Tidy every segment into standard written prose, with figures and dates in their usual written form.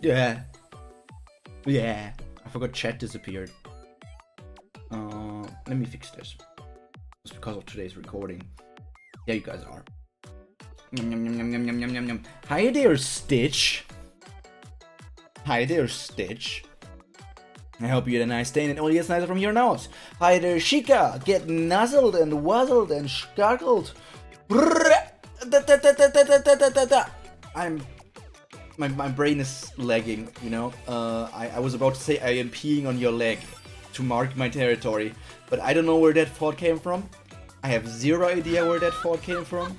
Yeah. Yeah. I forgot chat disappeared. Let me fix this. It's because of today's recording. Yeah, you guys are. Yum, yum, yum, yum, yum, yum, yum, yum. Hi there, Stitch. Hi there, Stitch. I hope you had a nice day and it only gets nicer from here on out. Hi there, Chica. Get nuzzled and wuzzled and scarkled. My brain is lagging, you know. I was about to say I am peeing on your leg to mark my territory, but I don't know where that thought came from. I have zero idea where that thought came from,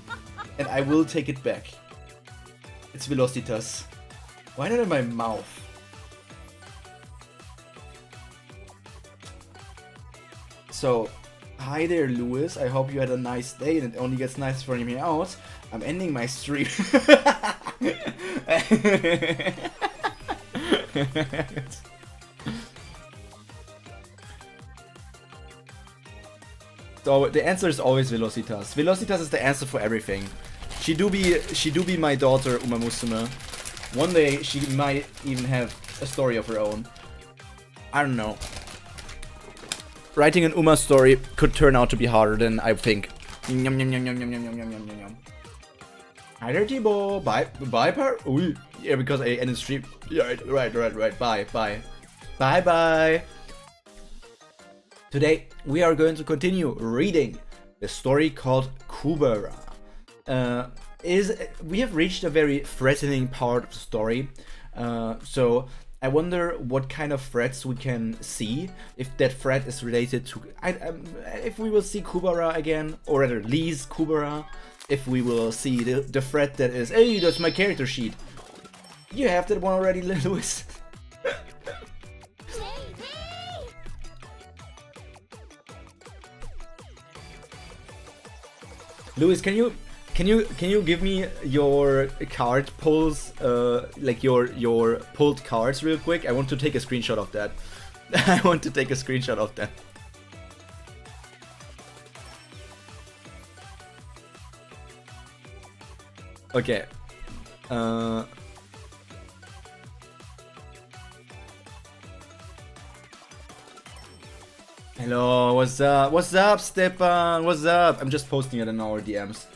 and I will take it back. It's Velocitas. Why not in my mouth? So, hi there, Lewis. I hope you had a nice day and it only gets nicer from here out. I'm ending my stream. So the answer is always Velocitas. Velocitas is the answer for everything. She do be my daughter Uma Musume. One day she might even have a story of her own. I don't know. Writing an Uma story could turn out to be harder than I think. Yum yum yum yum yum yum yum yum yum yum. Hi there, Tibo. Bye, Pyro. Ooh, yeah, because I ended stream. Yeah, right. Bye. Today we are going to continue reading the story called Kubera. We have reached a very threatening part of the story. So I wonder what kind of threats we can see. If that threat is related to, if we will see Kubera again, or rather Lee's Kubera. If we will see the threat that is, hey, that's my character sheet. You have that one already, Lewis. Lewis, can you give me your card pulls, like your pulled cards real quick? I want to take a screenshot of that. I want to take a screenshot of that. Okay. Hello, what's up? What's up, Stepan? What's up? I'm just posting it in our DMs.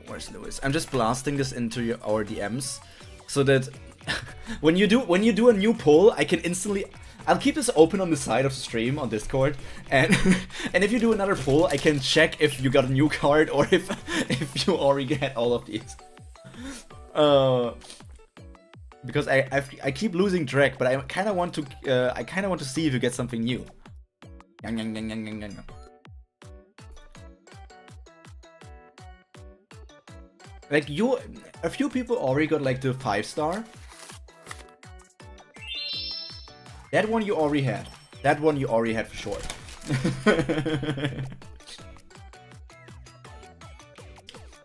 Where's Lewis? I'm just blasting this into our DMs so that when you do a new poll, I can instantly. I'll keep this open on the side of the stream on Discord, and and if you do another poll, I can check if you got a new card or if you already get all of these. Because I keep losing track, but I kind of want to see if you get something new. Like a few people already got like the 5-star. That one you already had. That one you already had for sure.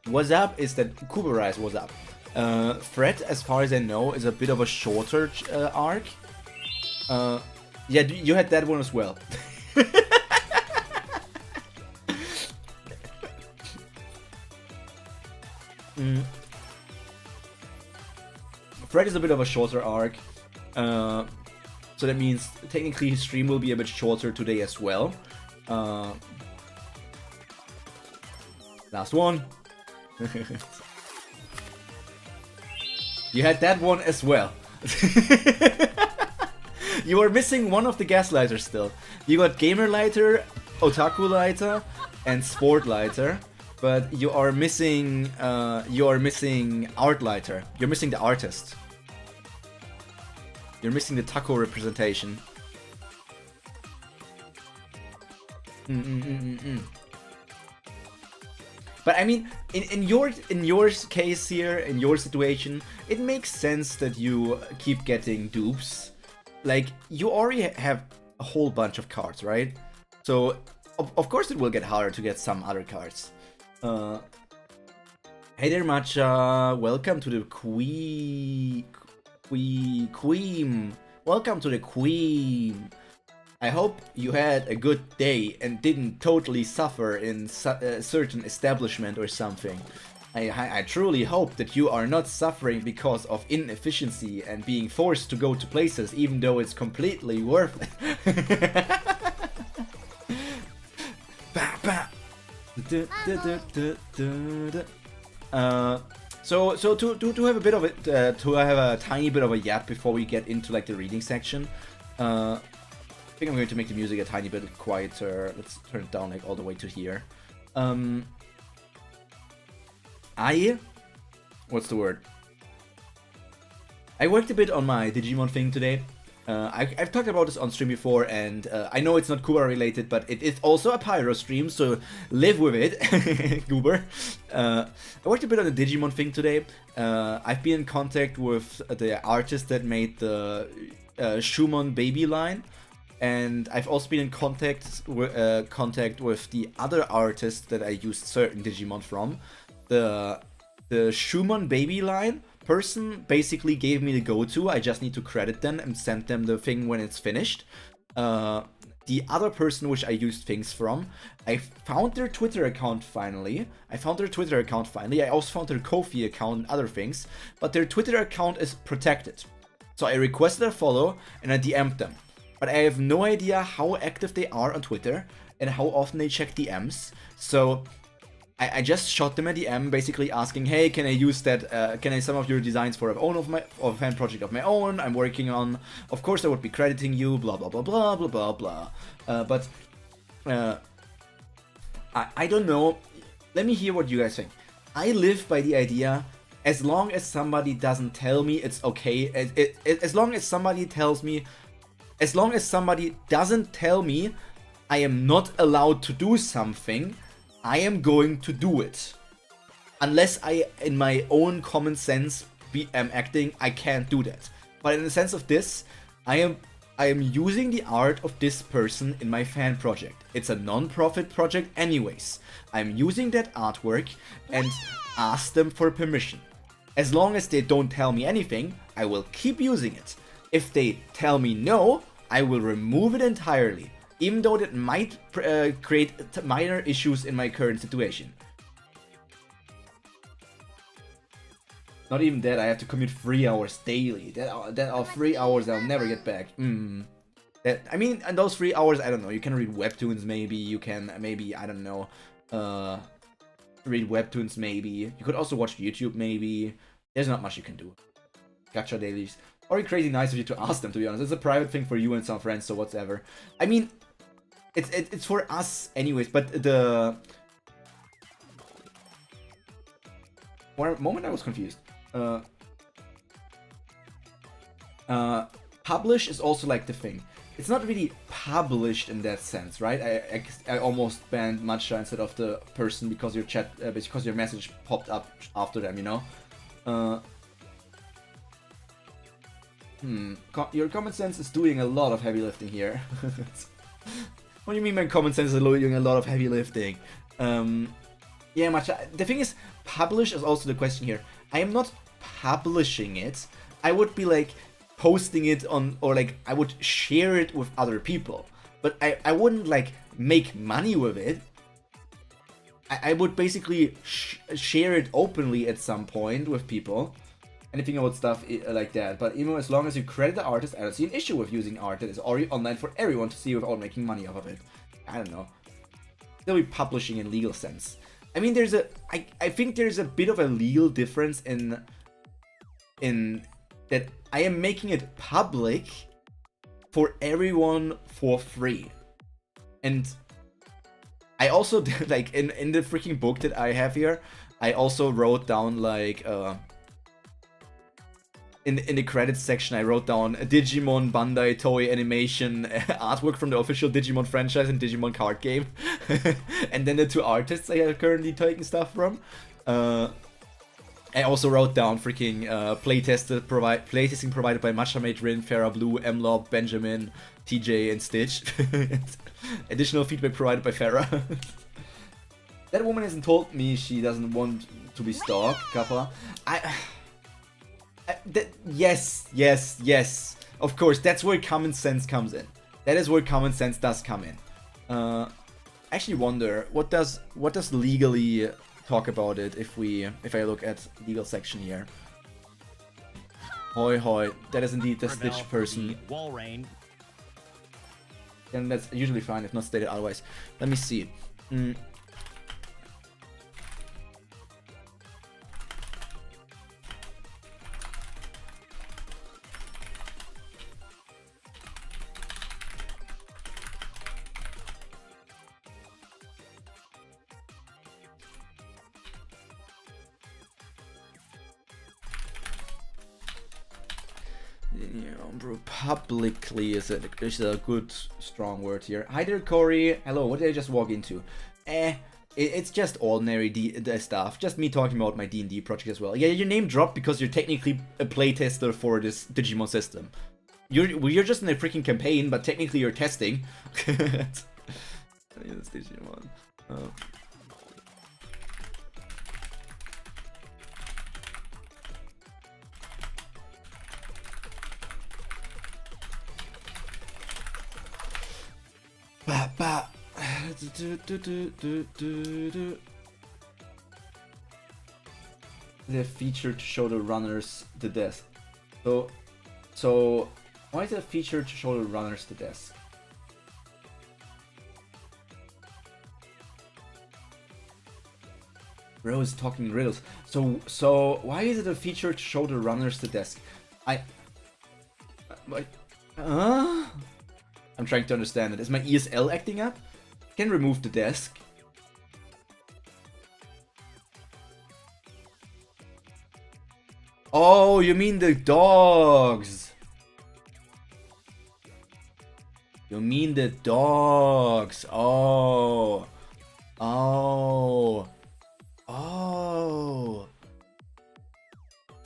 What's up is that Kubera is what's up. Fred, as far as I know, is a bit of a shorter arc. Yeah, you had that one as well. Fred is a bit of a shorter arc. So that means technically his stream will be a bit shorter today as well. Last one. You had that one as well. You are missing one of the gaslighters still. You got Gamer Lighter, Otaku Lighter, and Sport Lighter, but you are missing Art Lighter. You're missing the artist. You're missing the taco representation. But I mean, in your case here, in your situation, it makes sense that you keep getting dupes. Like, you already have a whole bunch of cards, right? So, of course it will get harder to get some other cards. Hey there, Matcha. Welcome to the Queen. Welcome to the Queen. I hope you had a good day and didn't totally suffer in a certain establishment or something. I truly hope that you are not suffering because of inefficiency and being forced to go to places even though it's completely worth it. So to have a bit of it, to have a tiny bit of a yap before we get into like the reading section, I think I'm going to make the music a tiny bit quieter. Let's turn it down like all the way to here. What's the word? I worked a bit on my Digimon thing today. I've talked about this on stream before, and I know it's not Kubera related, but it is also a Pyro stream, so live with it, Goober. I worked a bit on the Digimon thing today. I've been in contact with the artist that made the Shumon baby line, and I've also been in contact with the other artist that I used certain Digimon from. The Shumon baby line person basically gave me the go-to. I just need to credit them and send them the thing when it's finished. The other person which I used things from, I found their Twitter account finally. I also found their Ko-fi account and other things, but their Twitter account is protected. So I requested a follow and I DM'd them. But I have no idea how active they are on Twitter and how often they check DMs. So I just shot them a DM, basically asking, hey, can I use that? Can I some of your designs for a fan project of my own? I'm working on. Of course, I would be crediting you. Blah blah blah blah blah blah blah. But I don't know. Let me hear what you guys think. I live by the idea. As long as somebody doesn't tell me it's okay. As long as somebody tells me. As long as somebody doesn't tell me I am not allowed to do something, I am going to do it. Unless I, in my own common sense, am acting, I can't do that. But in the sense of this, I am using the art of this person in my fan project. It's a non-profit project anyways. I'm using that artwork and ask them for permission. As long as they don't tell me anything, I will keep using it. If they tell me no, I will remove it entirely. Even though that might create minor issues in my current situation. Not even that, I have to commute 3 hours daily. That are 3 hours I'll never get back. I mean, in those 3 hours, I don't know, you can read webtoons maybe, you can maybe, I don't know, read webtoons maybe. You could also watch YouTube maybe. There's not much you can do. Gacha dailies. Or crazy nice of you to ask them, to be honest. It's a private thing for you and some friends, so whatever. I mean, it's for us anyways, but the... For a moment I was confused. Publish is also like the thing. It's not really published in that sense, right? I almost banned Matcha instead of the person because your chat, because your message popped up after them, you know? Your common sense is doing a lot of heavy lifting here. What do you mean by common sense is doing a lot of heavy lifting? Yeah, Matcha. The thing is, publish is also the question here. I am not publishing it. I would be like posting it on, or like I would share it with other people. But I wouldn't like make money with it. I would basically share it openly at some point with people. Anything about stuff like that. But even as long as you credit the artist, I don't see an issue with using art that is already online for everyone to see without making money off of it. I don't know. They'll be publishing in legal sense. I mean, I think there's a bit of a legal difference in that I am making it public for everyone for free. And I also did, like, in the freaking book that I have here, I also wrote down, like, in the credits section, I wrote down a Digimon Bandai Toei animation artwork from the official Digimon franchise and Digimon card game. And then the two artists I are currently taking stuff from. I also wrote down freaking playtesting provided by Matcha Rin, Farah Blue, Mlob, Benjamin, TJ, and Stitch. Additional feedback provided by Farah. That woman hasn't told me she doesn't want to be stalked, Kappa. Yes. Of course, that's where common sense comes in. That is where common sense does come in. I actually wonder what does legally talk about it if I look at legal section here. Hoi hoi, that is indeed the Stitch person. Wall rain. And that's usually fine if not stated otherwise. Let me see. Publicly is a good strong word here. Hi there, Corey. Hello. What did I just walk into? It's just ordinary stuff. Just me talking about my D&D project as well. Yeah, your name dropped because you're technically a playtester for this Digimon system. You're just in a freaking campaign, but technically you're testing. It's Digimon. The feature to show the runners the desk. So why is it a feature to show the runners the desk? Bro is talking riddles. So why is it a feature to show the runners the desk? I'm trying to understand it. Is my ESL acting up? Can remove the desk. Oh, you mean the dogs. You mean the dogs. Oh.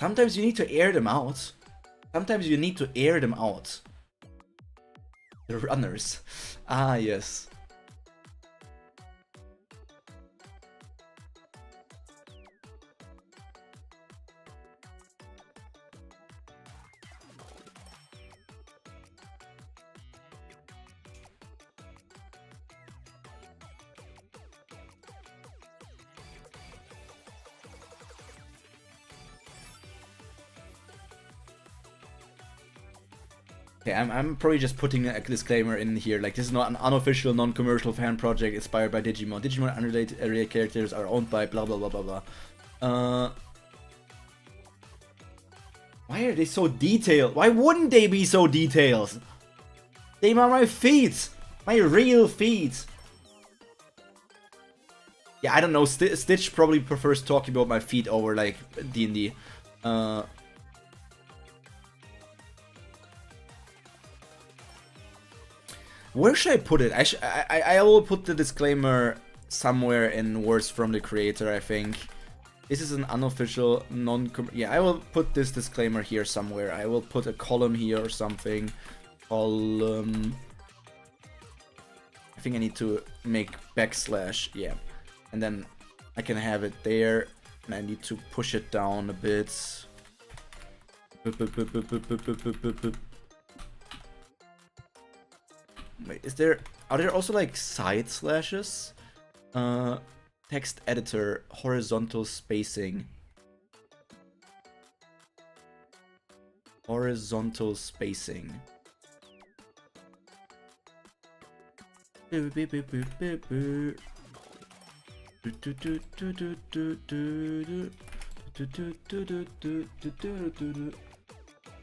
Sometimes you need to air them out. The runners. Ah, yes. Okay, I'm probably just putting a disclaimer in here, like this is not an unofficial, non-commercial fan project inspired by Digimon. Digimon unrelated characters are owned by blah blah blah blah blah. Why are they so detailed? Why wouldn't they be so detailed? They are my feet! My real feet! Yeah, I don't know, Stitch probably prefers talking about my feet over like D&D. Where should I put it? I will put the disclaimer somewhere in words from the creator, I think. This is an unofficial, yeah, I will put this disclaimer here somewhere. I will put a column here or something. Column. I think I need to make backslash, yeah. And then I can have it there. And I need to push it down a bit. Wait, are there also like side slashes? Text editor, horizontal spacing. Horizontal spacing.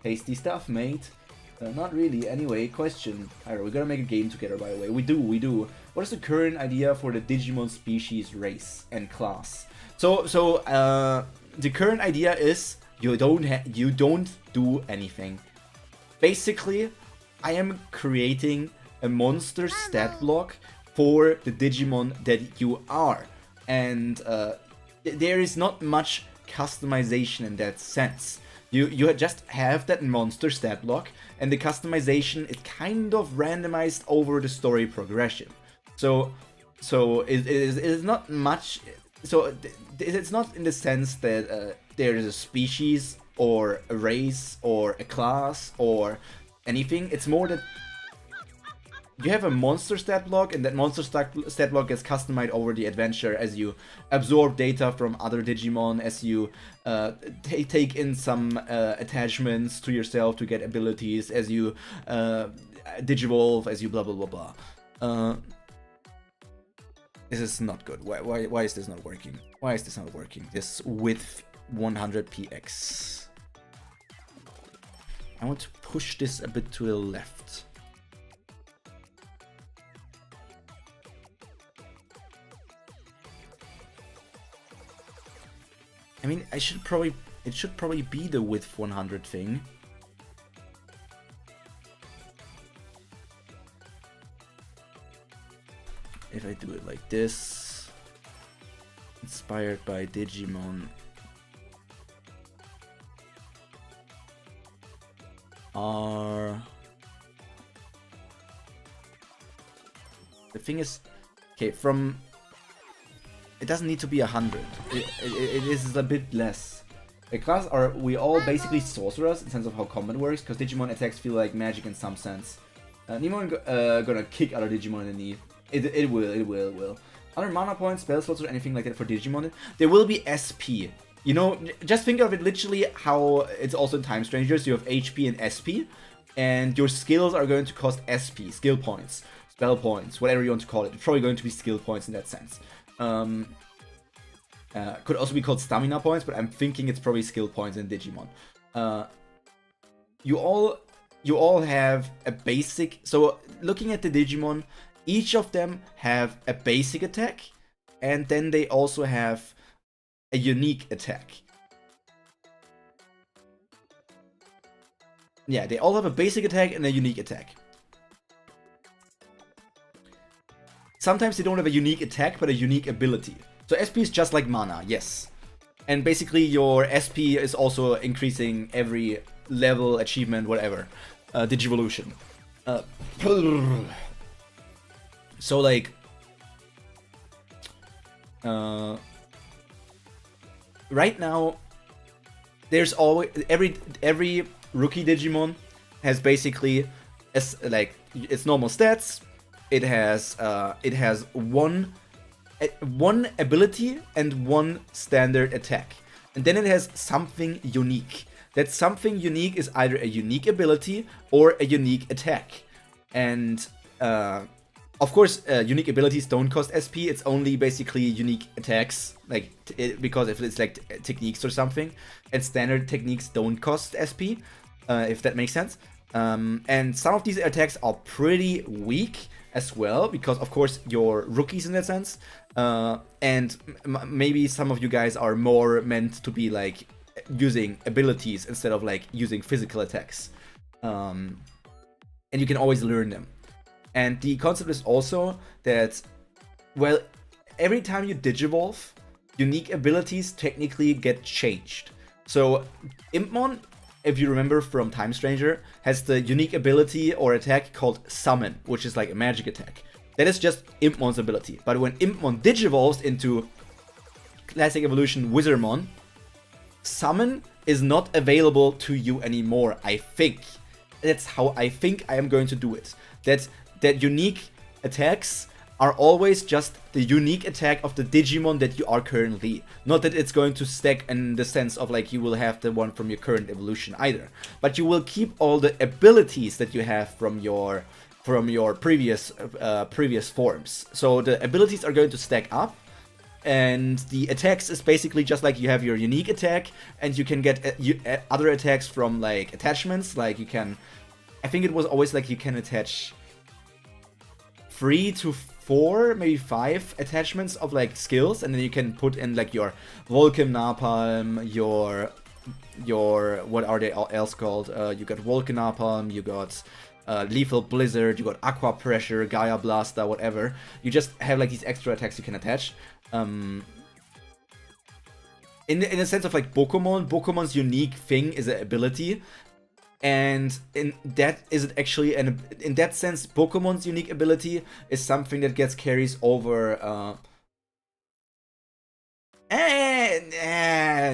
Tasty stuff, mate. Not really. Anyway, question. Pyro, we gotta make a game together, by the way. We do. What is the current idea for the Digimon species, race, and class? So the current idea is you don't do anything. Basically, I am creating a monster stat block for the Digimon that you are, and there is not much customization in that sense. You just have that monster stat block, and the customization is kind of randomized over the story progression. So it is not much. So it's not in the sense that there is a species or a race or a class or anything. It's more that you have a monster stat block, and that monster stat block gets customized over the adventure as you absorb data from other Digimon, as you take in some attachments to yourself to get abilities, as you digivolve, as you blah blah blah blah. This is not good. Why is this not working? Why is this not working? This with 100px. I want to push this a bit to the left. I mean, it should probably be the width 100 thing. If I do it like this, inspired by Digimon. The thing is, okay, from it doesn't need to be 100. It is a bit less. The class are we all basically sorcerers in terms of how combat works, because Digimon attacks feel like magic in some sense. Anyone gonna kick other Digimon in the knee? It will. Other mana points, spell slots, or anything like that for Digimon, there will be SP. You know, just think of it literally how it's also in Time Strangers. You have HP and SP, and your skills are going to cost SP, skill points, spell points, whatever you want to call it. It's probably going to be skill points in that sense. Could also be called stamina points, but I'm thinking it's probably skill points in Digimon. You all have a basic. So looking at the Digimon, each of them have a basic attack, and then they also have a unique attack. Yeah, they all have a basic attack and a unique attack. Sometimes they don't have a unique attack, but a unique ability. So SP is just like mana, yes. And basically your SP is also increasing every level, achievement, whatever. Digivolution. So like... right now, there's always... Every rookie Digimon has basically... its normal stats. It has one ability and one standard attack, and then it has something unique. That something unique is either a unique ability or a unique attack. And of course, unique abilities don't cost SP. It's only basically unique attacks, because if it's like techniques or something, and standard techniques don't cost SP, if that makes sense. And some of these attacks are pretty weak as well, because of course you're rookies in that sense, and maybe some of you guys are more meant to be like using abilities instead of like using physical attacks, and you can always learn them. And the concept is also that, well, every time you digivolve, unique abilities technically get changed. So Impmon, if you remember from Time Stranger, has the unique ability or attack called Summon, which is like a magic attack. That is just Impmon's ability. But when Impmon digivolves into Classic Evolution Wizardmon, Summon is not available to you anymore, I think. That's how I think I am going to do it. That unique attacks are always just the unique attack of the Digimon that you are currently. Not that it's going to stack in the sense of like you will have the one from your current evolution either. But you will keep all the abilities that you have from your previous forms. So the abilities are going to stack up, and the attacks is basically just like you have your unique attack, and you can get other attacks from like attachments. Like you can, I think it was always like you can attach 3 to 4, maybe 5 attachments of like skills, and then you can put in like your Vulcan Napalm, your what are they else called? You got Vulcan Napalm, you got Lethal Blizzard, you got Aqua Pressure, Gaia Blaster, whatever. You just have like these extra attacks you can attach. In a sense of like Bokomon's unique thing is an ability. And in that sense, Pokemon's unique ability is something that gets carries over.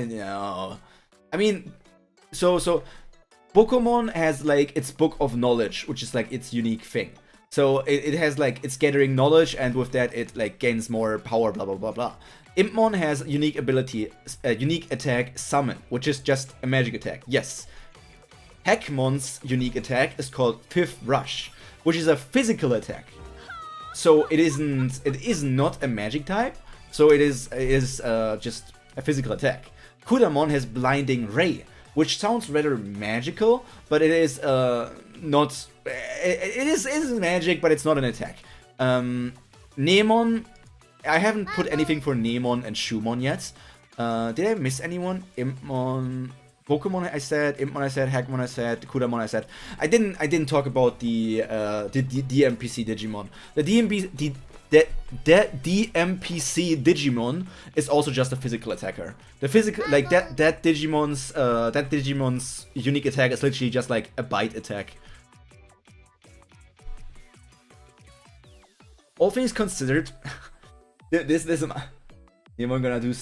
No, I mean, so Pokemon has like its book of knowledge, which is like its unique thing. So it has like, it's gathering knowledge, and with that it like gains more power, blah blah blah blah. Impmon has unique ability, unique attack, Summon, which is just a magic attack. Yes. Hackmon's unique attack is called Fifth Rush, which is a physical attack. So it is not a magic type. So it is just a physical attack. Kudamon has Blinding Ray, which sounds rather magical, but it is not. It is magic, but it's not an attack. Nemon, I haven't put anything for Nemon and Shumon yet. Did I miss anyone? Impmon, Pokemon I said, Impmon I said, Hackmon I said, Kudamon I said. I didn't talk about the DMPC Digimon. The DMPC Digimon is also just a physical attacker. The physical, like that Digimon's unique attack is literally just like a bite attack. All things considered, this Nemon gonna do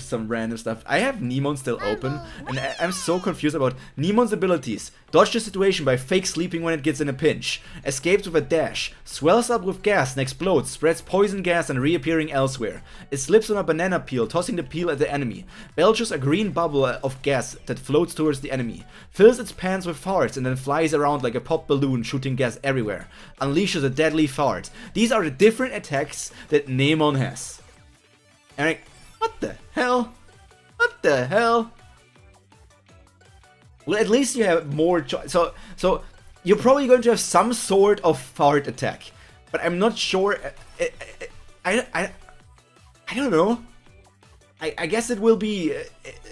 some random stuff. I have Nemon still open, and I'm so confused about Nemon's abilities. Dodge the situation by fake sleeping when it gets in a pinch. Escapes with a dash. Swells up with gas and explodes. Spreads poison gas and reappearing elsewhere. It slips on a banana peel, tossing the peel at the enemy. Belches a green bubble of gas that floats towards the enemy. Fills its pants with farts and then flies around like a pop balloon, shooting gas everywhere. Unleashes a deadly fart. These are the different attacks that Nemon has. And like, what the hell? What the hell? Well, at least you have more choice. So you're probably going to have some sort of fart attack, but I'm not sure. I don't know. I guess it will be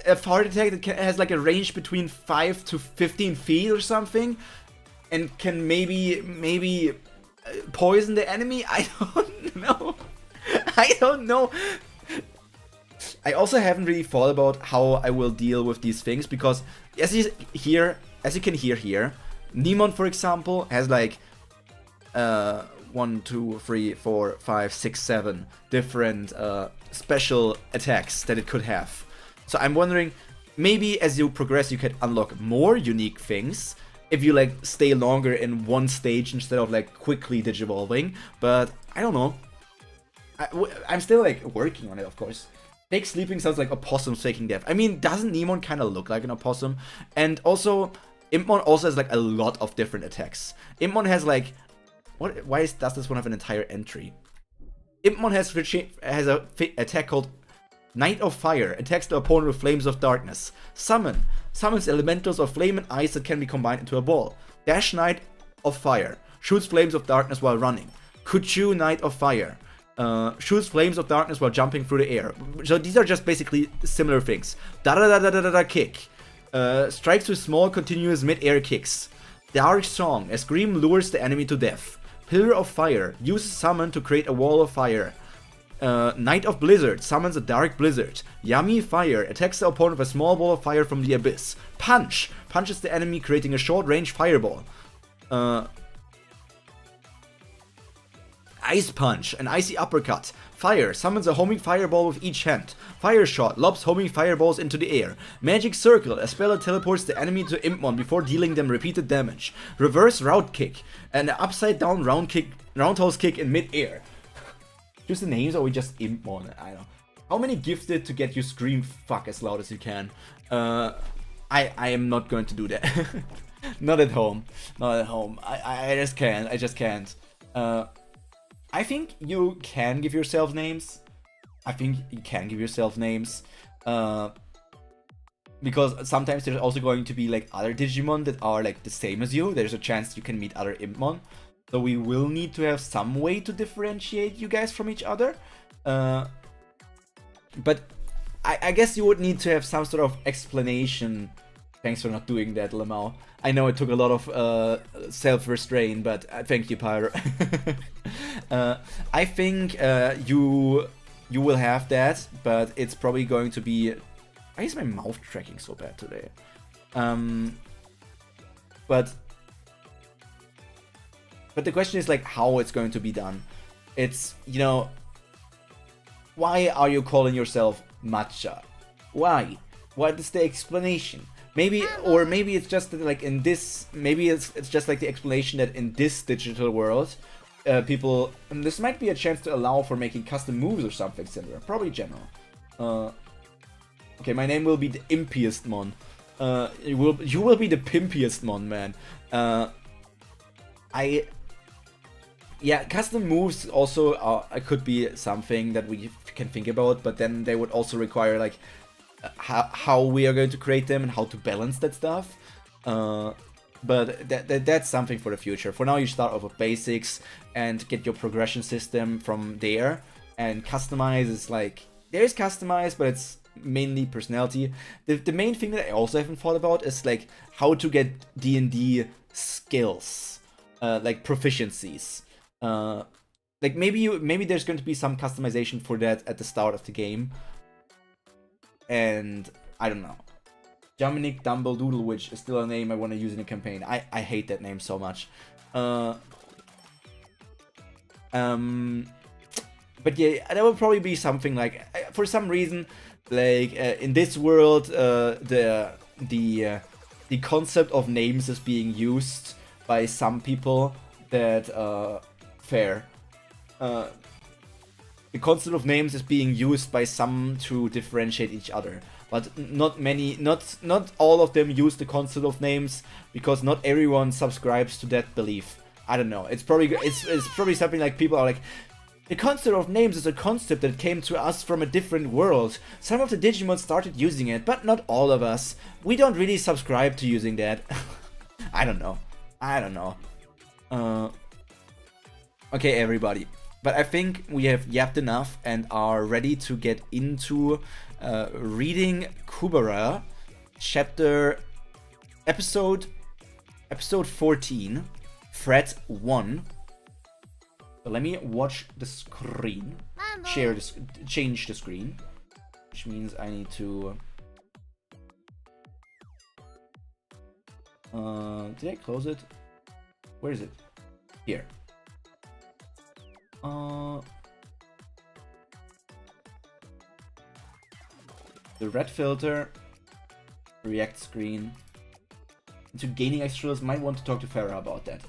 a fart attack that has like a range between 5 to 15 feet or something, and can maybe poison the enemy. I don't know. I don't know. I also haven't really thought about how I will deal with these things, because as you can hear here, Nemon, for example, has like 1, 2, 3, 4, 5, 6, 7 different special attacks that it could have. So I'm wondering, maybe as you progress you can unlock more unique things if you like stay longer in one stage instead of like quickly digivolving, but I don't know. I'm still like working on it, of course. Fake sleeping sounds like opossums faking death. I mean, doesn't Nemon kind of look like an opossum? And also, Impmon also has like a lot of different attacks. Impmon has like, does this one have an entire entry? Impmon has a attack called Night of Fire. Attacks the opponent with flames of darkness. Summon. Summons elementals of flame and ice that can be combined into a ball. Dash Night of Fire. Shoots flames of darkness while running. Kuchu Night of Fire. Shoots flames of darkness while jumping through the air. So these are just basically similar things. Da-da-da-da-da-da kick. Strikes with small continuous mid-air kicks. Dark Song. A scream lures the enemy to death. Pillar of Fire. Uses summon to create a wall of fire. Night of Blizzard. Summons a dark blizzard. Yummy Fire. Attacks the opponent with a small ball of fire from the abyss. Punch. Punches the enemy, creating a short-range fireball. Ice Punch, an icy uppercut. Fire, summons a homing fireball with each hand. Fire Shot, lobs homing fireballs into the air. Magic Circle, a spell that teleports the enemy to Impmon before dealing them repeated damage. Reverse Round Kick, an upside down roundhouse kick in mid-air. Just the names, or we just Impmon? I don't know. How many gifted to get you scream fuck as loud as you can? I am not going to do that. Not at home. Not at home. I just can't. I just can't. I think you can give yourself names. Because sometimes there's also going to be like other Digimon that are like the same as you. There's a chance you can meet other Impmon. So we will need to have some way to differentiate you guys from each other. But I guess you would need to have some sort of explanation. Thanks for not doing that, Lamau. I know it took a lot of self-restraint, but thank you, Pyro. I think you will have that, but it's probably going to be... Why is my mouth tracking so bad today? But the question is like how it's going to be done. It's, you know, why are you calling yourself Matcha? Why? What is the explanation? Maybe, or maybe it's just that, like in this, maybe it's just like the explanation that in this digital world, people, and this might be a chance to allow for making custom moves or something similar. Probably general. Okay, my name will be the impiest mon. You will be the pimpiest mon, man. Yeah, custom moves also could be something that we can think about, but then they would also require like how we are going to create them and how to balance that stuff. But that's something for the future. For now, you start off with basics and get your progression system from there. And customize is like, there is customize, but it's mainly personality. The main thing that I also haven't thought about is like how to get D&D skills, like proficiencies. Like maybe there's going to be some customization for that at the start of the game. And I don't know. Dominic Dumbledore is still a name I want to use in a campaign. I hate that name so much. But yeah, that will probably be something like, for some reason, like in this world, the concept of names is being used by some people that fair. The concept of names is being used by some to differentiate each other, but not all of them use the concept of names because not everyone subscribes to that belief. I don't know. It's probably something like people are like, the concept of names is a concept that came to us from a different world. Some of the Digimon started using it, but not all of us. We don't really subscribe to using that. I don't know. Okay, everybody. But I think we have yapped enough and are ready to get into reading Kubera, episode 14, thread 1. So let me watch the screen, change the screen, which means I need to. Did I close it? Where is it? Here. The red filter, react screen. Into gaining extras, might want to talk to Farah about that.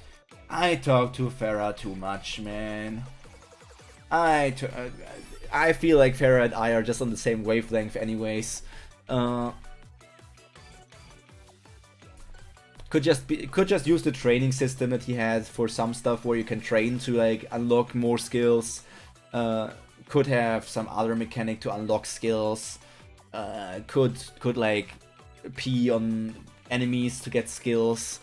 I talk to Farah too much, man. I feel like Farah and I are just on the same wavelength anyways. Could just use the training system that he has for some stuff where you can train to like unlock more skills. Could have some other mechanic to unlock skills. Could like pee on enemies to get skills.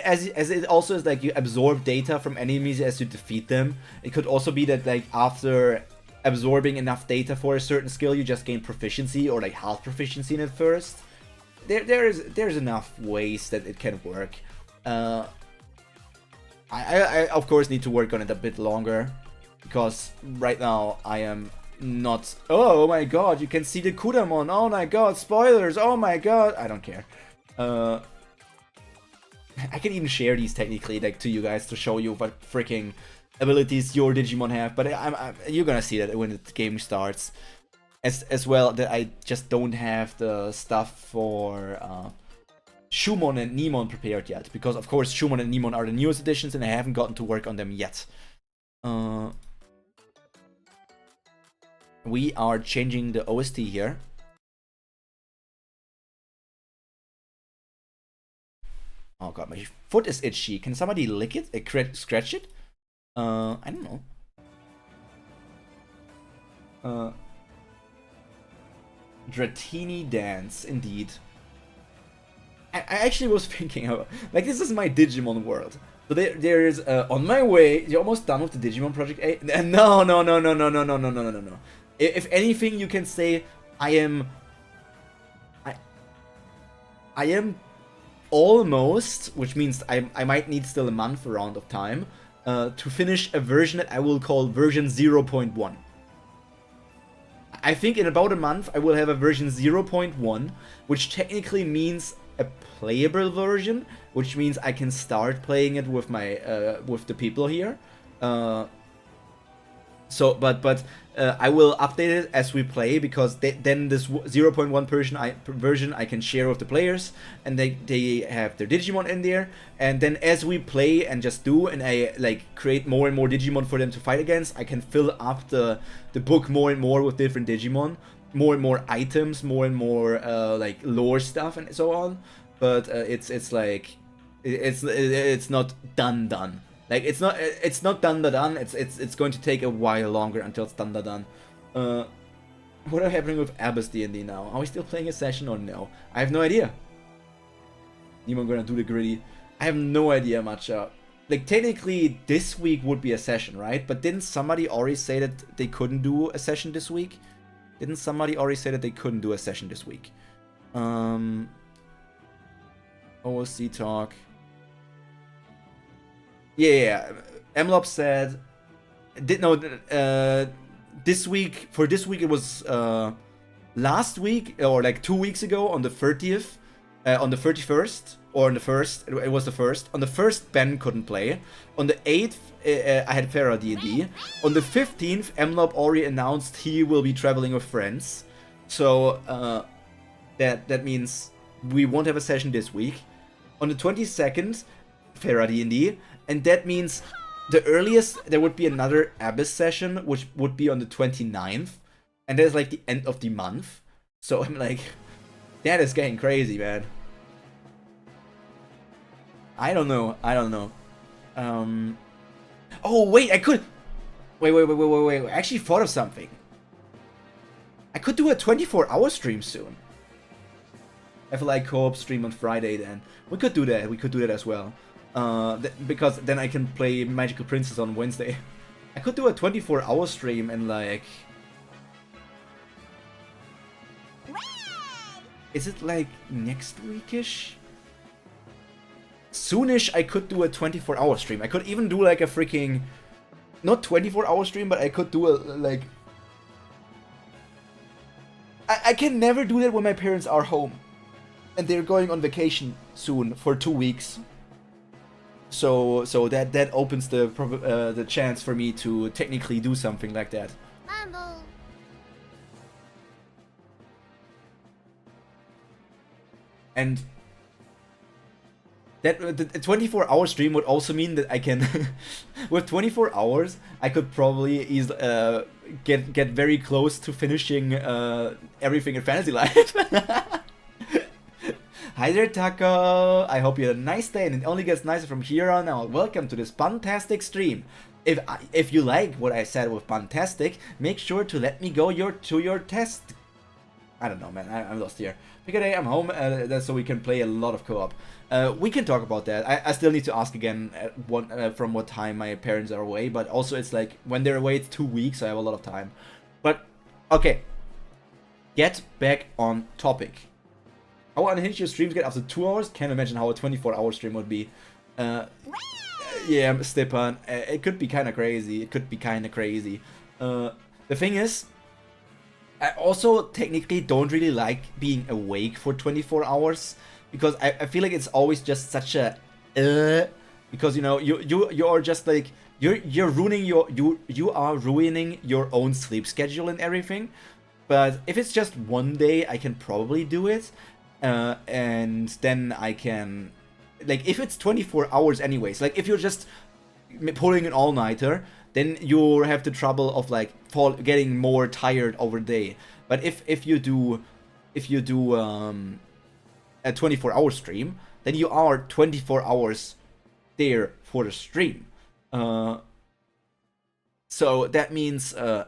As it also is like you absorb data from enemies as you defeat them. It could also be that like after absorbing enough data for a certain skill, you just gain proficiency or like half proficiency in it first. There's enough ways that it can work. I of course need to work on it a bit longer because right now I am not. Oh my god, you can see the Kudamon. Oh my god, spoilers. Oh my god, I don't care. I can even share these technically like to you guys to show you what freaking abilities your Digimon have, but you're gonna see that when the game starts. As well that I just don't have the stuff for Shumon and Nemon prepared yet, because of course Shumon and Nemon are the newest additions and I haven't gotten to work on them yet. We are changing the OST here. Oh god, my foot is itchy. Can somebody lick it? Scratch it? I don't know. Dratini dance, indeed. I actually was thinking about, like, this is my Digimon world. So there is on my way. You're almost done with the Digimon Project 8. No. If anything, you can say I am almost, which means I might need still a month around of time to finish a version that I will call version 0.1. I think in about a month I will have a version 0.1, which technically means a playable version, which means I can start playing it with my with the people here. So, but I will update it as we play, because then this 0.1 version I can share with the players, and they have their Digimon in there. And then as we play and just do, and I like create more and more Digimon for them to fight against, I can fill up the book more and more with different Digimon, more and more items, more and more like lore stuff and so on. But it's like it's not done. Like it's not done. It's going to take a while longer until it's done. What are happening with Abyss D&D now? Are we still playing a session or no? I have no idea. Anyone gonna do the gritty? I have no idea much. Like technically this week would be a session, right? But didn't somebody already say that they couldn't do a session this week? Didn't somebody already say that they couldn't do a session this week? OOC talk. Yeah, Mlop said, this week it was last week, or like 2 weeks ago on the 30th, on the 31st, or on the 1st, it was the 1st. On the 1st, Ben couldn't play. On the 8th, I had Farah D&D. On the 15th, Mlop already announced he will be traveling with friends. So that means we won't have a session this week. On the 22nd, Farah D&D. And that means the earliest there would be another Abyss session, which would be on the 29th. And that's like the end of the month. So I'm like, that is getting crazy, man. I don't know. Oh, wait, I could... Wait. I actually thought of something. I could do a 24-hour stream soon. I feel like co-op stream on Friday then. We could do that as well. Because then I can play Magical Princess on Wednesday. I could do a 24-hour stream and like... Is it like next weekish? Soonish I could do a 24-hour stream. I could even do like a freaking... Not 24-hour stream, but I could do a like... I can never do that when my parents are home. And they're going on vacation soon for 2 weeks. So that opens the chance for me to technically do something like that. Mambo. And that the 24-hour stream would also mean that I can, with 24 hours, I could probably get very close to finishing everything in Fantasy Life. Hi there, Taco! I hope you had a nice day and it only gets nicer from here on out. Welcome to this fantastic stream. If you like what I said with fantastic, make sure to let me go to your test. I don't know, man. I'm lost here. Pick a day, I'm home, so we can play a lot of co-op. We can talk about that. I still need to ask again from what time my parents are away, but also it's like when they're away, it's 2 weeks, so I have a lot of time. But okay, get back on topic. How unhinged your streams get after 2 hours? Can't imagine how a 24-hour stream would be. Yeah, Stepan, it could be kind of crazy. The thing is, I also technically don't really like being awake for 24 hours because I feel like it's always just such a because you know you are just like you're ruining you are ruining your own sleep schedule and everything. But if it's just 1 day, I can probably do it. And then I can, like, if it's 24 hours anyways, like if you're just pulling an all-nighter, then you have the trouble of like getting more tired over the day. But if you do a 24-hour stream, then you are 24 hours there for the stream. So that means I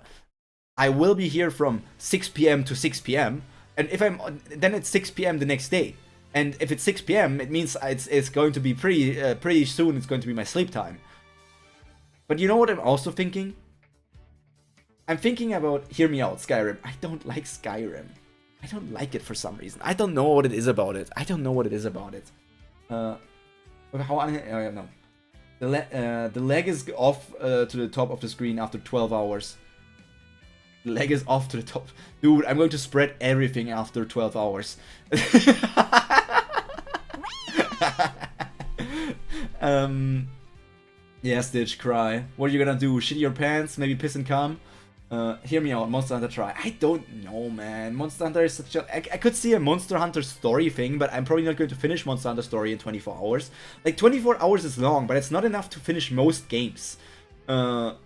will be here from 6 p.m. to 6 p.m. And if then it's 6 p.m. the next day. And if it's 6 p.m., it means it's going to be pretty soon. It's going to be my sleep time. But you know what I'm also thinking? I'm thinking about, hear me out, Skyrim. I don't like Skyrim. I don't like it for some reason. I don't know what it is about it. No. The leg is off to the top of the screen after 12 hours. The leg is off to the top. Dude, I'm going to spread everything after 12 hours. Yeah, Stitch, cry. What are you gonna do? Shit your pants? Maybe piss and cum? Hear me out, Monster Hunter try. I don't know, man. Monster Hunter is such a... I could see a Monster Hunter story thing, but I'm probably not going to finish Monster Hunter story in 24 hours. Like, 24 hours is long, but it's not enough to finish most games. But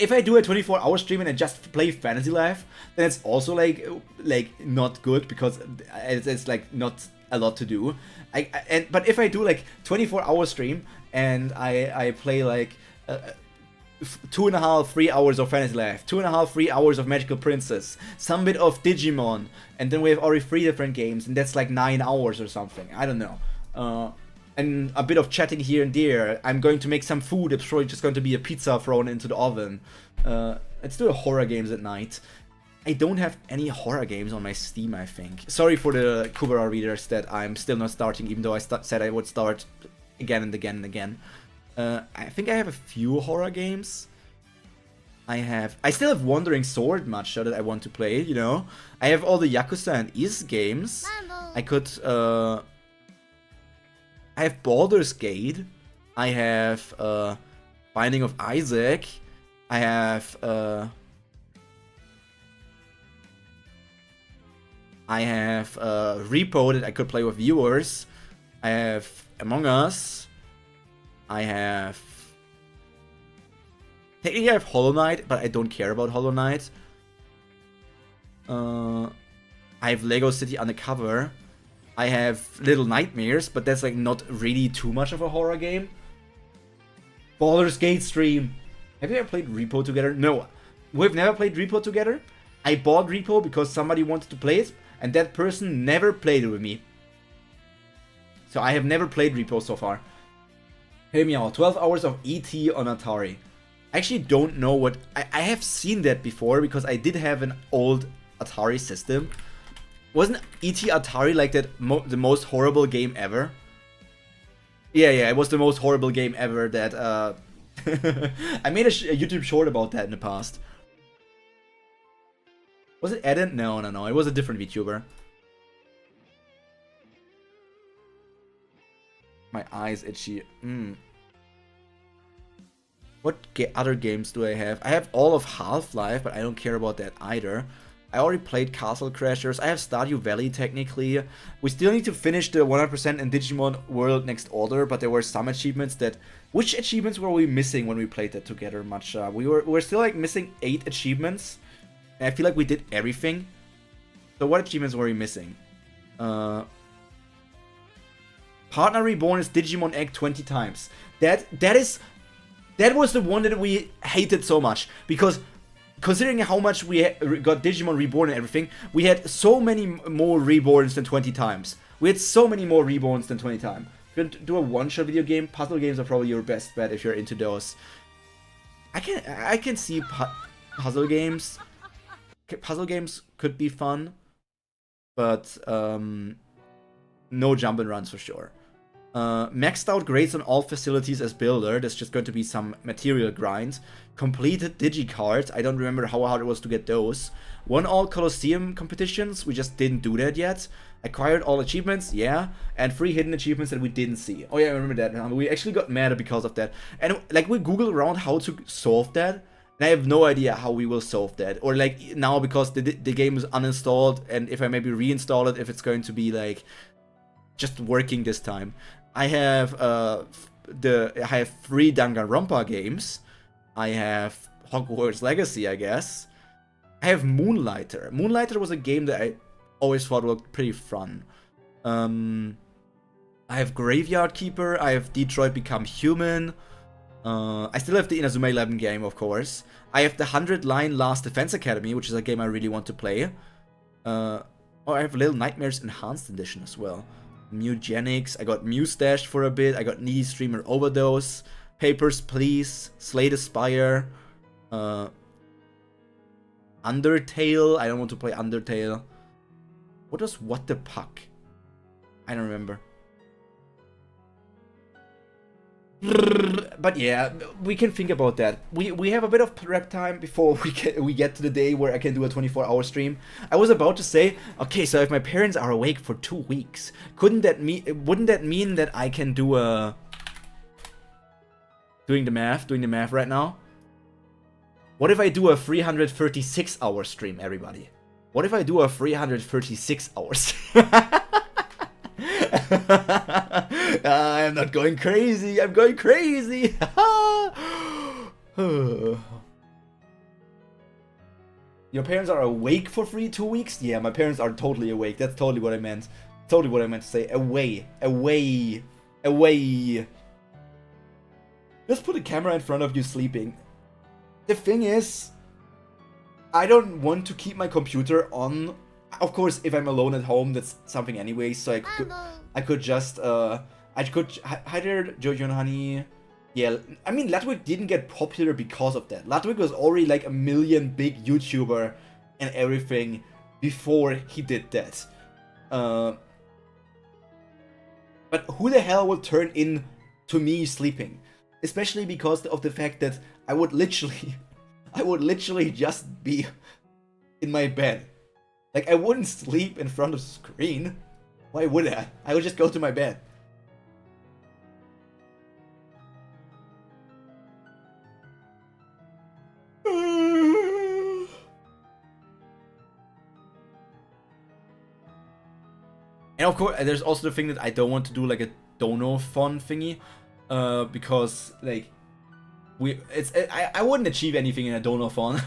if I do a 24-hour stream and I just play Fantasy Life, then it's also like not good because it's like not a lot to do. But if I do like 24-hour stream and I play like 2.5, 3 hours of Fantasy Life, 2.5, 3 hours of Magical Princess, some bit of Digimon, and then we have already 3 different games, and that's like 9 hours or something. I don't know. And a bit of chatting here and there. I'm going to make some food. It's probably just going to be a pizza thrown into the oven. Let's do horror games at night. I don't have any horror games on my Steam, I think. Sorry for the Kubera readers that I'm still not starting, even though I said I would start again and again and again. I think I have a few horror games. I still have Wandering Sword matcha that I want to play, you know. I have all the Yakuza and Is games. I could, I have Baldur's Gate. I have, Binding of Isaac. I have, Repo that I could play with viewers. I have Among Us. I have... Technically I have Hollow Knight, but I don't care about Hollow Knight. I have Lego City Undercover. I have Little Nightmares, but that's like not really too much of a horror game. Baldur's Gate stream. Have you ever played Repo together? No. We've never played Repo together. I bought Repo because somebody wanted to play it, and that person never played it with me. So I have never played Repo so far. Hear me out. 12 hours of E.T. on Atari. I actually don't know what... I have seen that before because I did have an old Atari system. Wasn't E.T. Atari like that the most horrible game ever? Yeah, it was the most horrible game ever that... I made a YouTube short about that in the past. Was it Eden? No. It was a different VTuber. My eyes itchy. What other games do I have? I have all of Half-Life, but I don't care about that either. I already played Castle Crashers. I have Stardew Valley technically. We still need to finish the 100% in Digimon World Next Order, but there were some achievements that... Which achievements were we missing when we played that together, Matcha? We were still like missing 8 achievements. And I feel like we did everything. So what achievements were we missing? Partner Reborn is Digimon Egg 20 times. That was the one that we hated so much. Because considering how much we got Digimon Reborn and everything, we had so many more Reborns than 20 times. We had so many more Reborns than 20 times. If you do a one-shot video game, puzzle games are probably your best bet if you're into those. I can see puzzle games. Puzzle games could be fun, but no jump and runs for sure. Maxed out grades on all facilities as builder. There's just going to be some material grind. Completed digicards. I don't remember how hard it was to get those. Won all Colosseum competitions. We just didn't do that yet. Acquired all achievements. Yeah. And 3 hidden achievements that we didn't see. Oh yeah, I remember that. We actually got mad because of that. And like we Googled around how to solve that. And I have no idea how we will solve that. Or like now because the game is uninstalled. And if I maybe reinstall it, if it's going to be like just working this time. I have 3 Danganronpa games. I have Hogwarts Legacy, I guess. I have Moonlighter. Moonlighter was a game that I always thought looked pretty fun. I have Graveyard Keeper. I have Detroit Become Human. I still have the Inazuma 11 game, of course. I have the 100-line Last Defense Academy, which is a game I really want to play. I have Little Nightmares Enhanced Edition as well. Mugenics, I got Mustache for a bit, I got Needy Streamer Overdose, Papers, Please, Slay the Spire, Undertale, I don't want to play Undertale. What was What the Puck? I don't remember. But but yeah, we can think about that. We have a bit of prep time before we get to the day where I can do a 24-hour stream. I was about to say, okay, so if my parents are awake for 2 weeks, wouldn't that mean that I can do a doing the math right now? What if I do a 336-hour stream, everybody? What if I do a 336 hours? I'm not going crazy. I'm going crazy. Your parents are awake for 2 weeks? Yeah, my parents are totally awake. That's totally what I meant. Totally what I meant to say. Away. Just put a camera in front of you sleeping. The thing is, I don't want to keep my computer on. Of course, if I'm alone at home, that's something anyway. So I could just hi there, Jojo and Honey. Yeah, I mean Ludwig didn't get popular because of that. Ludwig was already like a million big YouTuber and everything before he did that. But who the hell would turn in to me sleeping? Especially because of the fact that I would literally just be in my bed. Like, I wouldn't sleep in front of the screen. Why would I? I would just go to my bed. And of course, there's also the thing that I don't want to do like a dono-fon thingy. Because, like, I wouldn't achieve anything in a dono-fon.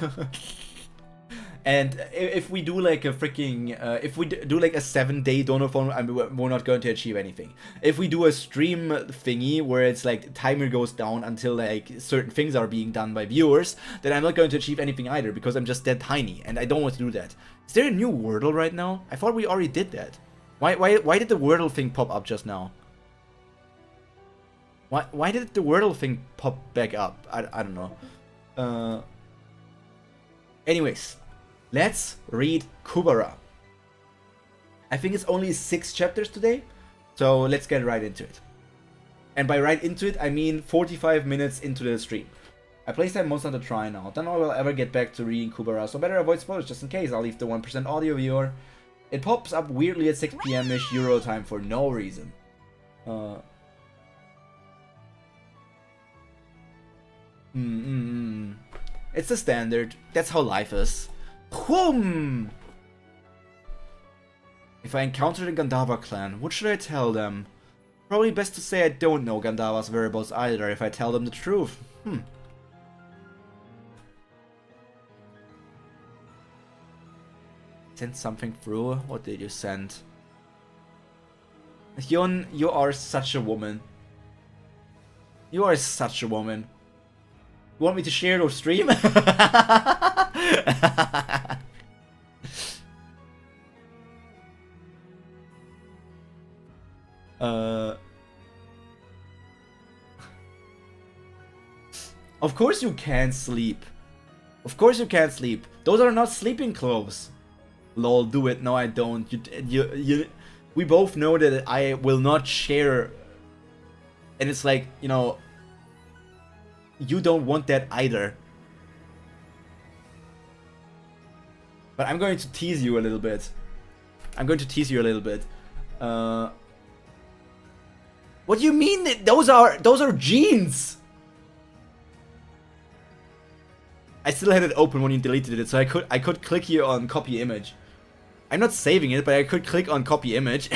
And if we do like a freaking, if we do like a 7-day dono-fon, we're not going to achieve anything. If we do a stream thingy where it's like timer goes down until like certain things are being done by viewers, then I'm not going to achieve anything either because I'm just that tiny and I don't want to do that. Is there a new Wordle right now? I thought we already did that. Why did the Wordle thing pop up just now? Why did the Wordle thing pop back up? I don't know. Anyways, let's read Kubera. I think it's only 6 chapters today, so let's get right into it. And by right into it, I mean 45 minutes into the stream. I placed time most on the try now. Don't know if I'll ever get back to reading Kubera, so better avoid spoilers just in case. I'll leave the 1% audio viewer. It pops up weirdly at 6 PM-ish Euro time for no reason. It's the standard. That's how life is. Whoom! If I encountered a Gandava clan, what should I tell them? Probably best to say I don't know Gandava's whereabouts either if I tell them the truth. Send something through? What did you send? Hyun, you are such a woman. You are such a woman. You want me to share your stream? Of course you can't sleep. Of course you can't sleep. Those are not sleeping clothes. Lol, do it. No, I don't. We both know that I will not share. And it's like, you know, you don't want that either. But I'm going to tease you a little bit. What do you mean? Those are jeans. I still had it open when you deleted it, so I could click here on copy image. I'm not saving it, but I could click on copy image.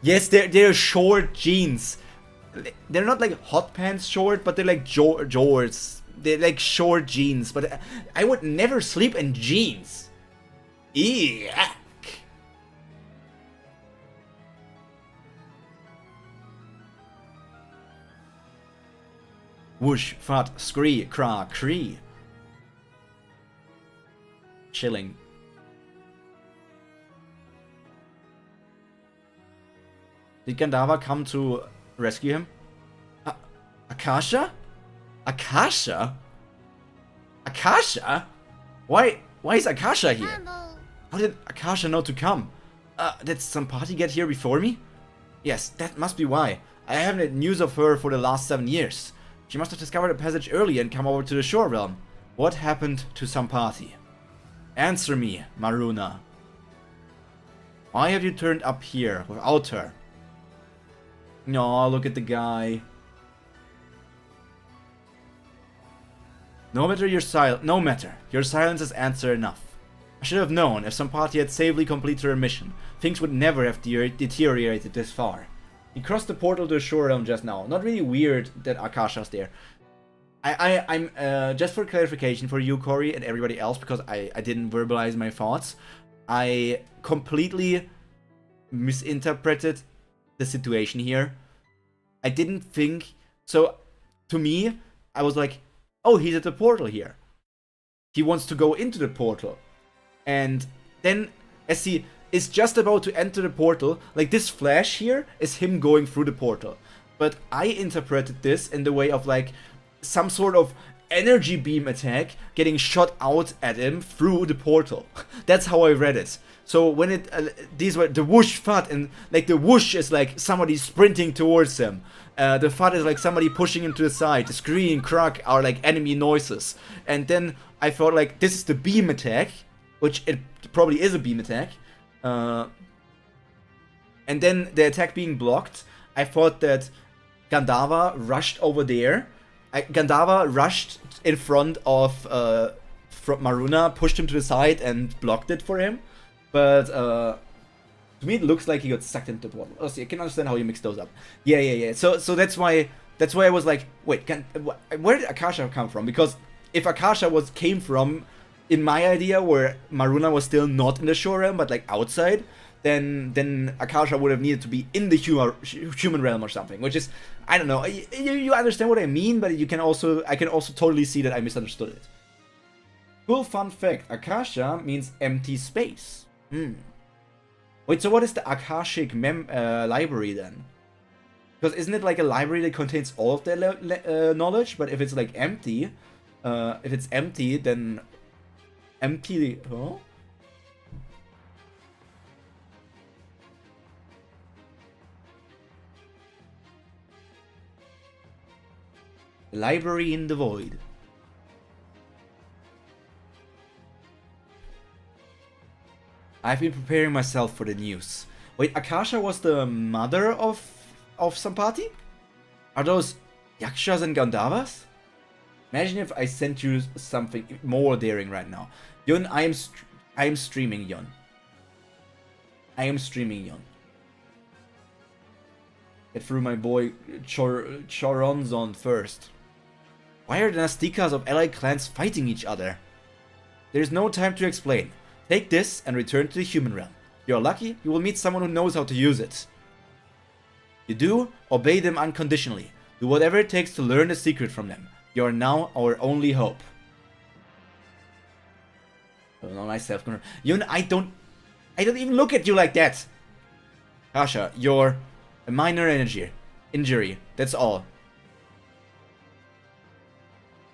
Yes, they're short jeans. They're not like hot pants short, but they're like jorts. They're like short jeans, but I would never sleep in jeans. Yuck. Whoosh, fat, scree, cra, cree. Chilling. Did Gandava come to rescue him? Akasha? Akasha? Akasha? Why is Akasha here? How did Akasha know to come? Did some party get here before me? Yes, that must be why. I haven't had news of her for the last 7 years. She must have discovered a passage early and come over to the shore realm. What happened to some party? Answer me, Maruna. Why have you turned up here without her? No, look at the guy. No matter, your silence is answer enough. I should have known if some party had safely completed her mission, things would never have deteriorated this far. He crossed the portal to the shore realm just now. Not really weird that Akasha's there. I'm just for clarification for you, Corey, and everybody else, because I didn't verbalize my thoughts. I completely misinterpreted the situation here. I didn't think so. To me, I was like, oh, he's at the portal here. He wants to go into the portal. And then, as he is just about to enter the portal, like this flash here is him going through the portal. But I interpreted this in the way of like some sort of energy beam attack getting shot out at him through the portal. That's how I read it. So when it, these were the whoosh thud, and like the whoosh is like somebody sprinting towards him. The thud is like somebody pushing him to the side. The scream, crack are like enemy noises. And then I thought like this is the beam attack, which it probably is a beam attack. And then the attack being blocked, I thought that Gandava rushed over there. Gandava rushed in front of Maruna, pushed him to the side and blocked it for him. But to me it looks like he got sucked into the portal. Oh, see, I can understand how you mix those up. Yeah. So that's why I was like, wait, where did Akasha come from? Because if Akasha came from, in my idea, where Maruna was still not in the shore realm but like outside, then Akasha would have needed to be in the human realm or something, which is, I don't know. You understand what I mean, but I can also totally see that I misunderstood it. Cool fun fact: Akasha means empty space. Wait, so what is the Akashic library then? Because isn't it like a library that contains all of their knowledge? But if it's like empty, then empty. Huh? Library in the void. I've been preparing myself for the news. Wait, Akasha was the mother of Sampati? Are those Yakshas and Gandavas? Imagine if I sent you something more daring right now. Yun, I am streaming, Yun. I am streaming, Yun. Get through my boy Choronzon first. Why are the Nastikas of allied clans fighting each other? There's no time to explain. Take this and return to the human realm. If you're lucky, you will meet someone who knows how to use it. You do, obey them unconditionally. Do whatever it takes to learn the secret from them. You are now our only hope. Oh, no, nice self-control. Yun, I don't even look at you like that. Kasha, you're a minor injury. That's all.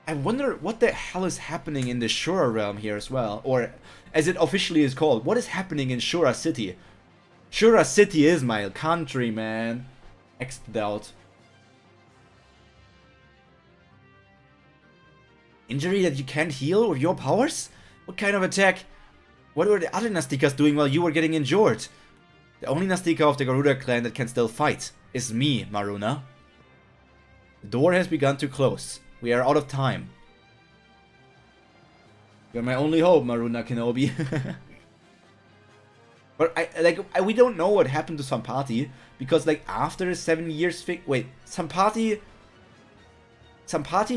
I wonder what the hell is happening in the Shura realm here as well, or as it officially is called. What is happening in Shura City? Shura City is my country, man. X'd out. Injury that you can't heal with your powers? What kind of attack? What were the other Nastikas doing while you were getting injured? The only Nastika of the Garuda clan that can still fight is me, Maruna. The door has begun to close. We are out of time. You're my only hope, Maruna Kenobi. But we don't know what happened to Sampati, because like after 7 years, wait, Sampati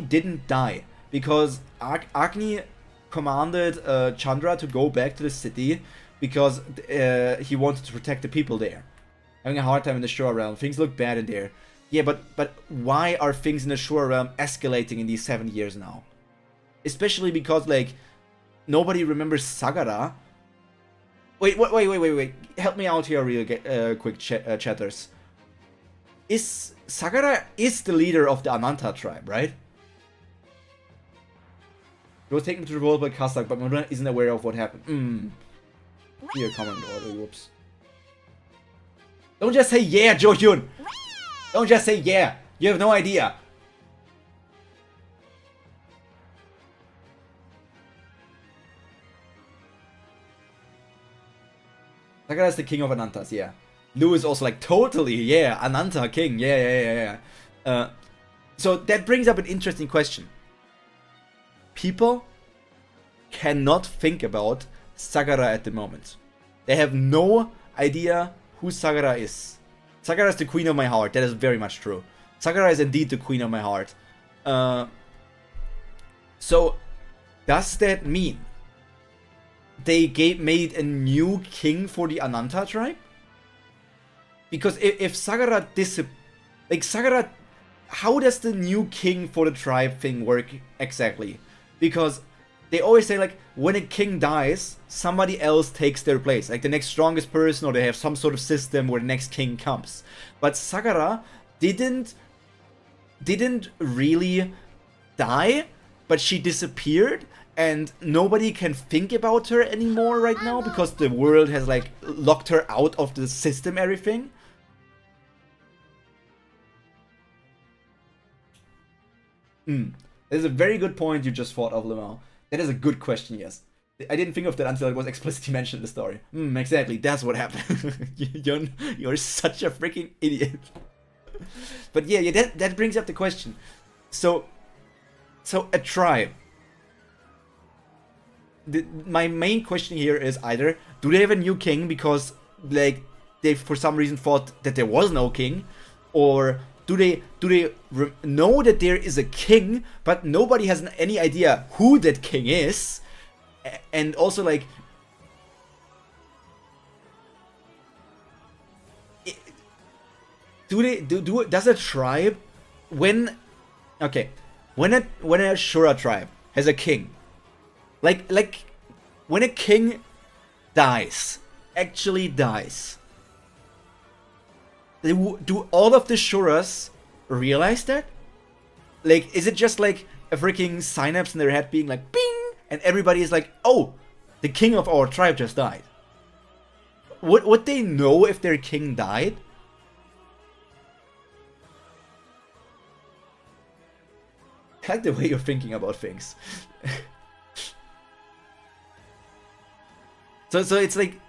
didn't die because Agni commanded Chandra to go back to the city because he wanted to protect the people there. Having a hard time in the Shura realm. Things look bad in there. Yeah, but why are things in the Shura realm escalating in these 7 years now? Especially because, like, nobody remembers Sagara. Wait. Help me out here real quick, chatters. Sagara is the leader of the Ananta tribe, right? He was taken to the world by Kazakh, but Maruna isn't aware of what happened. Here, comment order, whoops. Don't just say yeah, Jo-hyun! Don't just say yeah! You have no idea! Sakura is the king of Anantas, yeah. Lou is also like, totally, yeah, Ananta king, yeah. So that brings up an interesting question. People cannot think about Sakura at the moment. They have no idea who Sakura is. Sakura is the queen of my heart, that is very much true. Sakura is indeed the queen of my heart. So, does that mean they made a new king for the Ananta tribe? Because if Sakura Sakura, how does the new king for the tribe thing work exactly? Because they always say, like, when a king dies, somebody else takes their place. Like, the next strongest person, or they have some sort of system where the next king comes. But Sakura didn't really die, but she disappeared, and nobody can think about her anymore right now because the world has, like, locked her out of the system, everything. That is a very good point you just thought of, Lemao. That is a good question, yes. I didn't think of that until it was explicitly mentioned in the story. Exactly, that's what happened. You're such a freaking idiot. But yeah, that brings up the question. So a tribe. My main question here is either, do they have a new king because, like, they for some reason thought that there was no king, or do they know that there is a king, but nobody has any idea who that king is? And also, like, does a tribe, when a Shura tribe has a king, like when a king actually dies, do all of the Shuras realize that? Like, is it just like a freaking synapse in their head being like, bing, and everybody is like, oh, the king of our tribe just died? Would they know if their king died? I like the way you're thinking about things. So it's like,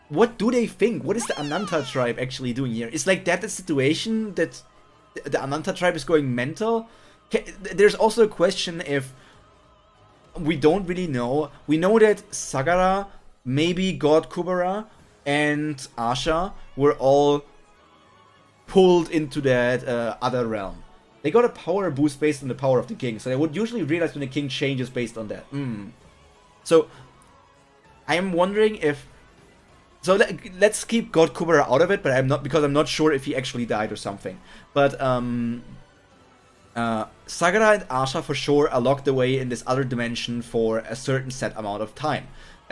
what do they think? What is the Ananta tribe actually doing here? Is like that the situation that the Ananta tribe is going mental? There's also a question if we don't really know. We know that Sakura, maybe God Kubera, and Asha were all pulled into that other realm. They got a power boost based on the power of the king, so they would usually realize when the king changes based on that. So I am wondering if. So let's keep God Kubera out of it, but I'm not sure if he actually died or something. But Sakura and Asha for sure are locked away in this other dimension for a certain set amount of time.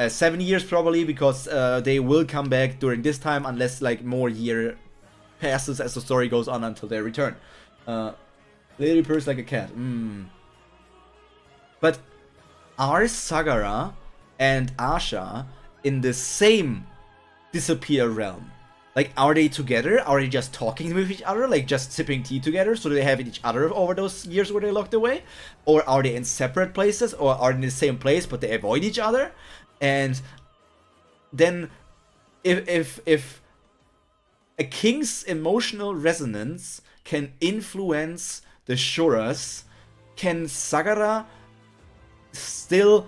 7 years probably, because they will come back during this time unless like more year passes as the story goes on until they return. Lady purrs like a cat. But are Sakura and Asha in the same disappear realm? Like, are they together? Are they just talking with each other? Like, just sipping tea together so they have each other over those years where they locked away? Or are they in separate places? Or are they in the same place but they avoid each other? And then if a king's emotional resonance can influence the Shuras, can Sakura still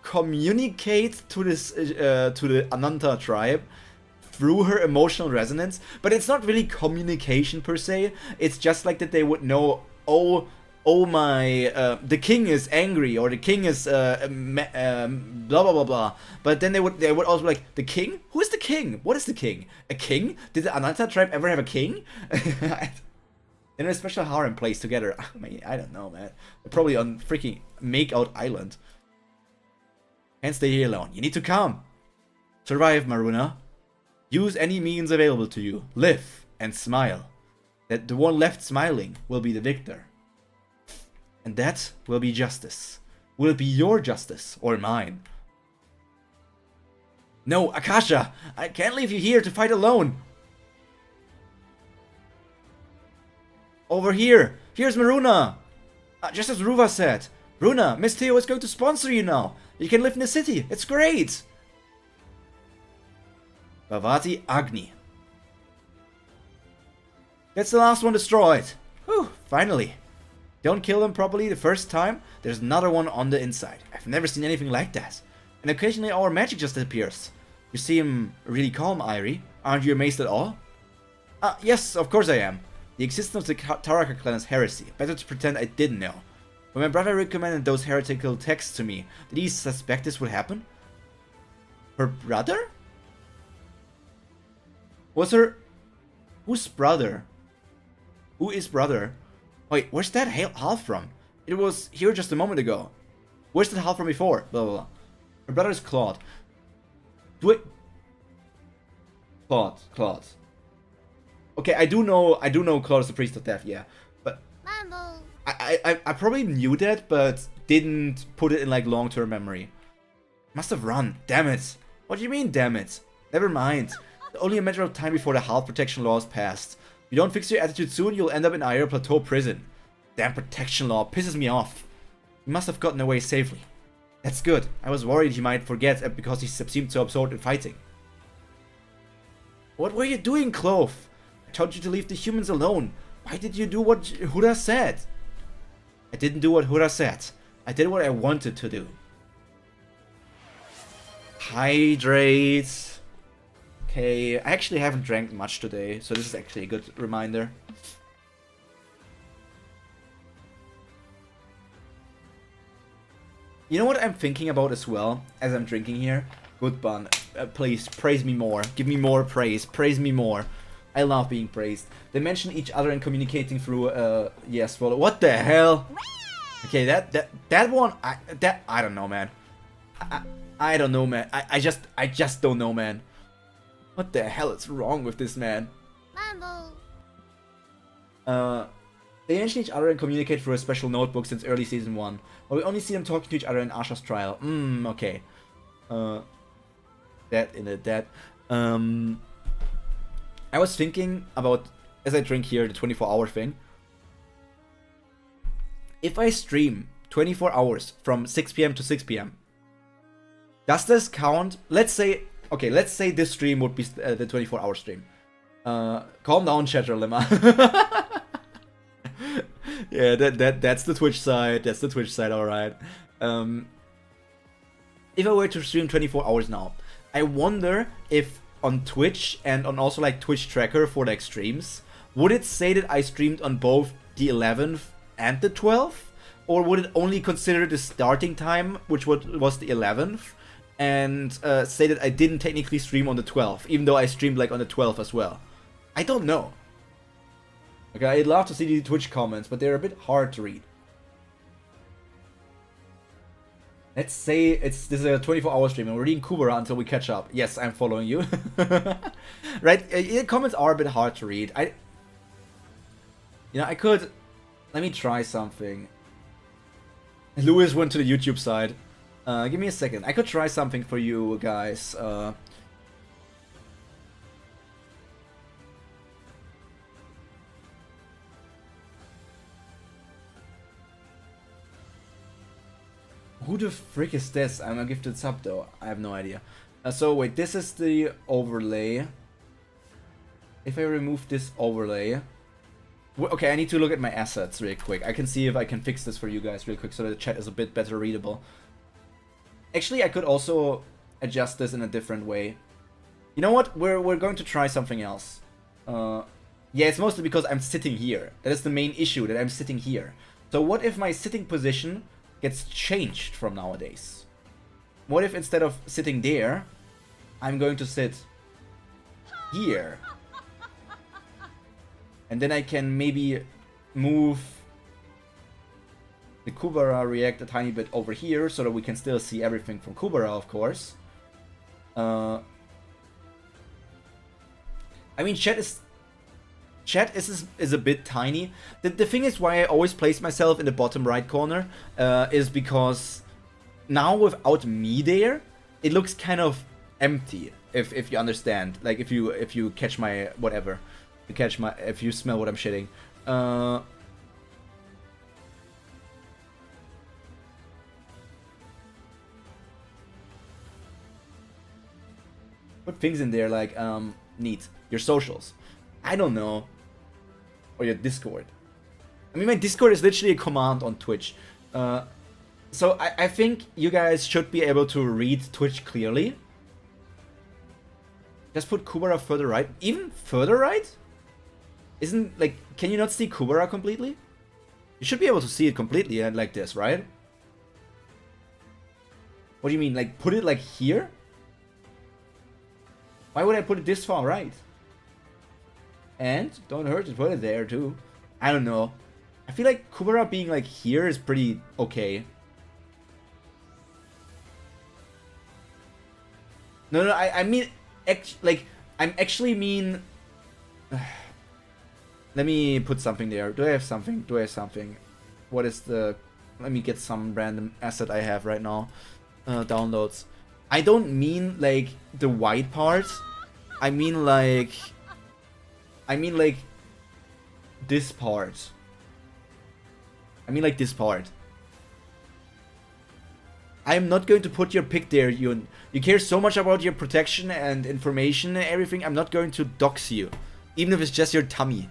communicate to this to the Ananta tribe through her emotional resonance? But it's not really communication per se. It's just like that they would know, oh my, the king is angry, or the king is blah blah blah blah. But then they would also be like, the king? Who is the king? What is the king? A king? Did the Ananta tribe ever have a king? In a special harem place together. I mean, I don't know, man. They're probably on freaking Makeout Island. Can't stay here alone. You need to come. Survive, Maruna. Use any means available to you. Live and smile. That the one left smiling will be the victor. And that will be justice. Will it be your justice or mine? No, Akasha! I can't leave you here to fight alone! Over here! Here's Maruna! Just as Ruva said. Runa, Miss Theo is going to sponsor you now. You can live in the city. It's great! Bhavati Agni. That's the last one destroyed. Whew, finally. Don't kill them properly the first time, there's another one on the inside. I've never seen anything like that. And occasionally our magic just appears. You seem really calm, Irie. Aren't you amazed at all? Yes, of course I am. The existence of the Taraka clan is heresy. Better to pretend I didn't know. When my brother recommended those heretical texts to me, did he suspect this would happen? Her brother? Was her... Whose brother? Who is brother? Wait, where's that half from? It was here just a moment ago. Where's that half from before? Blah, blah, blah. Her brother is Claude. Claude. Okay, I do know Claude is the priest of death, yeah. But I probably knew that, but didn't put it in like long-term memory. Must have run. Damn it. What do you mean, damn it? Never mind. Only a matter of time before the half protection law is passed. If you don't fix your attitude soon, you'll end up in Iron Plateau prison. Damn protection law pisses me off. He must have gotten away safely. That's good. I was worried he might forget because he seemed so absorbed in fighting. What were you doing, Clove? I told you to leave the humans alone. Why did you do what Hura said? I didn't do what Hura said. I did what I wanted to do. Hydrate. Okay, I actually haven't drank much today, so this is actually a good reminder. You know what I'm thinking about as well, as I'm drinking here? Good bun. Please, praise me more. Give me more praise. Praise me more. I love being praised. They mention each other and communicating through, yes, well, what the hell? Okay, that one, I don't know, man. I don't know, man. I just don't know, man. What the hell is wrong with this man? They mention each other and communicate through a special notebook since early season 1. But we only see them talking to each other in Asha's trial. Okay. That. I was thinking about, as I drink here, the 24-hour thing. If I stream 24 hours from 6 PM to 6 PM, does this count? Let's say this stream would be the 24-hour stream. Calm down, Chatter Lemma. Yeah, that's the Twitch side. That's the Twitch side, alright. If I were to stream 24 hours now, I wonder if on Twitch and on also like Twitch tracker for like streams, would it say that I streamed on both the 11th and the 12th? Or would it only consider the starting time, which was the 11th? And say that I didn't technically stream on the 12th, even though I streamed like on the 12th as well. I don't know. Okay, I'd love to see the Twitch comments, but they're a bit hard to read. Let's say this is a 24-hour stream and we're reading Kubera until we catch up. Yes, I'm following you. Right? Comments are a bit hard to read. I could... Let me try something. Lewis went to the YouTube side. Give me a second. I could try something for you guys. Who the frick is this? I'm a gifted sub though. I have no idea. So wait, this is the overlay. If I remove this overlay... Okay, I need to look at my assets real quick. I can see if I can fix this for you guys real quick so that the chat is a bit better readable. Actually, I could also adjust this in a different way. You know what? We're going to try something else. Yeah, it's mostly because I'm sitting here. That is the main issue, that I'm sitting here. So what if my sitting position gets changed from nowadays? What if instead of sitting there, I'm going to sit here? And then I can maybe move the Kubera react a tiny bit over here so that we can still see everything from Kubera, of course. I mean, chat is... Chat is a bit tiny. The thing is why I always place myself in the bottom right corner is because now without me there, it looks kind of empty. If you understand, like if you catch my whatever, if you smell what I'm shitting. Put things in there like neat. Your socials. I don't know. Or your Discord. I mean, my Discord is literally a command on Twitch. So I think you guys should be able to read Twitch clearly. Just put Kubera further right. Even further right? Isn't, like, can you not see Kubera completely? You should be able to see it completely like this, right? What do you mean? Like, put it like here? Why would I put it this far right? And don't hurt to put it there too. I don't know. I feel like Kubera being like here is pretty okay. No, I mean, like, I'm actually mean... Let me put something there. Do I have something? What is the... Let me get some random asset I have right now. Downloads. I don't mean, like, the white part. I mean, like, this part. I mean, like, this part. I'm not going to put your pic there, Yun. You care so much about your protection and information and everything. I'm not going to dox you. Even if it's just your tummy.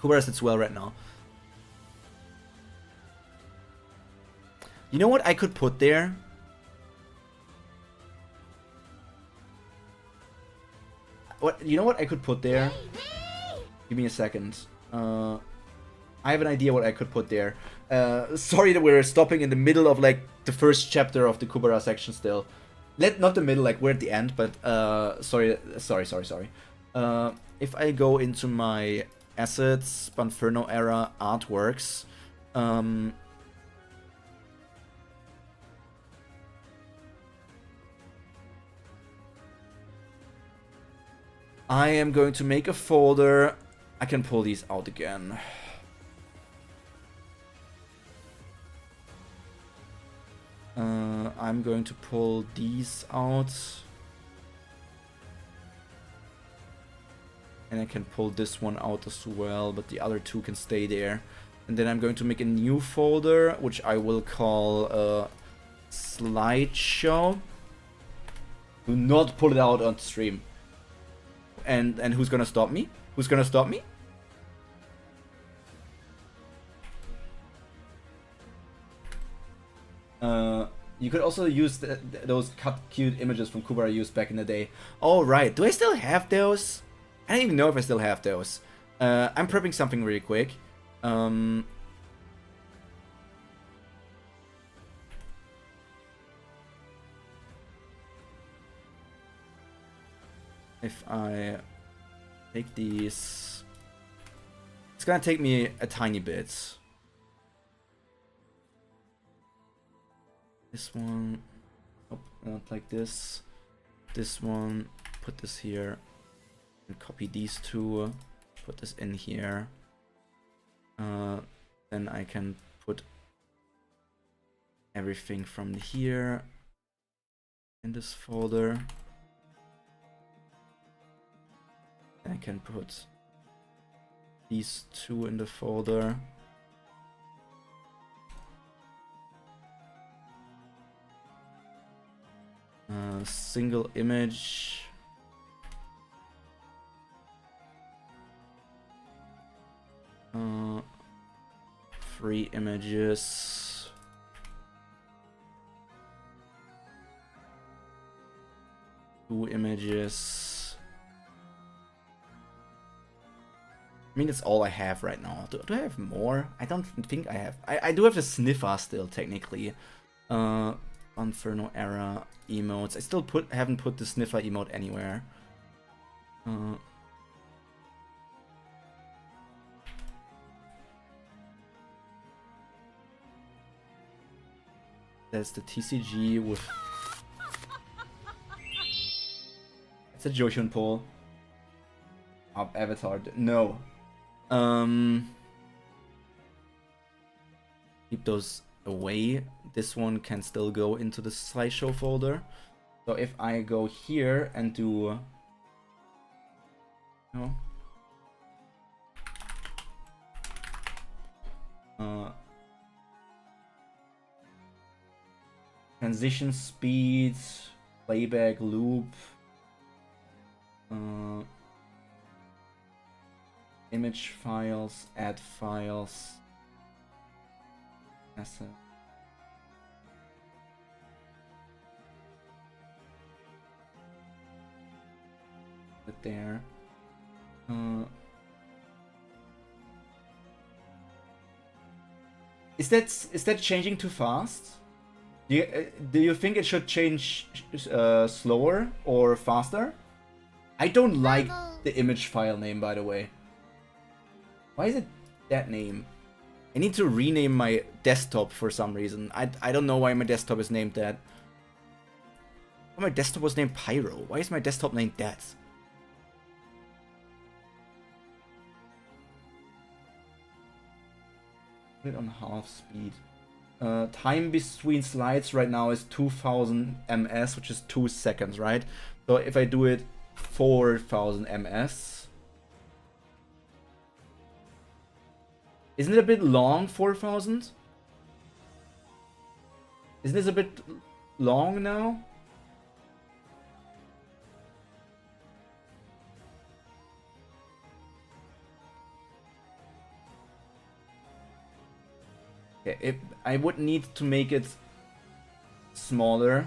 Kubera sits well right now. You know what I could put there? You know what I could put there? Give me a second. I have an idea what I could put there. Sorry that we're stopping in the middle of like the first chapter of the Kubera section still. Not the middle, like we're at the end, but sorry. If I go into my assets, Bunferno era artworks, I am going to make a folder. I can pull these out again. I'm going to pull these out. And I can pull this one out as well, but the other two can stay there. And then I'm going to make a new folder, which I will call slideshow. Do not pull it out on stream. And who's gonna stop me? Who's gonna stop me? You could also use those cut cute images from Kubera used back in the day. Oh right, do I still have those? I don't even know if I still have those. I'm prepping something really quick. If I take these, it's gonna take me a tiny bit. This one, oh, not like this. This one, put this here, and copy these two, put this in here. Then I can put everything from here in this folder. I can put these two in the folder. Single image. Three images. Two images. I mean, that's all I have right now. Do I have more? I don't think I have. I do have the sniffer still, technically. Bunferno era emotes. I still haven't put the sniffer emote anywhere. There's the TCG with... It's a Joshun poll. Avatar. No. Keep those away. This one can still go into the slideshow folder. So if I go here and do... No. Transition speed, playback loop, image files, add files, asset. Put there. Is that changing too fast? Do you think it should change slower or faster? I don't like the image file name, by the way. Why is it that name? I need to rename my desktop for some reason. I don't know why my desktop is named that. Oh, my desktop was named Pyro. Why is my desktop named that? Put it on half speed. Time between slides right now is 2000 ms, which is 2 seconds, right? So if I do it 4000 ms, isn't it a bit long? 4000? Isn't this a bit long now? Okay, I would need to make it smaller.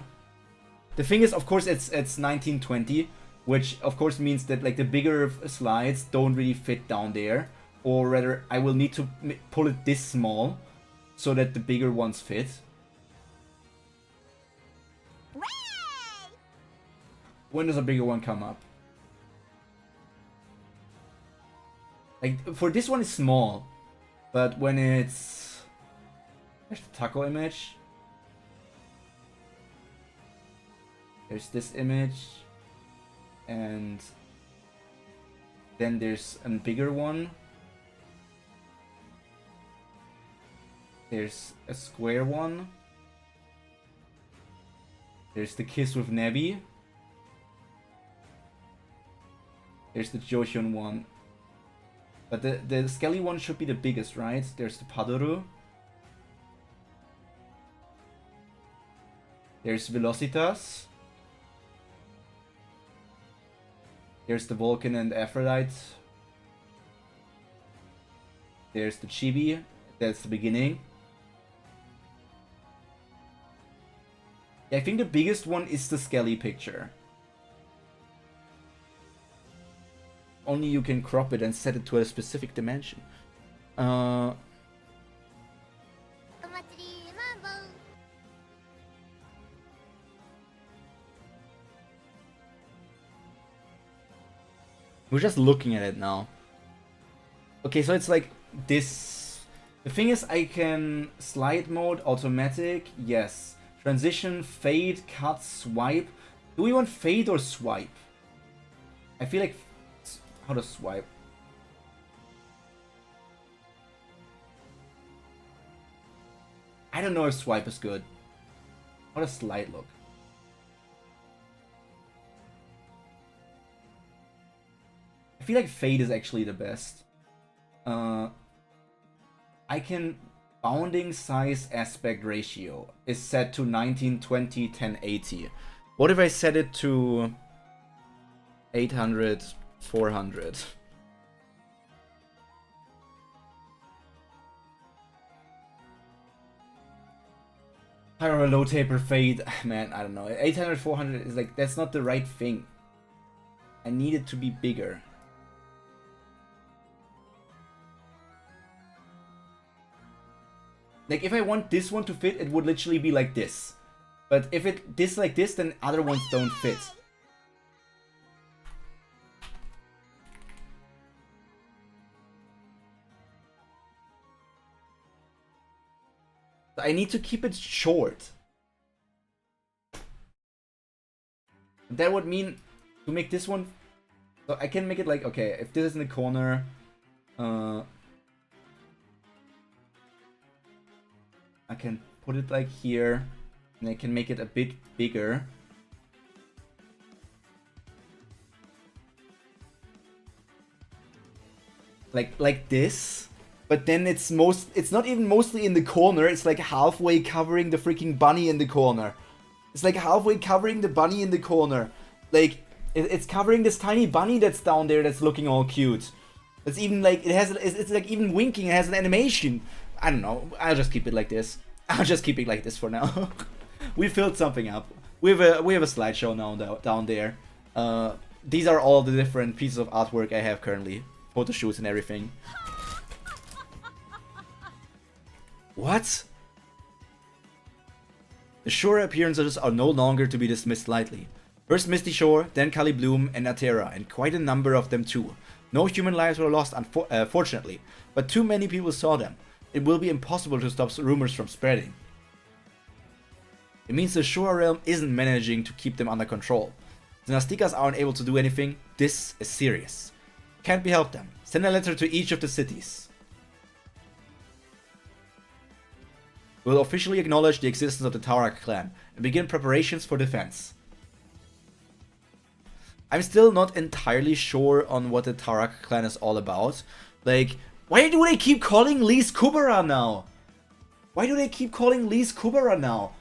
The thing is, of course, it's 1920, which of course means that like the bigger slides don't really fit down there, or rather, I will need to pull it this small so that the bigger ones fit. When does a bigger one come up? Like for this one, it's small, but when it's there's the taco image. There's this image. And then there's a bigger one. There's a square one. There's the kiss with Nebi. There's the Joshun one. But the Skelly one should be the biggest, right? There's the Padoru. There's Velocitas. There's the Vulcan and Aphrodite. There's the Chibi. That's the beginning. Yeah, I think the biggest one is the Skelly picture. Only you can crop it and set it to a specific dimension. We're just looking at it now. Okay, so it's like this. The thing is, I can slide mode, automatic, yes. Transition, fade, cut, swipe. Do we want fade or swipe? I feel like... How to swipe? I don't know if swipe is good. How does slide look? I feel like fade is actually the best. I can... Bounding size aspect ratio is set to 1920 1080. What if I set it to 800 400? Pyro low taper fade. Man, I don't know. 800 400 is like, that's not the right thing. I need it to be bigger. Like, if I want this one to fit, it would literally be like this. But if it this like this, then other ones don't fit. I need to keep it short. That would mean to make this one, so I can make it like, okay, if this is in the corner, I can put it like here, and I can make it a bit bigger. Like this, but then it's not even mostly in the corner, it's like halfway covering the freaking bunny in the corner. It's like halfway covering the bunny in the corner. Like, it's covering this tiny bunny that's down there that's looking all cute. It's even like, it's like even winking, it has an animation. I don't know, I'll just keep it like this. I'll just keep it like this for now. We filled something up. We have a slideshow now down there. These are all the different pieces of artwork I have currently. Photo shoots and everything. What? The shore appearances are no longer to be dismissed lightly. First Misty Shore, then Kali Bloom and Natera, and quite a number of them too. No human lives were lost, fortunately, but too many people saw them. It will be impossible to stop rumors from spreading. It means the Shore realm isn't managing to keep them under control. The Nastikas aren't able to do anything. This is serious. Can't be helped then. Send a letter to each of the cities. We'll officially acknowledge the existence of the Tarak clan and begin preparations for defense. I'm still not entirely sure on what the Tarak clan is all about. Like, why do they keep calling Lee's Kubera now? Why do they keep calling Lee's Kubera now?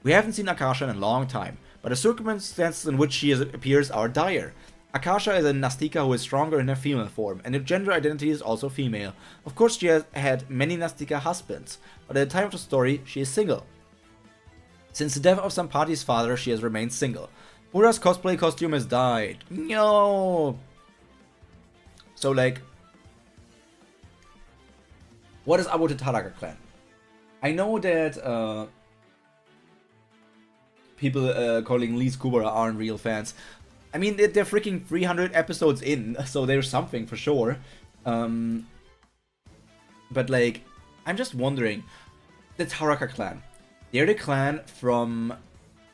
We haven't seen Akasha in a long time, but the circumstances in which she appears are dire. Akasha is a Nastika who is stronger in her female form, and her gender identity is also female. Of course she has had many Nastika husbands, but at the time of the story, she is single. Since the death of Sampati's father, she has remained single. Pura's cosplay costume has died. No. So like, what is up with the Taraka clan? I know that people calling Lee's Kubera aren't real fans. I mean, they're freaking 300 episodes in, so there's something for sure. But like, I'm just wondering, the Taraka clan, they're the clan from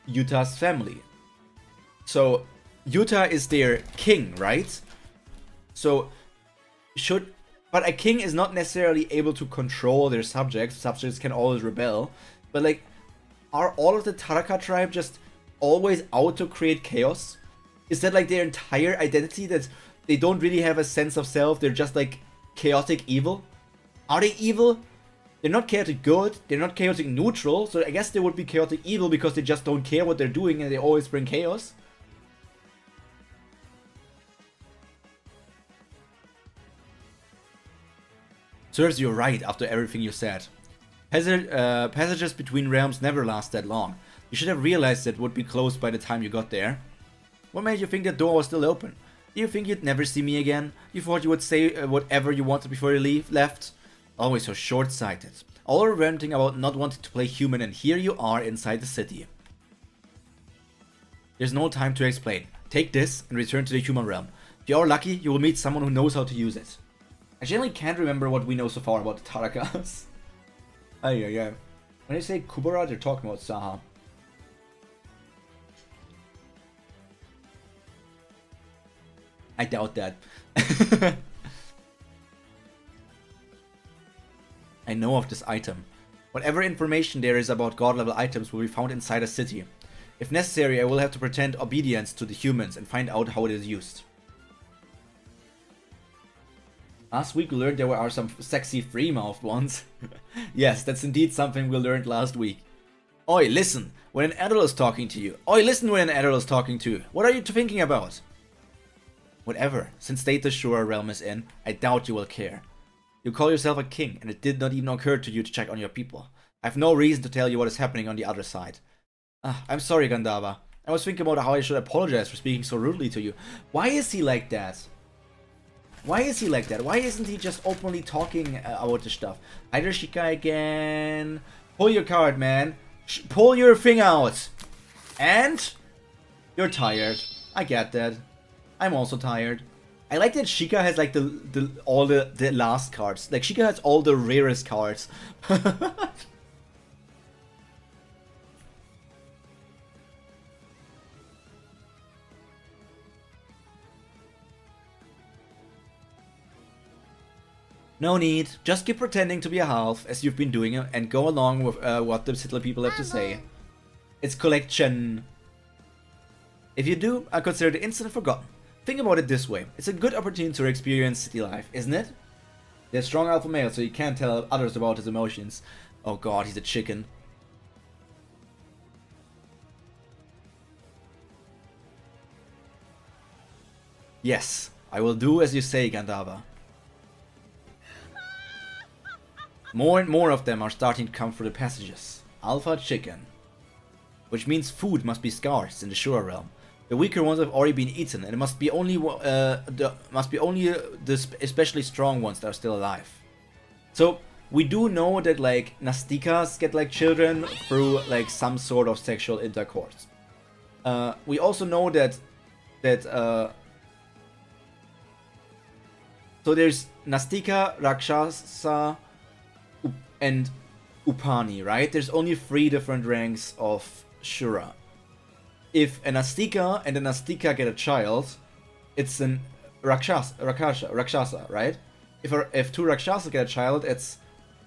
Yuta's family. So Yuta is their king, right? So but a king is not necessarily able to control their subjects. Subjects can always rebel. But like, are all of the Taraka tribe just always out to create chaos? Is that like their entire identity, that they don't really have a sense of self, they're just like chaotic evil? Are they evil? They're not chaotic good, they're not chaotic neutral, so I guess they would be chaotic evil because they just don't care what they're doing and they always bring chaos. Serves you right after everything you said. Passages between realms never last that long. You should have realized it would be closed by the time you got there. What made you think that door was still open? Do you think you'd never see me again? You thought you would say whatever you wanted before you left? Always so short-sighted. All ranting about not wanting to play human, and here you are inside the city. There's no time to explain. Take this and return to the human realm. If you're lucky, you will meet someone who knows how to use it. I generally can't remember what we know so far about the Tarakas. Yeah. When they say Kubera, they're talking about Saha. I doubt that. I know of this item. Whatever information there is about god-level items will be found inside a city. If necessary, I will have to pretend obedience to the humans and find out how it is used. Last week we learned there are some sexy free-mouthed ones. Yes, that's indeed something we learned last week. Oi, listen, when an adult is talking to you. Oi, listen when an adult is talking to you. What are you thinking about? Whatever, since state the Shura realm is in, I doubt you will care. You call yourself a king, and it did not even occur to you to check on your people. I have no reason to tell you what is happening on the other side. I'm sorry, Gandava. I was thinking about how I should apologize for speaking so rudely to you. Why is he like that? Why is he like that? Why isn't he just openly talking about this stuff? Either Shika again. Pull your card, man. Pull your thing out. And you're tired. I get that. I'm also tired. I like that Shika has like all the last cards. Like Shika has all the rarest cards. No need. Just keep pretending to be a half, as you've been doing, and go along with what the Sittler people have to say. It's collection. If you do, I consider the incident forgotten. Think about it this way. It's a good opportunity to experience city life, isn't it? They're strong alpha male, so you can't tell others about his emotions. Oh god, he's a chicken. Yes, I will do as you say, Gandava. More and more of them are starting to come through the passages. Alpha chicken. Which means food must be scarce in the Shura realm. The weaker ones have already been eaten, and it must be only the especially strong ones that are still alive. So we do know that like Nastikas get like children through like some sort of sexual intercourse. We also know that so there's Nastika, Rakshasa, and Upani, right? There's only 3 different ranks of Shura. If a Nastika and a Nastika get a child, it's an Rakshasa, right? If 2 Rakshasa get a child, it's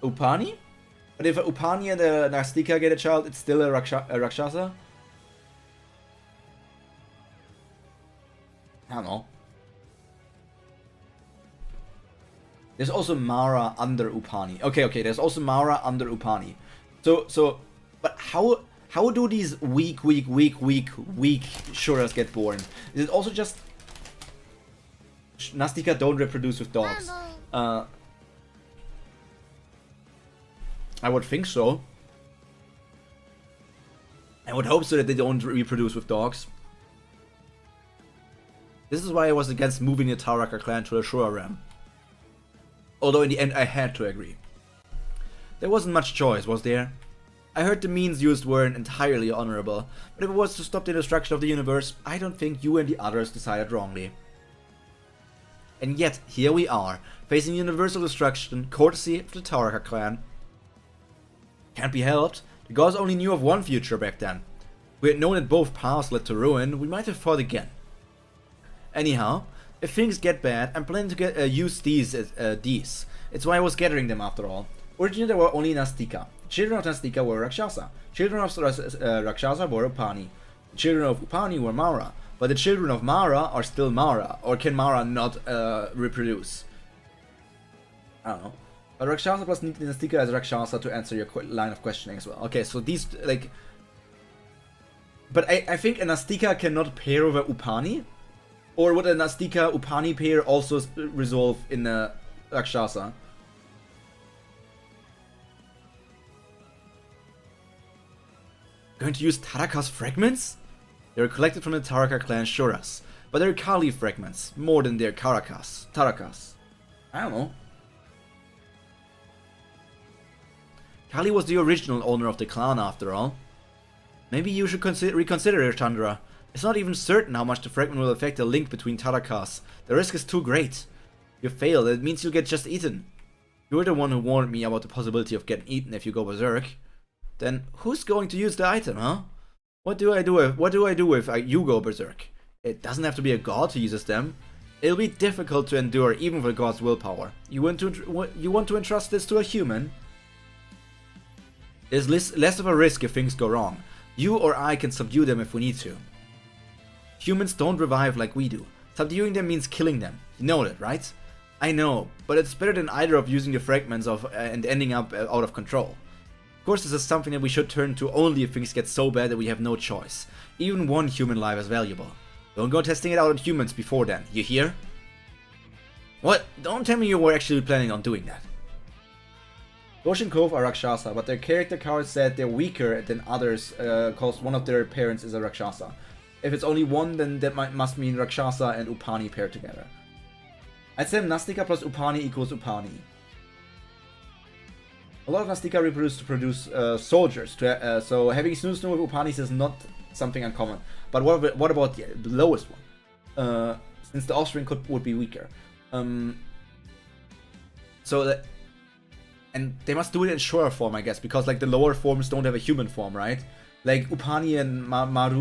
Upani. But if a Upani and a Nastika get a child, it's still a Rakshasa. I don't know. There's also Mara under Upani. Okay, there's also Mara under Upani. So, but how do these weak Shuras get born? Is it also just Nastika don't reproduce with dogs? I would think so. I would hope so that they don't reproduce with dogs. This is why I was against moving the Taraka clan to a Shura realm. Although in the end I had to agree. There wasn't much choice, was there? I heard the means used weren't entirely honorable, but if it was to stop the destruction of the universe, I don't think you and the others decided wrongly. And yet, here we are, facing universal destruction, courtesy of the Taraka clan. Can't be helped. The gods only knew of one future back then. If we had known that both paths led to ruin, we might have fought again. Anyhow, if things get bad, I'm planning to use these as these. It's why I was gathering them after all. Originally there were only Nastika. Children of Nastika were Rakshasa. Children of Rakshasa were Upani. The children of Upani were Mara. But the children of Mara are still Mara. Or can Mara not reproduce? I don't know. But Rakshasa plus Nastika as Rakshasa to answer your line of questioning as well. Okay, so these, like... But I think a Nastika cannot pair with a Upani? Or would a Nastika Upani pair also resolve in a Rakshasa? Going to use Taraka's fragments? They were collected from the Taraka clan Shuras, but they're Kali fragments, more than they're Tarakas. I don't know. Kali was the original owner of the clan after all. Maybe you should reconsider, Chandra. It's not even certain how much the fragment will affect the link between Tarakas. The risk is too great. If you fail, it means you'll get just eaten. You're the one who warned me about the possibility of getting eaten if you go berserk. Then who's going to use the item, huh? What do I do if you go berserk? It doesn't have to be a god who uses them. It'll be difficult to endure even with a god's willpower. You want to entrust this to a human? There's less of a risk if things go wrong. You or I can subdue them if we need to. Humans don't revive like we do. Subduing them means killing them. You know that, right? I know, but it's better than either of using the fragments and ending up out of control. Of course, this is something that we should turn to only if things get so bad that we have no choice. Even one human life is valuable. Don't go testing it out on humans before then, you hear? What? Don't tell me you were actually planning on doing that. Goshen Cove are Rakshasa, but their character cards said they're weaker than others because one of their parents is a Rakshasa. If it's only one, then that must mean Rakshasa and Upani paired together. I'd say Nastika plus Upani equals Upani. A lot of Nastika reproduce to produce soldiers, so having Snoo with Upanis is not something uncommon. But what about the lowest one? Since the offspring would be weaker. And they must do it in Shura form, I guess, because like the lower forms don't have a human form, right? Like Upani and Mari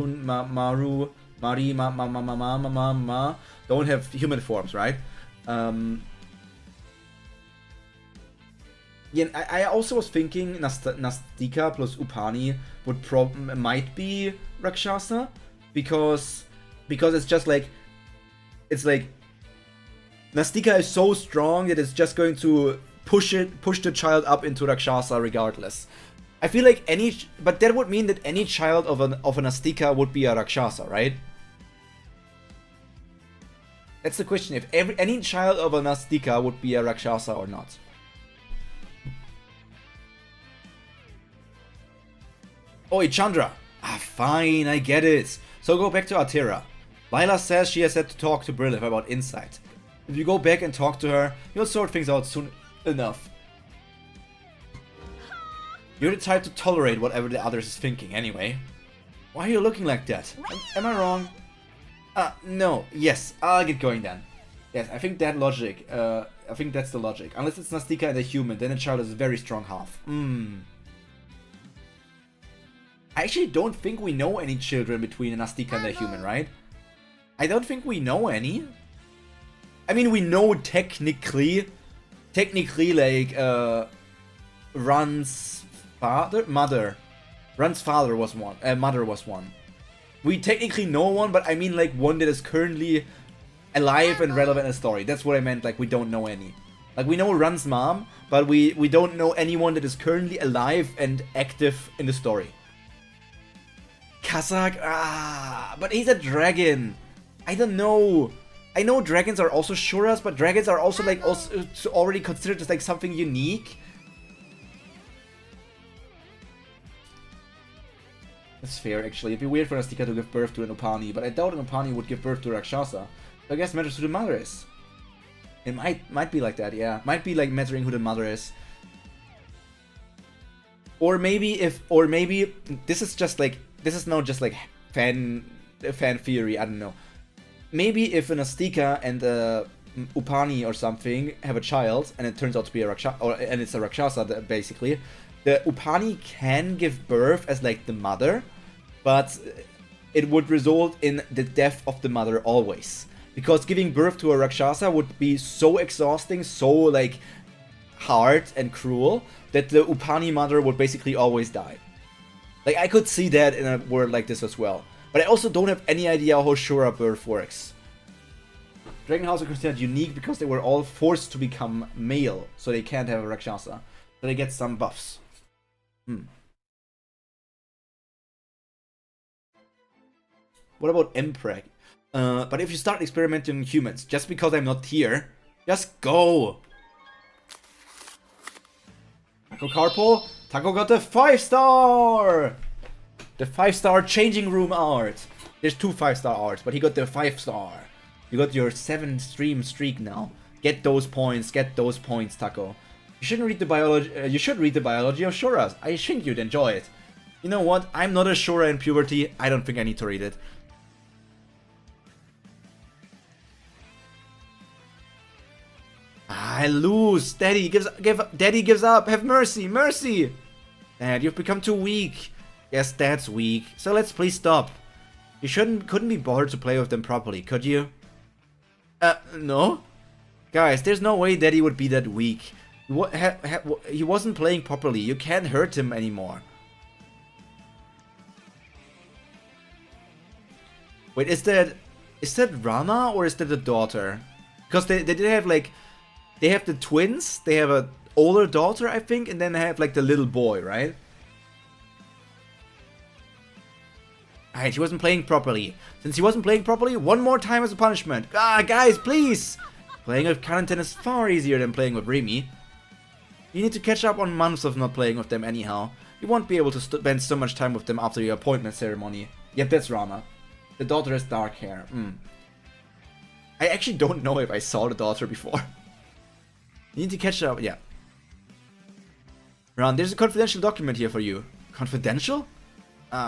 don't have human forms, right? Yeah, I also was thinking Nastika plus Upani might be Rakshasa, because it's just like, it's like Nastika is so strong that it's just going to push the child up into Rakshasa regardless. I feel like but that would mean that any child of a Nastika would be a Rakshasa, right? That's the question, if any child of a Nastika would be a Rakshasa or not. Oi, Chandra! Ah, fine, I get it. So go back to Atera. Lila says she has had to talk to Brilliff about insight. If you go back and talk to her, you'll sort things out soon enough. You're the type to tolerate whatever the others is thinking anyway. Why are you looking like that? Am I wrong? No. Yes, I'll get going then. Yes, I think that logic, I think that's the logic. Unless it's Nastika and a human, then the child is a very strong half. I actually don't think we know any children between a Nastika and a human, right? I don't think we know any. I mean, we know technically like, Run's mother was one, mother was one. We technically know one, but I mean like one that is currently alive and relevant in the story. That's what I meant, like we don't know any. Like we know Run's mom, but we don't know anyone that is currently alive and active in the story. Kazakh, but he's a dragon. I don't know. I know dragons are also Shuras, but dragons are also like already considered as like something unique. That's fair, actually. It'd be weird for Nastika to give birth to an Upani, but I doubt an Upani would give birth to a Rakshasa. So I guess it matters who the mother is. It might be like that, yeah. Might be like mattering who the mother is. Or maybe this is just like, this is not just like fan theory, I don't know. Maybe if an Nastika and a Upani or something have a child and it turns out to be a Rakshasa, and it's a Rakshasa basically, the Upani can give birth as like the mother, but it would result in the death of the mother always. Because giving birth to a Rakshasa would be so exhausting, so like hard and cruel, that the Upani mother would basically always die. Like I could see that in a world like this as well. But I also don't have any idea how Shura birth works. Dragon House are considered unique because they were all forced to become male, so they can't have a Rakshasa. So they get some buffs. What about Mpreg? But if you start experimenting on humans, just because I'm not here, just go! Taco Carpo? Taco got the 5-star! The 5-star changing room art. There's 2 5-star arts, but he got the 5-star. You got your 7-stream streak now. Get those points, Taco. You shouldn't read the biology. You should read the biology of Shuras. I think you'd enjoy it. You know what? I'm not a Shura in puberty. I don't think I need to read it. I lose. Daddy gives up. Have mercy, mercy. Dad, you've become too weak. Yes, Dad's weak. So let's please stop. You couldn't be bothered to play with them properly, could you? No. Guys, there's no way Daddy would be that weak. He wasn't playing properly. You can't hurt him anymore. Wait, is that Rana or is that the daughter? Because they did have like, they have the twins. They have an older daughter, I think, and then they have like the little boy, right? Alright, he wasn't playing properly. Since he wasn't playing properly, one more time as a punishment. Guys, please! Playing with Karantin is far easier than playing with Remy. You need to catch up on months of not playing with them anyhow. You won't be able to spend so much time with them after your appointment ceremony. Yep, that's Rana. The daughter has dark hair. I actually don't know if I saw the daughter before. You need to catch up, yeah. Ron, there's a confidential document here for you. Confidential?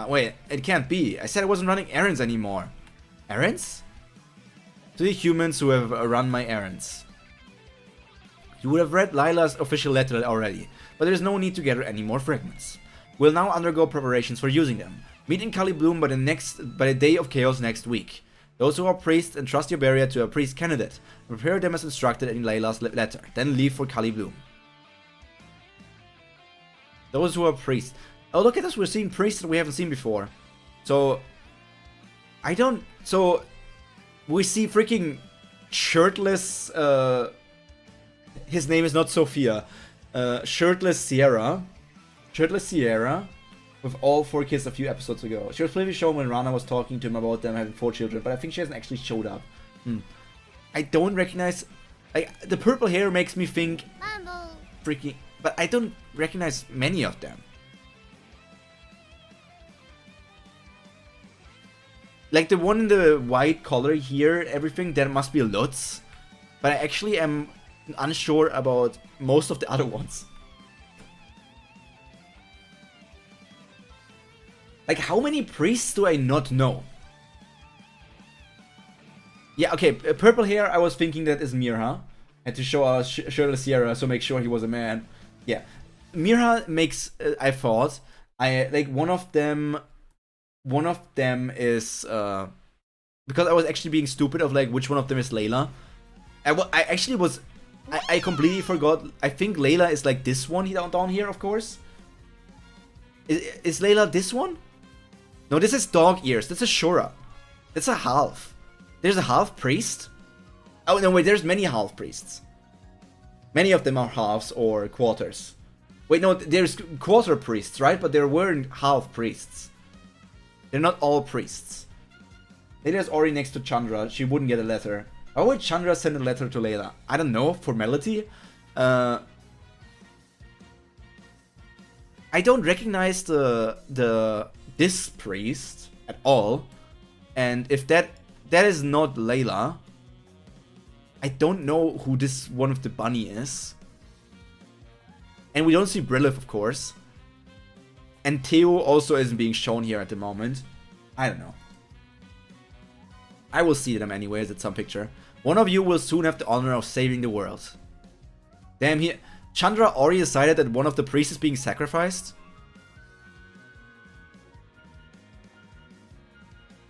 Wait, it can't be. I said I wasn't running errands anymore. Errands? To the humans who have run my errands. You would have read Lila's official letter already, but there's no need to gather any more fragments. We'll now undergo preparations for using them. Meet in Kali Bloom by the Day of Chaos next week. Those who are priests entrust your barrier to a priest candidate. Prepare them as instructed in Layla's letter, then leave for Kali Bloom. Those who are priests. Oh, look at this. We're seeing priests that we haven't seen before. So, I don't... So, we see freaking shirtless... his name is not Sophia. Shirtless Sierra. Shirtless Sierra. With all 4 kids a few episodes ago. She was previously shown when Rana was talking to him about them having 4 children. But I think she hasn't actually showed up. I don't recognize... Like, the purple hair makes me think... Freaking... But I don't recognize many of them. Like the one in the white color here, everything, that must be Lutz. But I actually am unsure about most of the other ones. Like, how many priests do I not know? Yeah, okay, purple hair, I was thinking that is Mirha. Had to show our shirtless Sierra, so make sure he was a man. Yeah, Mirha makes, I thought, like one of them is, because I was actually being stupid of like which one of them is Layla. I actually was, I completely forgot. I think Layla is like this one down here, of course. Is Layla this one? No, this is Dog Ears. That's a Shura. That's a half. There's a half priest. Oh no, wait. There's many half priests. Many of them are halves or quarters. Wait, no, there's quarter priests, right? But there weren't half priests. They're not all priests. Layla's already next to Chandra. She wouldn't get a letter. Why would Chandra send a letter to Layla? I don't know. Formality? I don't recognize this priest at all. And if that is not Layla, I don't know who this one of the bunny is. And we don't see Brilith, of course. And Theo also isn't being shown here at the moment. I don't know. I will see them anyways at some picture. One of you will soon have the honor of saving the world. Damn, Chandra already decided that one of the priests is being sacrificed?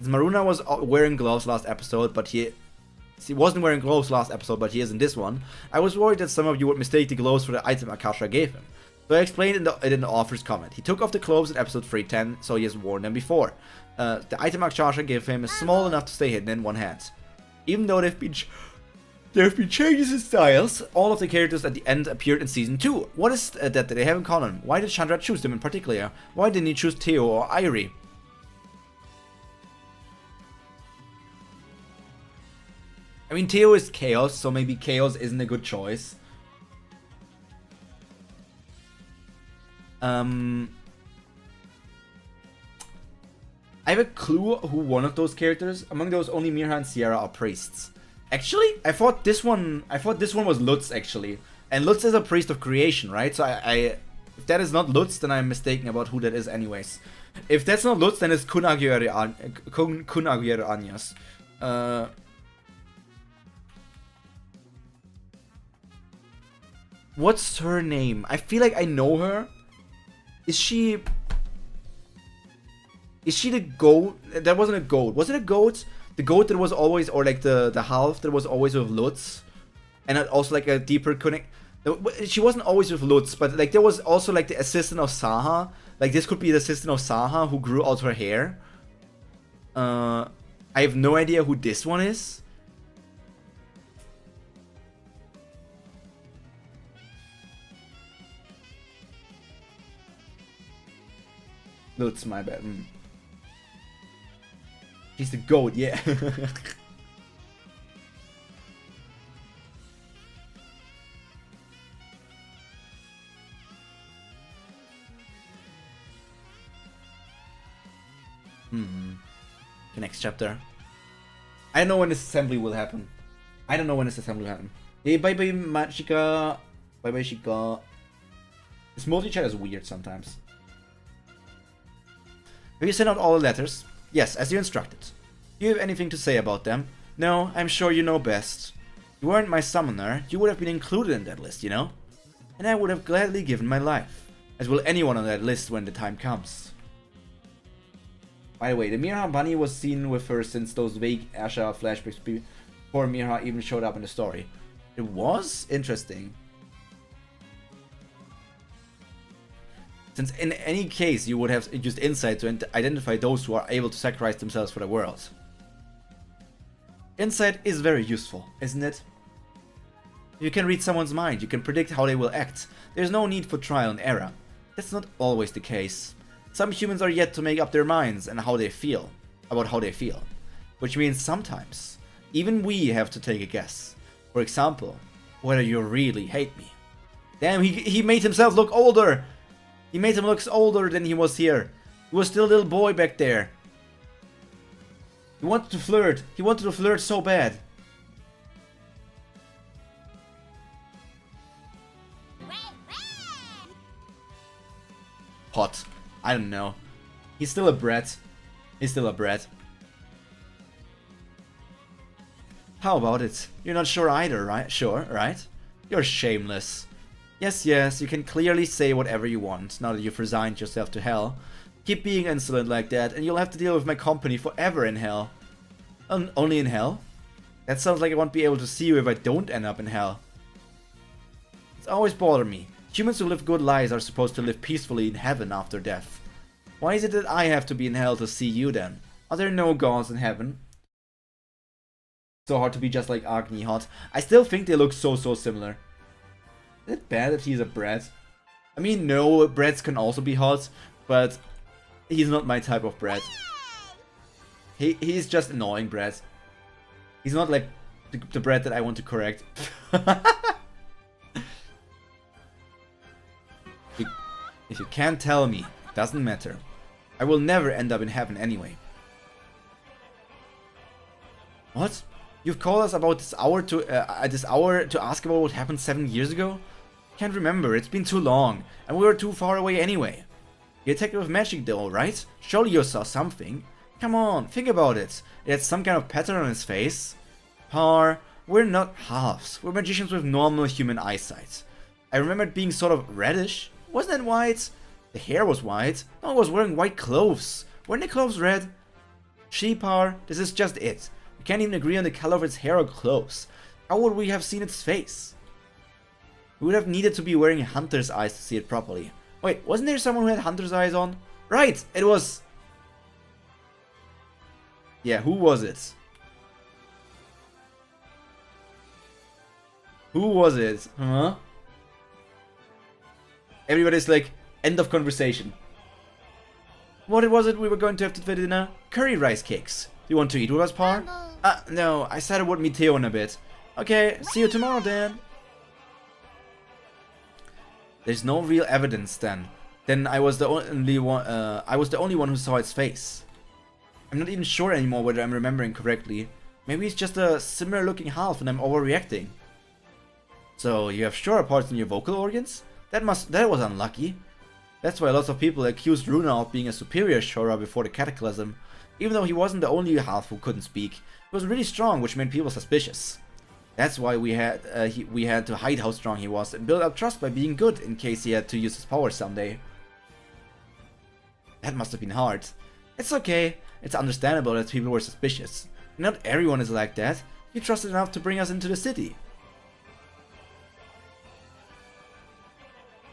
Maruna was wearing gloves last episode, but he wasn't wearing gloves last episode, but he is in this one. I was worried that some of you would mistake the gloves for the item Akasha gave him. So I explained in the author's comment. He took off the gloves in episode 310, so he has worn them before. The item Akasha gave him is small enough to stay hidden in one hand. Even though there have been changes in styles, all of the characters at the end appeared in season 2. What is that they have in common? Why did Chandra choose them in particular? Why didn't he choose Theo or Irie? I mean, Theo is Chaos, so maybe Chaos isn't a good choice. I have a clue who one of those characters. Among those, only Mirha and Sierra are priests. Actually, I thought this one was Lutz, actually. And Lutz is a priest of creation, right? So if that is not Lutz, then I'm mistaken about who that is anyways. If that's not Lutz, then it's Kun Aguirre Anyas. What's her name? I feel like I know her. Is she the goat? That wasn't a goat. Was it a goat? The goat that was always, or like the half that was always with Lutz, and also like a deeper connect. She wasn't always with Lutz, but like there was also like the assistant of Saha. Like this could be the assistant of Saha who grew out her hair. I have no idea who this one is. Lutz, my bad. He's the goat, yeah. The next chapter. I don't know when this assembly will happen. Hey, bye bye, Machika. Bye bye, Shika. This multi-chat is weird sometimes. Have you sent out all the letters? Yes, as you instructed. Do you have anything to say about them? No, I'm sure you know best. You weren't my summoner, you would have been included in that list, you know? And I would have gladly given my life, as will anyone on that list when the time comes. By the way, the Mirha bunny was seen with her since those vague Asha flashbacks before Mirha even showed up in the story. It was? Interesting. Since in any case you would have used insight to identify those who are able to sacrifice themselves for the world. Insight is very useful, isn't it? You can read someone's mind, you can predict how they will act. There's no need for trial and error. That's not always the case. Some humans are yet to make up their minds and how they feel, about how they feel. Which means sometimes, even we have to take a guess. For example, whether you really hate me. Damn, he made himself look older! He made him look older than he was here. He was still a little boy back there. He wanted to flirt. He wanted to flirt so bad. Hot. I don't know. He's still a brat. He's still a brat. How about it? You're not sure either, right? Sure, right? You're shameless. Yes, yes, you can clearly say whatever you want, now that you've resigned yourself to hell. Keep being insolent like that, and you'll have to deal with my company forever in hell. Only in hell? That sounds like I won't be able to see you if I don't end up in hell. It's always bothered me. Humans who live good lives are supposed to live peacefully in heaven after death. Why is it that I have to be in hell to see you then? Are there no gods in heaven? So hard to be just like Agni Hot. I still think they look so similar. Is it bad that he's a brat? I mean, no, brats can also be hot, but he's not my type of brat. He's just annoying brat. He's not like the brat that I want to correct. If you can't tell me, doesn't matter. I will never end up in heaven anyway. What? You've called us about this hour to ask about what happened 7 years ago? Can't remember, it's been too long, and we were too far away anyway. You attacked with magic though, right? Surely you saw something. Come on, think about it. It had some kind of pattern on his face. Par, we're not halves. We're magicians with normal human eyesight. I remember it being sort of reddish. Wasn't it white? The hair was white. No, it was wearing white clothes. Weren't the clothes red? Par, this is just it. We can't even agree on the color of its hair or clothes. How would we have seen its face? We would have needed to be wearing hunter's eyes to see it properly. Wait, wasn't there someone who had hunter's eyes on? Right, it was... Yeah, who was it? Who was it? Huh? Everybody's like, end of conversation. What was it we were going to have for dinner? Curry rice cakes. Do you want to eat with us, Par? No, I said I would meet Theo in a bit. Okay, see you tomorrow then. There's no real evidence then. Then I was the only one who saw its face. I'm not even sure anymore whether I'm remembering correctly. Maybe it's just a similar looking half and I'm overreacting. So you have shorter parts in your vocal organs? That was unlucky. That's why lots of people accused Runa of being a superior Shora before the Cataclysm. Even though he wasn't the only half who couldn't speak. He was really strong, which made people suspicious. That's why we had to hide how strong he was and build up trust by being good in case he had to use his powers someday. That must have been hard. It's okay. It's understandable that people were suspicious. Not everyone is like that. He trusted enough to bring us into the city.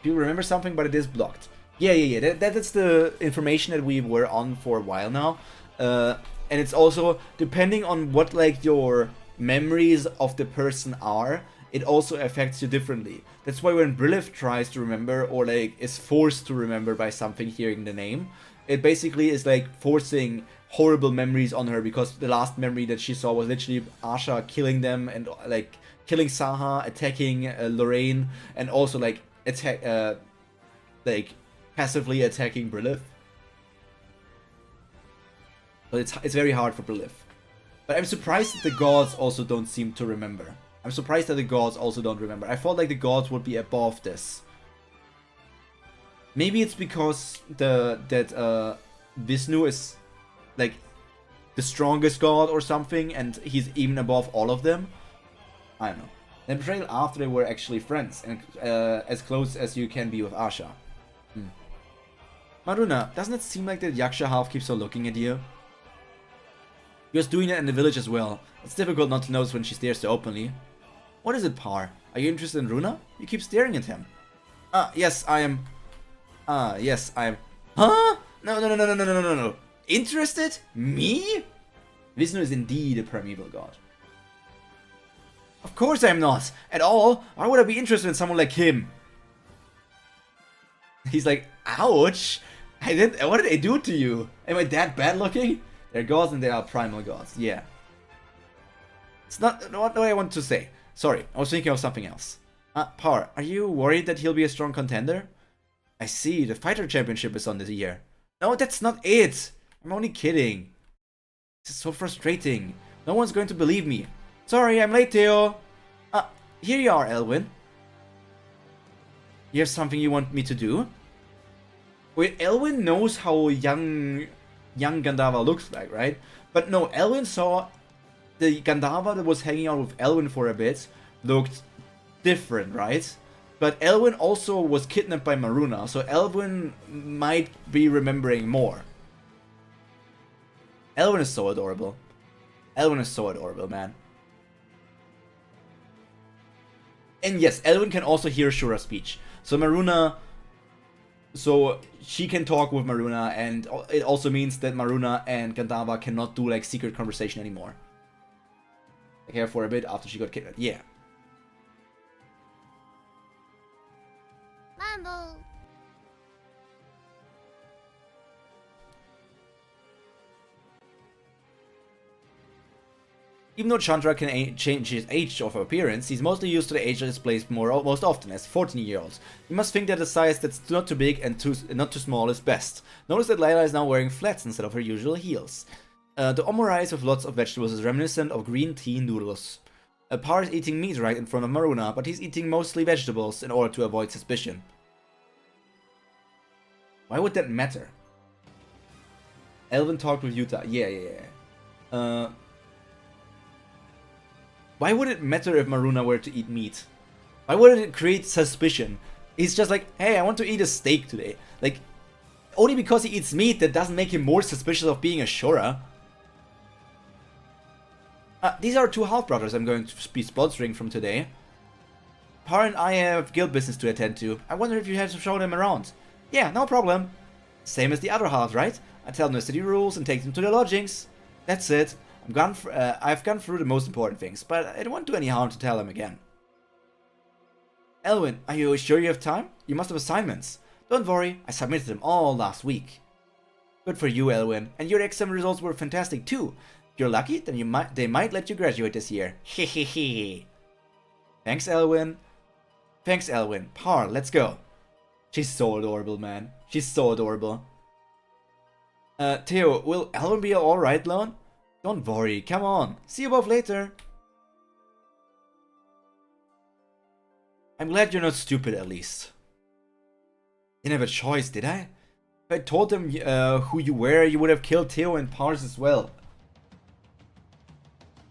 Do you remember something, but it is blocked? Yeah. That's the information that we were on for a while now. And it's also, depending on what like your memories of the person are, it also affects you differently. That's why when Brilith tries to remember or like is forced to remember by something hearing the name, it basically is like forcing horrible memories on her, because the last memory that she saw was literally Asha killing them and like killing Saha, attacking Lorraine, and also like passively attacking Brilith. But it's very hard for Brilith. But I'm surprised that the gods also don't seem to remember. I'm surprised that the gods also don't remember. I thought like the gods would be above this. Maybe it's because Vishnu is like the strongest god or something, and he's even above all of them. I don't know. Then betrayal after they were actually friends and as close as you can be with Asha. Maruna, doesn't it seem like the Yaksha half keeps on looking at you? He was doing that in the village as well. It's difficult not to notice when she stares so openly. What is it, Par? Are you interested in Runa? You keep staring at him. Yes, I am Ah, yes, I'm... Huh? No, no, no, no, no, no, no, no, no. Interested? Me? Vishnu is indeed a primeval god. Of course I'm not. At all. Why would I be interested in someone like him? He's like, ouch. What did I do to you? Am I that bad looking? They're gods and they are primal gods. Yeah. It's not what I want to say. Sorry, I was thinking of something else. Power, are you worried that he'll be a strong contender? I see, the fighter championship is on this year. No, that's not it. I'm only kidding. This is so frustrating. No one's going to believe me. Sorry, I'm late, Theo. Here you are, Elwyn. You have something you want me to do? Wait, Elwyn knows how young Gandharva looks like, right? But no, Elwyn saw the Gandharva that was hanging out with Elwyn for a bit looked different, right? But Elwyn also was kidnapped by Maruna, so Elwyn might be remembering more. Elwyn is so adorable. Elwyn is so adorable, man. And yes, Elwyn can also hear Shura's speech. So Maruna... So she can talk with Maruna, and it also means that Maruna and Gandharva cannot do like secret conversation anymore. Like here for a bit after she got kidnapped. Yeah. Mambo. Even though Chandra can change his age of appearance, he's mostly used to the age that is placed most often as 14-year-olds. You must think that a size that's not too big and not too small is best. Notice that Layla is now wearing flats instead of her usual heels. The omurice with lots of vegetables is reminiscent of green tea noodles. Par is eating meat right in front of Maruna, but he's eating mostly vegetables in order to avoid suspicion. Why would that matter? Elvin talked with Yuta. Yeah. Why would it matter if Maruna were to eat meat? Why would it create suspicion? He's just like, hey, I want to eat a steak today. Like, only because he eats meat, that doesn't make him more suspicious of being a Shura. These are two half-brothers I'm going to be sponsoring from today. Par and I have guild business to attend to. I wonder if you have to show them around. Yeah, no problem. Same as the other half, right? I tell them the city rules and take them to their lodgings. That's it. I've gone through the most important things, but it won't do any harm to tell them again. Elwyn, are you sure you have time? You must have assignments. Don't worry, I submitted them all last week. Good for you, Elwyn, and your exam results were fantastic too. If you're lucky, then they might let you graduate this year. Hehehe. Thanks, Elwyn. Thanks, Elwyn. Par, let's go. She's so adorable, man. She's so adorable. Theo, will Elwyn be alright, Lone? Don't worry, come on. See you both later. I'm glad you're not stupid, at least. Didn't have a choice, did I? If I told them who you were, you would have killed Theo and Pars as well.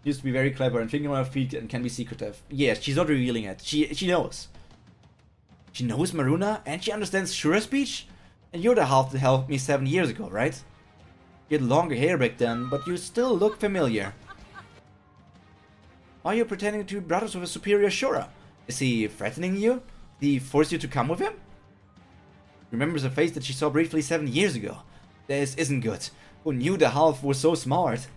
Used to be very clever and thinking on her feet and can be secretive. Yes, she's not revealing it. She knows. She knows Maruna and she understands Shura's speech? And you're the half that helped me 7 years ago, right? You had longer hair back then, but you still look familiar. Are you pretending to be brothers with a superior Shura? Is he threatening you? Did he force you to come with him? Remembers a face that she saw briefly 7 years ago. This isn't good. Who knew the half was so smart?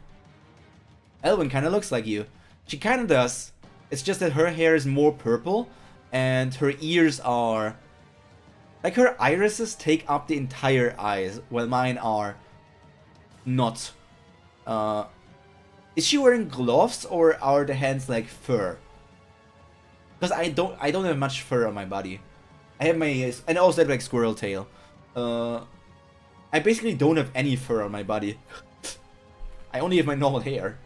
Elwyn kinda looks like you. She kinda does. It's just that her hair is more purple, and her ears are... Like her irises take up the entire eyes, while mine are... not. Is she wearing gloves or are the hands like fur? Because I don't have much fur on my body. I have my and I also have like squirrel tail. I basically don't have any fur on my body. I only have my normal hair.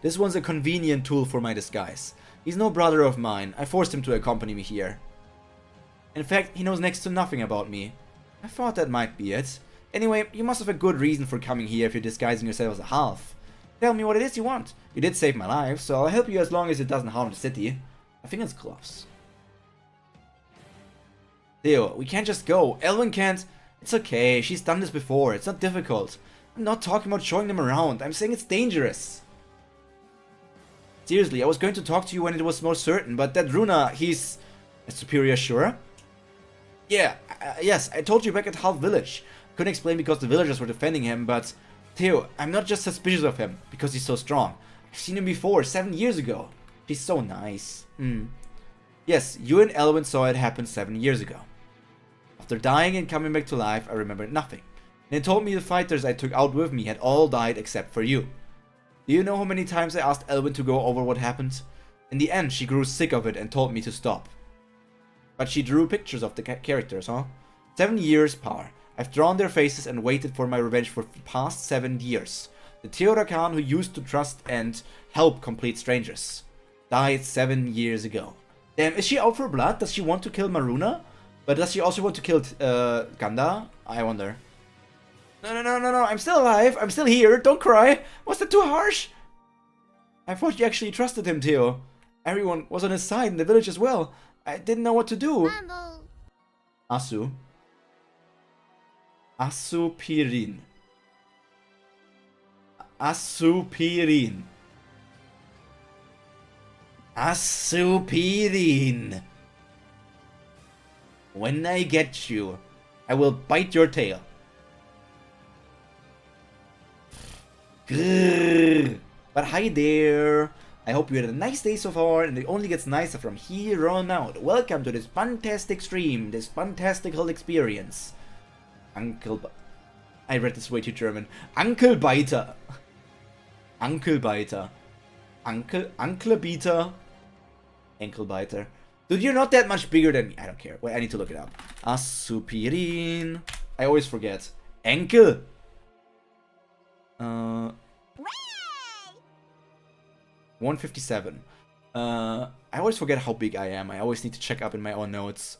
This one's a convenient tool for my disguise. He's no brother of mine. I forced him to accompany me here. In fact, he knows next to nothing about me. I thought that might be it. Anyway, you must have a good reason for coming here if you're disguising yourself as a half. Tell me what it is you want. You did save my life, so I'll help you as long as it doesn't harm the city. I think it's gloves. Theo, we can't just go. Elwyn can't... It's okay, she's done this before. It's not difficult. I'm not talking about showing them around. I'm saying it's dangerous. Seriously, I was going to talk to you when it was more certain, but that Runa, he's... a superior Shura? Yeah, yes, I told you back at Half Village. Couldn't explain because the villagers were defending him, but Theo, I'm not just suspicious of him because he's so strong. I've seen him before, 7 years ago. He's so nice. Yes, you and Elwyn saw it happen 7 years ago. After dying and coming back to life, I remembered nothing. And it told me the fighters I took out with me had all died except for you. Do you know how many times I asked Elwyn to go over what happened? In the end, she grew sick of it and told me to stop. But she drew pictures of the characters, huh? 7 years, Par. I've drawn their faces and waited for my revenge for the past 7 years. The Teorakan who used to trust and help complete strangers died 7 years ago. Damn, is she out for blood? Does she want to kill Maruna? But does she also want to kill Ganda? I wonder. No, I'm still alive. I'm still here. Don't cry. Was that too harsh? I thought you actually trusted him, Theo. Everyone was on his side in the village as well. I didn't know what to do. Asu. Asupirin. Asupirin. Asupirin. When I get you, I will bite your tail. Grrr. But hi there. I hope you had a nice day so far, and it only gets nicer from here on out. Welcome to this fantastic stream, this fantastical experience. I read this way too German. Uncle Biter. Uncle Biter. Uncle Biter. Ankle Biter. Dude, you're not that much bigger than me. I don't care. Wait, I need to look it up. Asupirin. I always forget. Ankle. 157. I always forget how big I am. I always need to check up in my own notes.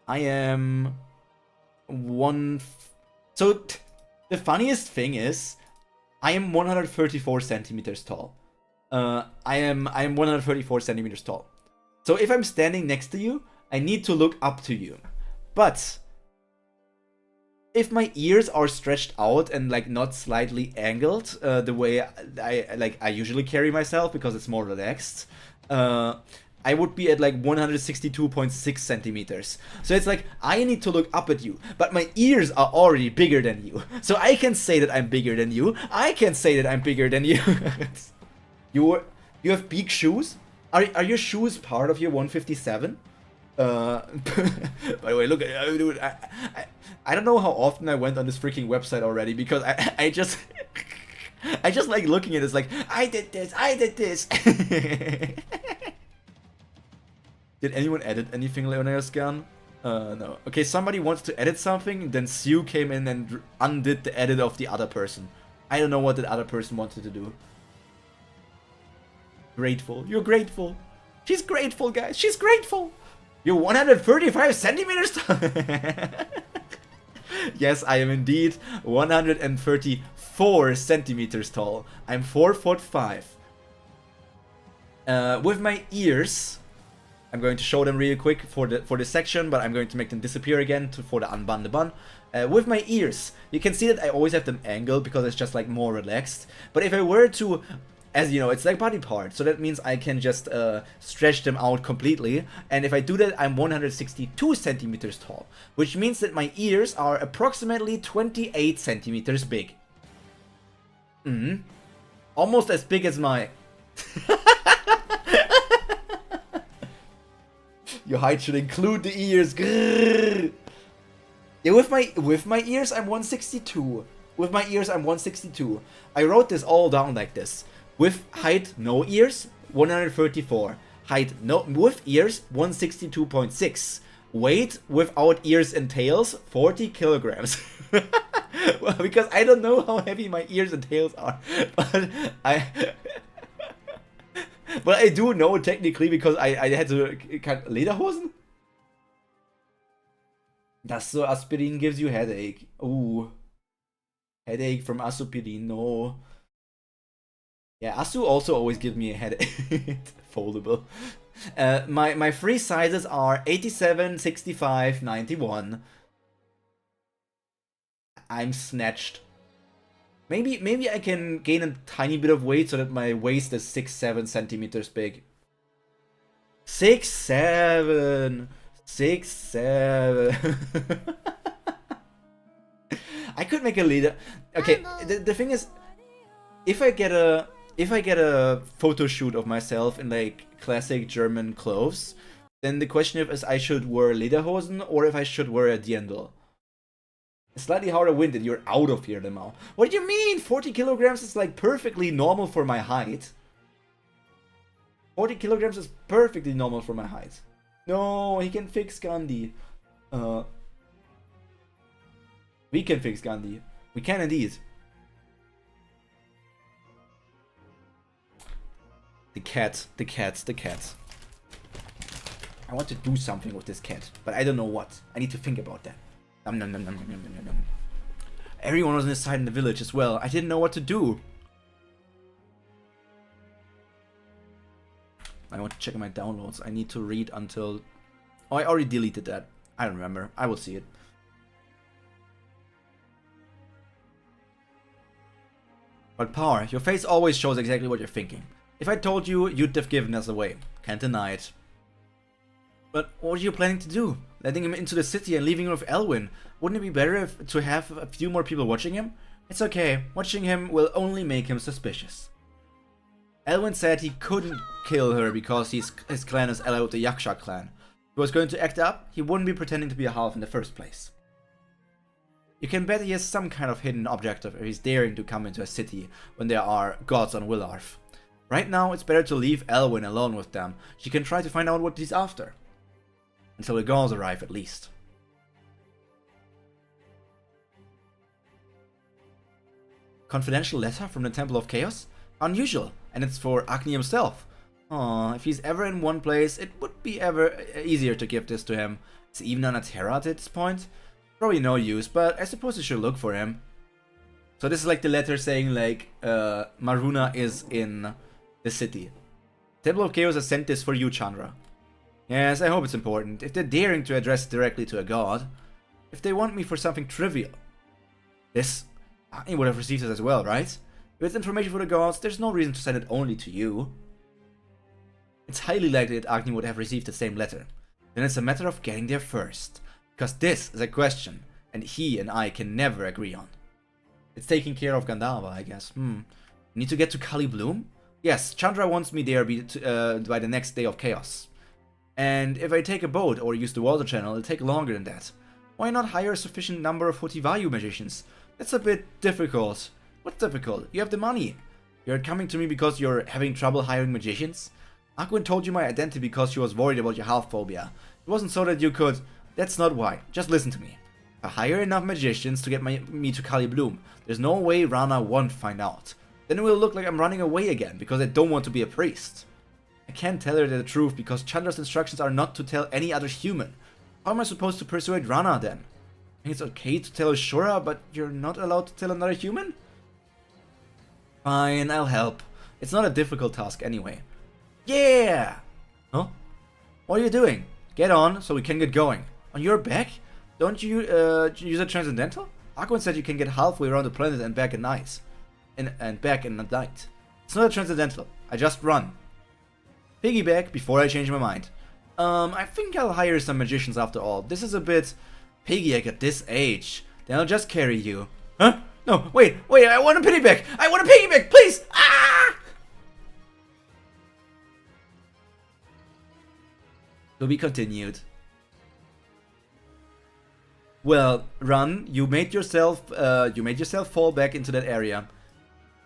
I am So the funniest thing is, I am 134 centimeters tall. I am 134 centimeters tall. So if I'm standing next to you, I need to look up to you. But if my ears are stretched out and like not slightly angled, the way I usually carry myself because it's more relaxed, I would be at like 162.6 centimeters. So it's like I need to look up at you, but my ears are already bigger than you. So I can say that I'm bigger than you. I can say that I'm bigger than you. You have big shoes? Are your shoes part of your 157? By the way, look, I don't know how often I went on this freaking website already because I just I just like looking at it. It's like I did this. Did anyone edit anything, Leonidas Gun? No. Okay, somebody wants to edit something, then Sue came in and undid the edit of the other person. I don't know what that other person wanted to do. Grateful. You're grateful. She's grateful, guys. She's grateful. You're 135 centimeters tall. Yes, I am indeed 134 centimeters tall. I'm 4'5". With my ears, I'm going to show them really quick for this section, but I'm going to make them disappear again for the unbun the bun. With my ears, you can see that I always have them angled because it's just like more relaxed. But if I were to, as you know, it's like body part, so that means I can just stretch them out completely. And if I do that, I'm 162 centimeters tall, which means that my ears are approximately 28 centimeters big. Almost as big as my... Your height should include the ears. Grrr. Yeah, with my ears, I'm 162. With my ears, I'm 162. I wrote this all down like this. With height, no ears, 134. Height, no with ears, 162.6. Weight without ears and tails, 40 kilograms. Well, because I don't know how heavy my ears and tails are, but But I do know technically because I had to cut Lederhosen. Das so Aspirin gives you headache. Ooh. Headache from Asupirin, no. Yeah, Asu also always gives me a headache. Foldable. My free sizes are 87, 65, 91. I'm snatched. Maybe I can gain a tiny bit of weight so that my waist is 6-7 centimeters big. 6-7! 6, 7. I could make a leader. Okay, the thing is, if I get a photo shoot of myself in like classic German clothes, then the question is I should wear lederhosen or if I should wear a dirndl. It's slightly harder winded. You're out of here, Lemao. What do you mean? 40 kilograms is like perfectly normal for my height. 40 kilograms is perfectly normal for my height. No, he can fix Gandhi. We can fix Gandhi. We can indeed. The cat. I want to do something with this cat, but I don't know what. I need to think about that. Nom, nom, nom, nom, nom, nom, nom. Everyone was inside in the village as well. I didn't know what to do. I want to check my downloads. I need to read until... Oh, I already deleted that. I don't remember. I will see it. But Power, your face always shows exactly what you're thinking. If I told you, you'd have given us away. Can't deny it. But what are you planning to do? Letting him into the city and leaving him with Elwyn? Wouldn't it be better to have a few more people watching him? It's okay. Watching him will only make him suspicious. Elwyn said he couldn't kill her because his clan is allied with the Yaksha clan. If he was going to act up, he wouldn't be pretending to be a half in the first place. You can bet he has some kind of hidden objective if he's daring to come into a city when there are gods on Willarth. Right now, it's better to leave Elwyn alone with them. She can try to find out what he's after. Until the gods arrive, at least. Confidential letter from the Temple of Chaos? Unusual, and it's for Agni himself. Aw, if he's ever in one place, it would be ever easier to give this to him. Is he even on a Terra at this point? Probably no use, but I suppose you should look for him. So this is like the letter saying like, Maruna is in the city. Temple of Chaos has sent this for you, Chandra. Yes, I hope it's important. If they're daring to address it directly to a god. If they want me for something trivial. This, Agni would have received it as well, right? If it's information for the gods, there's no reason to send it only to you. It's highly likely that Agni would have received the same letter. Then it's a matter of getting there first. Because this is a question, and he and I can never agree on. It's taking care of Gandharva, I guess. Need to get to Kali Bloom? Yes, Chandra wants me there by the next day of Chaos. And if I take a boat or use the water channel, it'll take longer than that. Why not hire a sufficient number of Hotivayu magicians? That's a bit difficult. What's difficult? You have the money. You're coming to me because you're having trouble hiring magicians? Aquin told you my identity because she was worried about your health phobia. It wasn't so that you could... That's not why. Just listen to me. If I hire enough magicians to get me to Kali Bloom, there's no way Rana won't find out. Then it will look like I'm running away again because I don't want to be a priest. I can't tell her the truth because Chandra's instructions are not to tell any other human. How am I supposed to persuade Rana then? I think it's okay to tell Ashura, but you're not allowed to tell another human? Fine, I'll help. It's not a difficult task anyway. Yeah! Huh? What are you doing? Get on so we can get going. On your back? Don't you use a transcendental? Aquan said you can get halfway around the planet and back in night. And back in a night. It's not a transcendental. I just run. Piggyback before I change my mind. I think I'll hire some magicians after all. This is a bit piggyback at this age. Then I'll just carry you. Huh? No, wait, I want a piggyback! I want a piggyback, please! Ah! To be continued. Well, Run, you made yourself fall back into that area.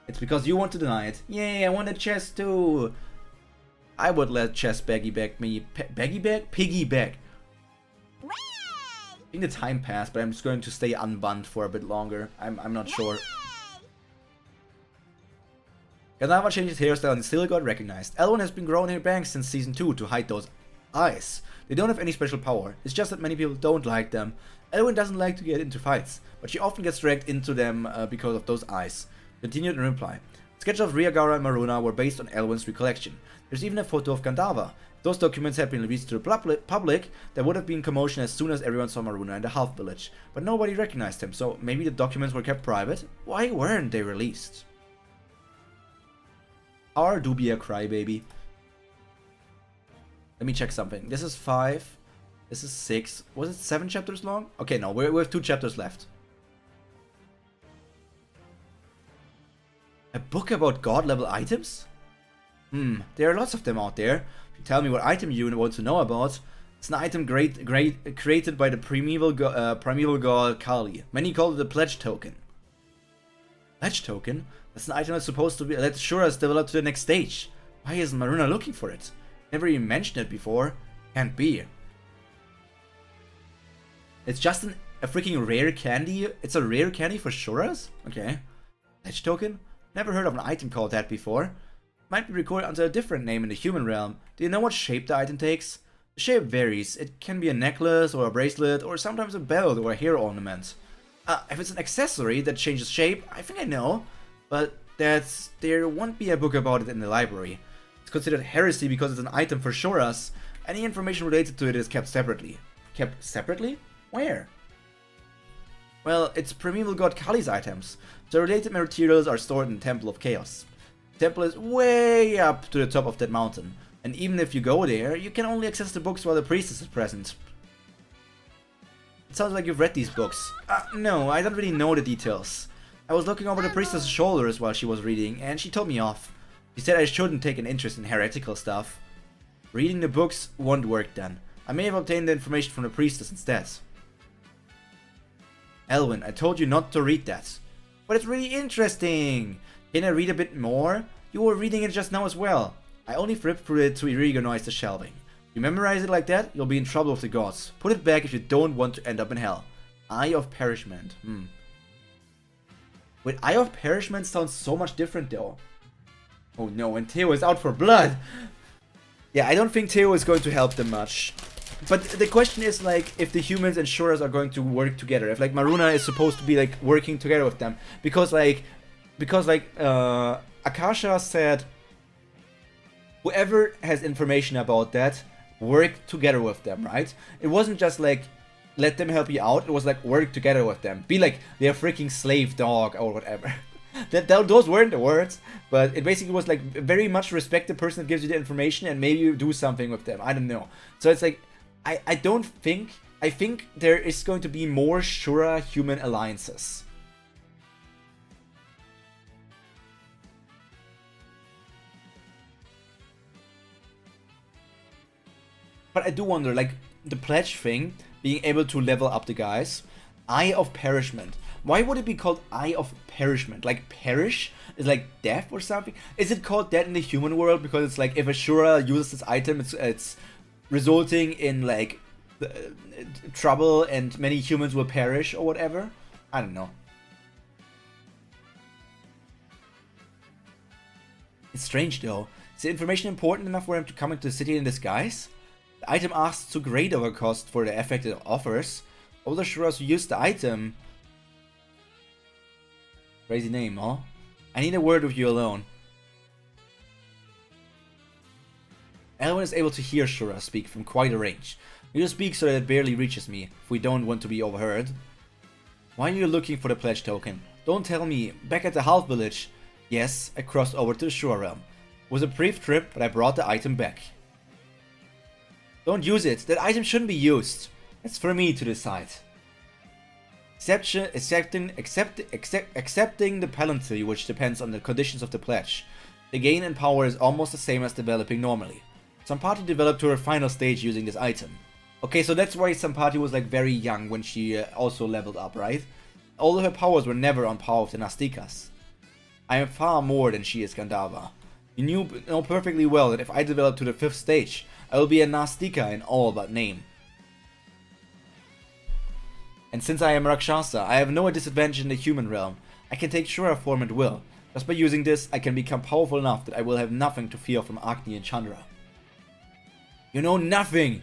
It's because you want to deny it. Yay, I want a chest too. I would let chest piggyback me. Piggyback. I think the time passed, but I'm just going to stay unbanned for a bit longer. I'm not sure. Gandharva changed his hairstyle and still got recognized. Elwyn has been growing her bangs since season 2 to hide those eyes. They don't have any special power. It's just that many people don't like them. Elwyn doesn't like to get into fights, but she often gets dragged into them because of those eyes. Continued in reply. Sketches of Riagara and Maruna were based on Elwyn's recollection. There's even a photo of Gandharva. If those documents had been released to the public, there would have been commotion as soon as everyone saw Maruna in the half village. But nobody recognized him, so maybe the documents were kept private? Why weren't they released? Our do be a crybaby. Let me check something. This is 5. This is 6. Was it 7 chapters long? Okay, no, we have 2 chapters left. A book about god level items? There are lots of them out there. If you tell me what item you want to know about, it's an item created by the primeval god Kali. Many call it the pledge token. Pledge token? That's an item that's supposed to let Shuras develop to the next stage. Why isn't Maruna looking for it? Never even mentioned it before. Can't be. It's just a freaking rare candy. It's a rare candy for Shuras? Okay. Pledge token? Never heard of an item called that before. Might be recorded under a different name in the human realm. Do you know what shape the item takes? The shape varies. It can be a necklace or a bracelet or sometimes a belt or a hair ornament. If it's an accessory that changes shape, I think I know. But there won't be a book about it in the library. It's considered heresy because it's an item for Shuras. Any information related to it is kept separately. Kept separately? Where? Well, it's primeval god Kali's items. The related materials are stored in the Temple of Chaos. The temple is way up to the top of that mountain. And even if you go there, you can only access the books while the priestess is present. It sounds like you've read these books. No, I don't really know the details. I was looking over the priestess' shoulders while she was reading, and she told me off. She said I shouldn't take an interest in heretical stuff. Reading the books won't work then. I may have obtained the information from the priestess instead. Elwyn, I told you not to read that. But it's really interesting. Can I read a bit more? You were reading it just now as well. I only flipped through it to recognize the shelving. If you memorize it like that, you'll be in trouble with the gods. Put it back if you don't want to end up in hell. Eye of Perishment. Wait, Eye of Perishment sounds so much different though. Oh no, and Theo is out for blood. Yeah, I don't think Theo is going to help them much. But the question is like if the humans and Shuras are going to work together. If like Maruna is supposed to be like working together with them. Because Akasha said whoever has information about that, work together with them, right? It wasn't just like let them help you out. It was like work together with them. Be like their freaking slave dog or whatever. Those weren't the words, but it basically was like very much respect the person that gives you the information and maybe you do something with them. I don't know. So it's like I think there is going to be more Shura human alliances. But I do wonder, like, the pledge thing, being able to level up the guys. Eye of Perishment. Why would it be called Eye of Perishment? Like, perish is like death or something? Is it called that in the human world? Because it's like, if a Shura uses this item, it's resulting in, like, trouble and many humans will perish or whatever? I don't know. It's strange, though. Is the information important enough for him to come into the city in disguise? The item asks too great of a cost for the effect it offers. All the Shuras who use the item. Crazy name, huh? I need a word with you alone. Elwyn is able to hear Shura speak from quite a range. We will speak so that it barely reaches me, if we don't want to be overheard. Why are you looking for the pledge token? Don't tell me. Back at the Half Village. Yes, I crossed over to the Shura realm. It was a brief trip, but I brought the item back. Don't use it. That item shouldn't be used. It's for me to decide. Accepting the penalty, which depends on the conditions of the pledge. The gain in power is almost the same as developing normally. Sampati developed to her final stage using this item. Okay, so that's why Sampati was like very young when she also leveled up, right? Although her powers were never on par with the Nastikas. I am far more than she is, Gandharva. You know perfectly well that if I develop to the 5th stage, I will be a Nastika in all but name. And since I am Rakshasa, I have no disadvantage in the human realm. I can take Shura form at will. Just by using this, I can become powerful enough that I will have nothing to fear from Agni and Chandra. You know nothing!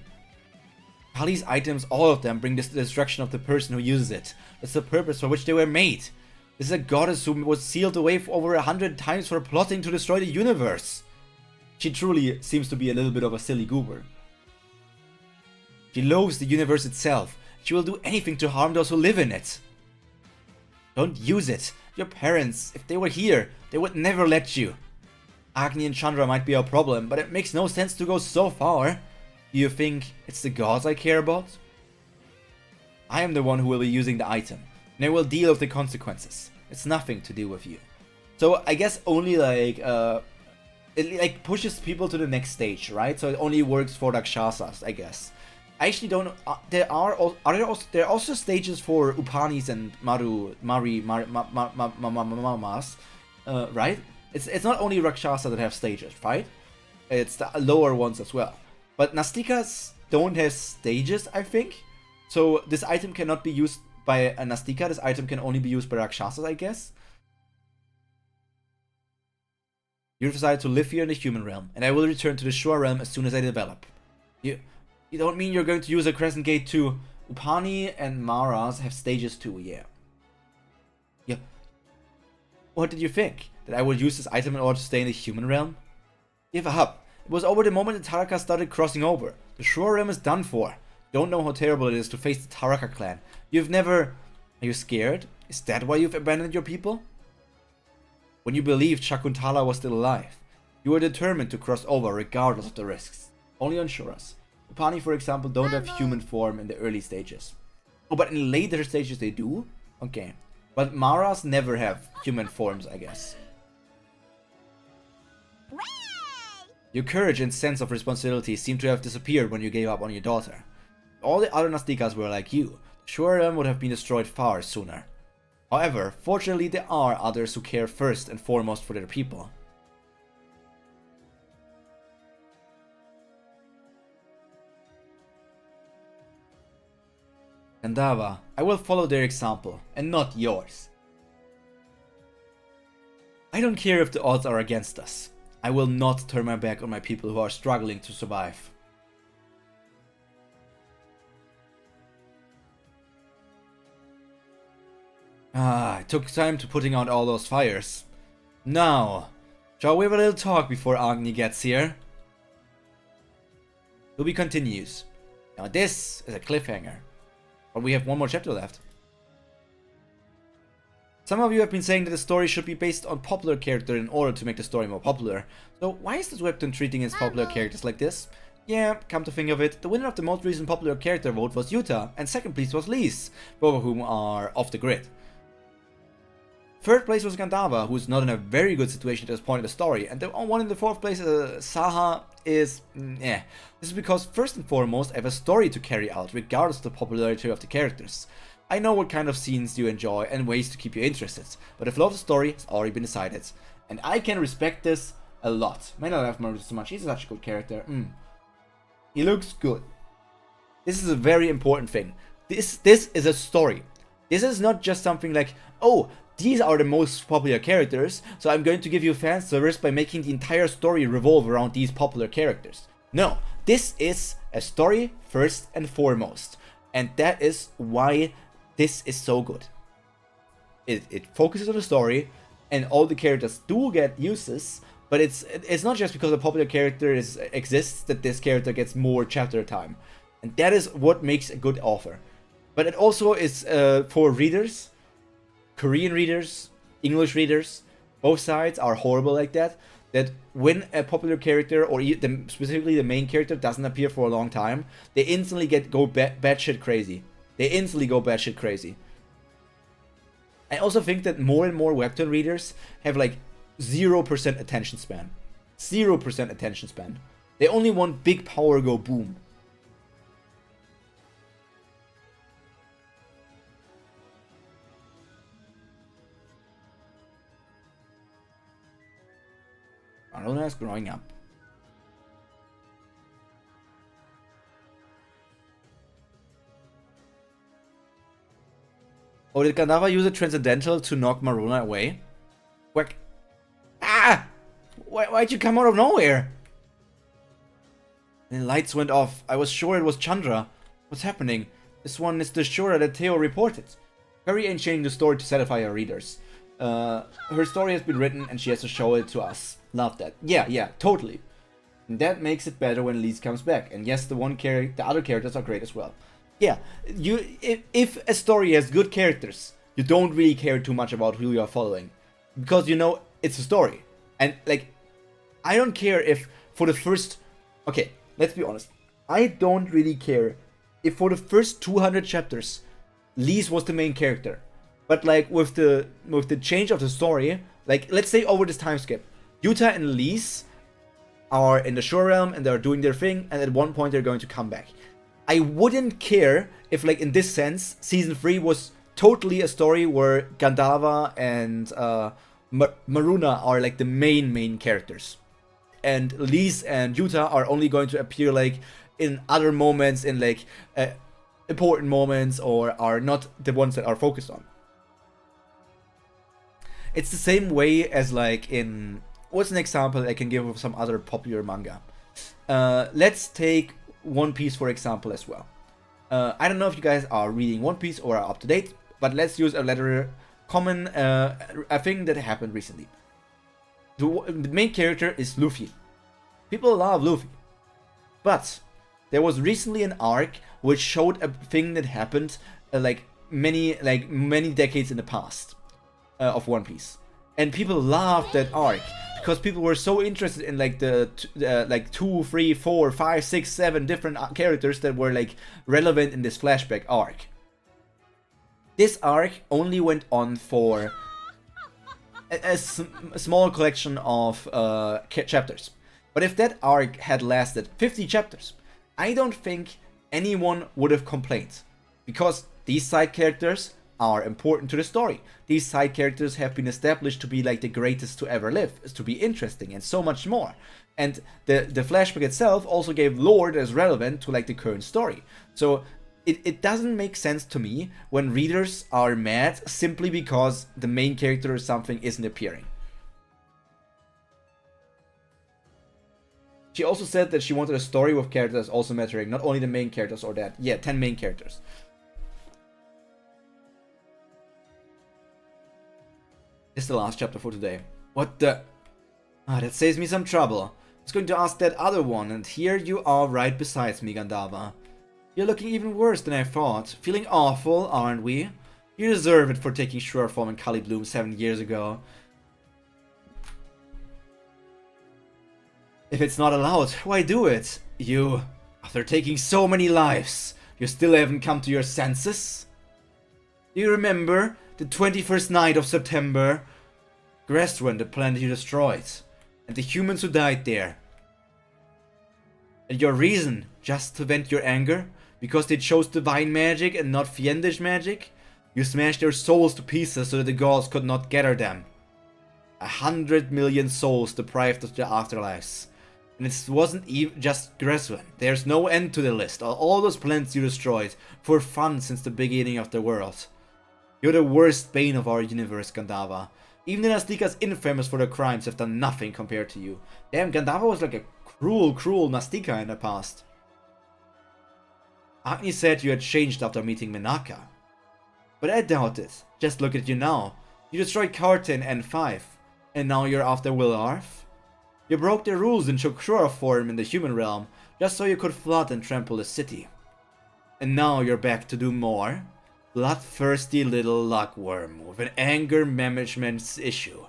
Kali's items, all of them, bring this destruction of the person who uses it. That's the purpose for which they were made. This is a goddess who was sealed away for over 100 times for plotting to destroy the universe. She truly seems to be a little bit of a silly goober. She loathes the universe itself. She will do anything to harm those who live in it. Don't use it. Your parents, if they were here, they would never let you. Agni and Chandra might be a problem, but it makes no sense to go so far. Do you think it's the gods I care about? I am the one who will be using the item, and I will deal with the consequences. It's nothing to do with you. So I guess only like it like pushes people to the next stage, right? So it only works for Rakshasas, I guess. I actually don't know. There are also stages for Upanis and Mamas, right? It's not only Rakshasa that have stages, right? It's the lower ones as well. But Nastikas don't have stages, I think. So this item cannot be used by a Nastika. This item can only be used by Rakshasas, I guess. You decided to live here in the human realm, and I will return to the Shura realm as soon as I develop. You don't mean you're going to use a Crescent Gate too? Upani and Maras have stages too, yeah. Yeah. What did you think? That I would use this item in order to stay in the human realm? Give up. It was over the moment the Taraka started crossing over. The Shura realm is done for. Don't know how terrible it is to face the Taraka clan. You've never... Are you scared? Is that why you've abandoned your people? When you believed Shakuntala was still alive, you were determined to cross over regardless of the risks. Only on Shuras. Upani, for example, don't have human form in the early stages. Oh, but in later stages they do? Okay. But Maras never have human forms, I guess. Your courage and sense of responsibility seem to have disappeared when you gave up on your daughter. If all the other Nastikas were like you, the Shura realm would have been destroyed far sooner. However, fortunately there are others who care first and foremost for their people. Gandava, I will follow their example, and not yours. I don't care if the odds are against us. I will not turn my back on my people who are struggling to survive. It took time to putting out all those fires. Now, shall we have a little talk before Agni gets here? To be continues. Now this is a cliffhanger. But we have one more chapter left. Some of you have been saying that the story should be based on popular character in order to make the story more popular. So why is this webtoon treating its popular characters like this? Yeah, come to think of it, the winner of the most recent popular character vote was Yuta, and second place was Lise, both of whom are off the grid. Third place was Gandava, who's not in a very good situation at this point in the story, and the one in the fourth place, Saha, is This is because first and foremost I have a story to carry out, regardless of the popularity of the characters. I know what kind of scenes you enjoy and ways to keep you interested, but the flow of the story has already been decided. And I can respect this a lot. May not have Maruto so much, he's such a good character. He looks good. This is a very important thing. This is a story. This is not just something like, oh, these are the most popular characters, so I'm going to give you fan service by making the entire story revolve around these popular characters. No, this is a story first and foremost. And that is why this is so good. It focuses on the story, and all the characters do get uses, but it's not just because a popular character exists that this character gets more chapter time. And that is what makes a good author. But it also is for readers, Korean readers, English readers, both sides are horrible like that. That when a popular character, or specifically the main character, doesn't appear for a long time, they instantly go batshit crazy. They instantly go batshit crazy. I also think that more and more webtoon readers have like 0% attention span. 0% attention span. They only want big power go boom. Aruna is growing up. Oh, did Gandava use a Transcendental to knock Maruna away? Whack. Ah! Why'd you come out of nowhere? The lights went off. I was sure it was Chandra. What's happening? This one is the Shura that Theo reported. Very ain't changing the story to satisfy her readers. Her story has been written and she has to show it to us. Love that. Yeah, totally. And that makes it better when Lise comes back. And yes, the other characters are great as well. Yeah, if a story has good characters, you don't really care too much about who you are following, because you know it's a story. And like, I don't care if for the first, okay, let's be honest. I don't really care if for the first 200 chapters, Lise was the main character. But like with the change of the story, like let's say over this time skip, Yuta and Lise are in the Shore Realm and they're doing their thing, and at one point they're going to come back. I wouldn't care if, like, in this sense, season 3 was totally a story where Gandalva and Maruna are like the main characters, and Lise and Yuta are only going to appear like in other moments, in like important moments, or are not the ones that are focused on. It's the same way as like in, what's an example I can give of some other popular manga? Let's take One Piece for example as well. I don't know if you guys are reading One Piece or are up to date, but let's use a common a thing that happened recently. The main character is Luffy. People love Luffy, but there was recently an arc which showed a thing that happened like many decades in the past of One Piece, and people loved that arc because people were so interested in like the like 2, 3, 4, 5, 6, 7 different characters that were like relevant in this flashback arc. This arc only went on for a small collection of chapters. But if that arc had lasted 50 chapters, I don't think anyone would have complained. Because these side characters are important to the story. These side characters have been established to be like the greatest to ever live, to be interesting, and so much more. And the flashback itself also gave lore that is relevant to like the current story. So it doesn't make sense to me when readers are mad simply because the main character or something isn't appearing. She also said that she wanted a story with characters also mattering, not only the main characters or that. Yeah, 10 main characters. It's the last chapter for today. What the... Ah, that saves me some trouble. I was going to ask that other one, and here you are right beside me, Gandalva. You're looking even worse than I thought. Feeling awful, aren't we? You deserve it for taking Shore Form and Kali Bloom 7 years ago. If it's not allowed, why do it? You, after taking so many lives, you still haven't come to your senses? Do you remember the 21st night of September? Grestwen, the planet you destroyed, and the humans who died there. And your reason, just to vent your anger? Because they chose divine magic and not fiendish magic? You smashed their souls to pieces so that the gods could not gather them. 100 million souls deprived of their afterlives. And it wasn't even just Grestwen. There's no end to the list. All those planets you destroyed for fun since the beginning of the world. You're the worst bane of our universe, Gandalva. Even the Nastikas infamous for their crimes have done nothing compared to you. Damn, Gandalva was like a cruel Nastika in the past. Agni said you had changed after meeting Menaka. But I doubt it. Just look at you now. You destroyed Kartin and N5. And now you're after Will-Arth? You broke the rules and took Shura form in the human realm, just so you could flood and trample the city. And now you're back to do more? Bloodthirsty little luckworm with an anger management issue.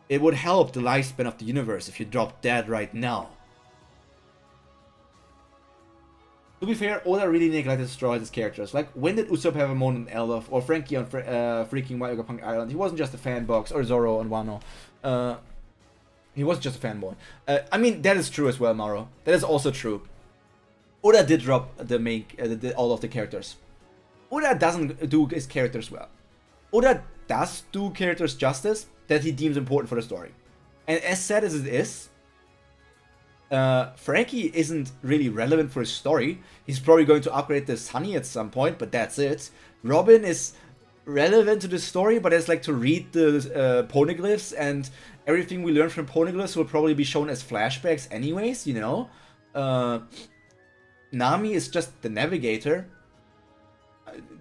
It would help the lifespan of the universe if you dropped dead right now. To be fair, Oda really neglected to destroy his characters. Like, when did Usopp have a moment in Elbaf, or Frankie on freaking Vegapunk Island? He wasn't just a fanbox, or Zoro on Wano. He wasn't just a fanboy. I mean, that is true as well, Mauro. That is also true. Oda did drop all of the characters. Oda doesn't do his characters well. Oda does do characters justice that he deems important for the story. And as sad as it is, Frankie isn't really relevant for his story. He's probably going to upgrade the Sunny at some point, but that's it. Robin is relevant to the story, but it's like to read the poneglyphs, and everything we learn from poneglyphs will probably be shown as flashbacks anyways, you know? Nami is just the navigator.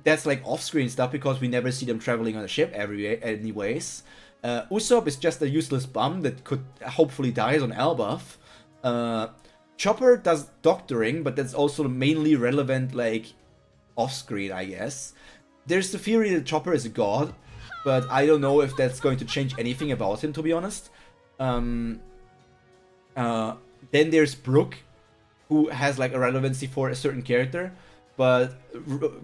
That's like off-screen stuff because we never see them traveling on a ship anyways. Usopp is just a useless bum that could hopefully die on Elbaf. Chopper does doctoring, but that's also mainly relevant like off-screen, I guess. There's the theory that Chopper is a god, but I don't know if that's going to change anything about him, to be honest. Then there's Brook. who has like a relevancy for a certain character, but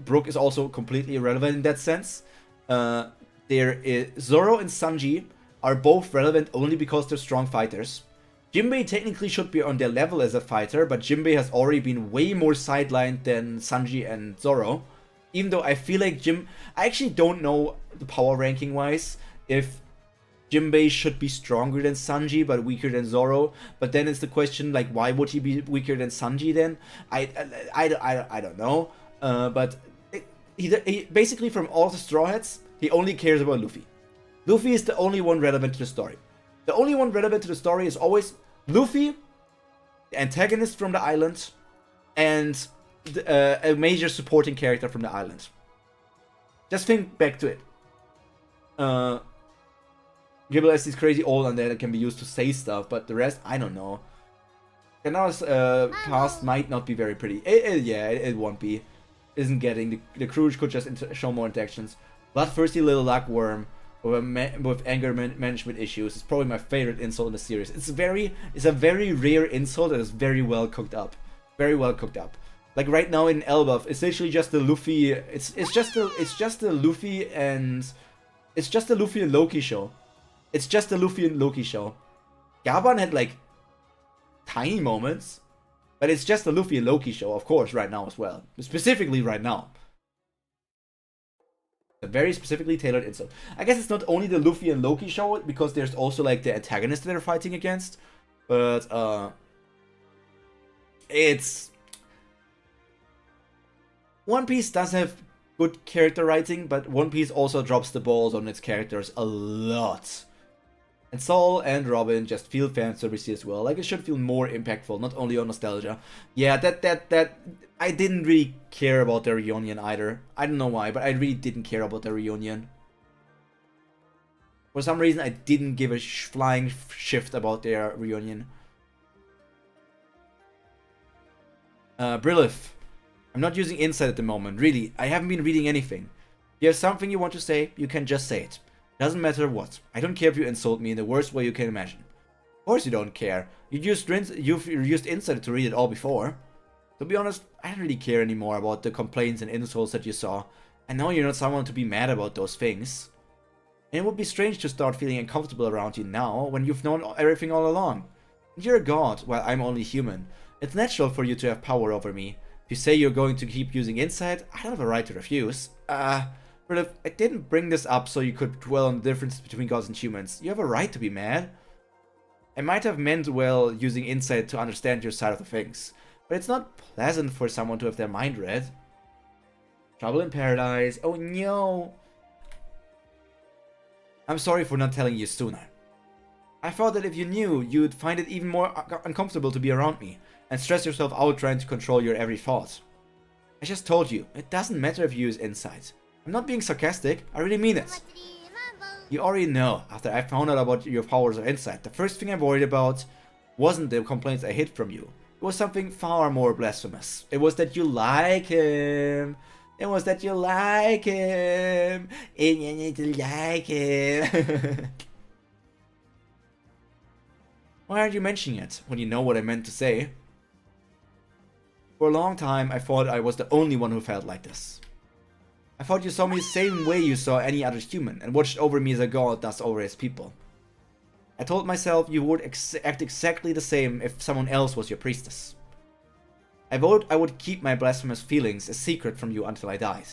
Brook is also completely irrelevant in that sense. There is Zoro and Sanji are both relevant only because they're strong fighters. Jinbei technically should be on their level as a fighter, but Jinbei has already been way more sidelined than Sanji and Zoro. Even though I feel like I actually don't know the power ranking wise if Jinbei should be stronger than Sanji but weaker than Zoro. But then it's the question, like, why would he be weaker than Sanji then? I don't know. But he basically, from all the Straw Hats, he only cares about Luffy. Luffy is the only one relevant to the story. The only one relevant to the story is always Luffy, the antagonist from the island, and a major supporting character from the island. Just think back to it. Gibble has this crazy old on there that can be used to say stuff, but the rest, I don't know. Kana's past might not be very pretty. Yeah, it won't be. Isn't getting the crew could just show more interactions. Bloodthirsty little luckworm with anger management issues is probably my favorite insult in the series. It's a very rare insult that is very well cooked up. Very well cooked up. Like right now in Elbaf, it's literally just the Luffy. It's just the Luffy and Loki show. It's just the Luffy and Loki show. Gaban had like tiny moments, but it's just the Luffy and Loki show, of course, right now as well. Specifically right now. A very specifically tailored insult. I guess it's not only the Luffy and Loki show, because there's also like the antagonist that they're fighting against. But it's... One Piece does have good character writing, but One Piece also drops the balls on its characters a lot. And Sol and Robin just feel fan servicey as well. Like, it should feel more impactful, not only on nostalgia. Yeah, that I didn't really care about their reunion either. I don't know why, but I really didn't care about their reunion. For some reason, I didn't give a flying shift about their reunion. Brilliff. I'm not using insight at the moment, really. I haven't been reading anything. If you have something you want to say, you can just say it. Doesn't matter what. I don't care if you insult me in the worst way you can imagine. Of course you don't care. You've used insight to read it all before. To be honest, I don't really care anymore about the complaints and insults that you saw. I know you're not someone to be mad about those things. And it would be strange to start feeling uncomfortable around you now, when you've known everything all along. You're a god, while I'm only human. It's natural for you to have power over me. If you say you're going to keep using insight, I don't have a right to refuse. But I didn't bring this up so you could dwell on the difference between gods and humans. You have a right to be mad. I might have meant well using insight to understand your side of the things, but it's not pleasant for someone to have their mind read. Trouble in paradise. Oh no. I'm sorry for not telling you sooner. I thought that if you knew, you'd find it even more uncomfortable to be around me, and stress yourself out trying to control your every thought. I just told you, it doesn't matter if you use insight. I'm not being sarcastic, I really mean it. You already know, after I found out about your powers of insight, the first thing I worried about wasn't the complaints I hid from you. It was something far more blasphemous. It was that you like him. It was that you like him. And you need to like him. Why aren't you mentioning it, when you know what I meant to say? For a long time, I thought I was the only one who felt like this. I thought you saw me the same way you saw any other human, and watched over me as a god does over his people. I told myself you would act exactly the same if someone else was your priestess. I vowed I would keep my blasphemous feelings a secret from you until I died.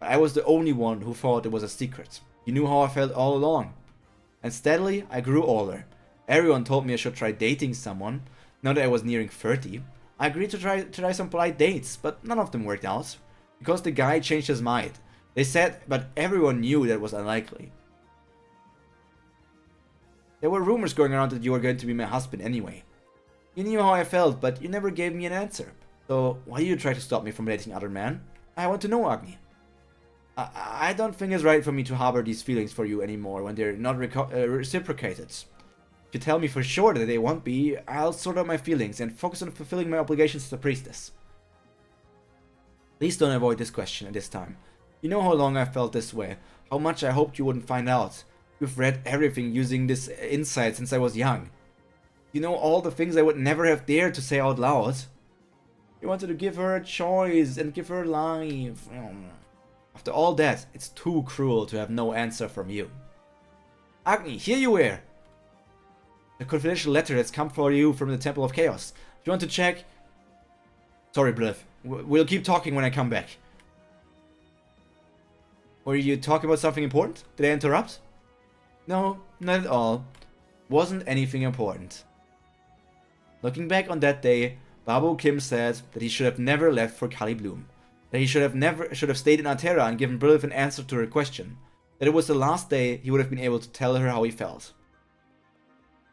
But I was the only one who thought it was a secret. You knew how I felt all along. And steadily, I grew older. Everyone told me I should try dating someone, now that I was nearing 30. I agreed to try some polite dates, but none of them worked out. Because the guy changed his mind. They said, but everyone knew that was unlikely. There were rumors going around that you were going to be my husband anyway. You knew how I felt, but you never gave me an answer. So, why do you try to stop me from dating other men? I want to know, Agni. I don't think it's right for me to harbor these feelings for you anymore when they're not reciprocated. If you tell me for sure that they won't be, I'll sort out my feelings and focus on fulfilling my obligations as a priestess. Please don't avoid this question at this time. You know how long I felt this way, how much I hoped you wouldn't find out. You've read everything using this insight since I was young. You know, all the things I would never have dared to say out loud. You wanted to give her a choice and give her life. After all that, it's too cruel to have no answer from you. Agni, here you were! The confidential letter that's come for you from the Temple of Chaos. If you want to check... Sorry, Blith. We'll keep talking when I come back. Were you talking about something important? Did I interrupt? No, not at all. Wasn't anything important. Looking back on that day, Babu Kim said that he should have never left for Kali Bloom. That he should have stayed in Altera and given Brilliff an answer to her question. That it was the last day he would have been able to tell her how he felt.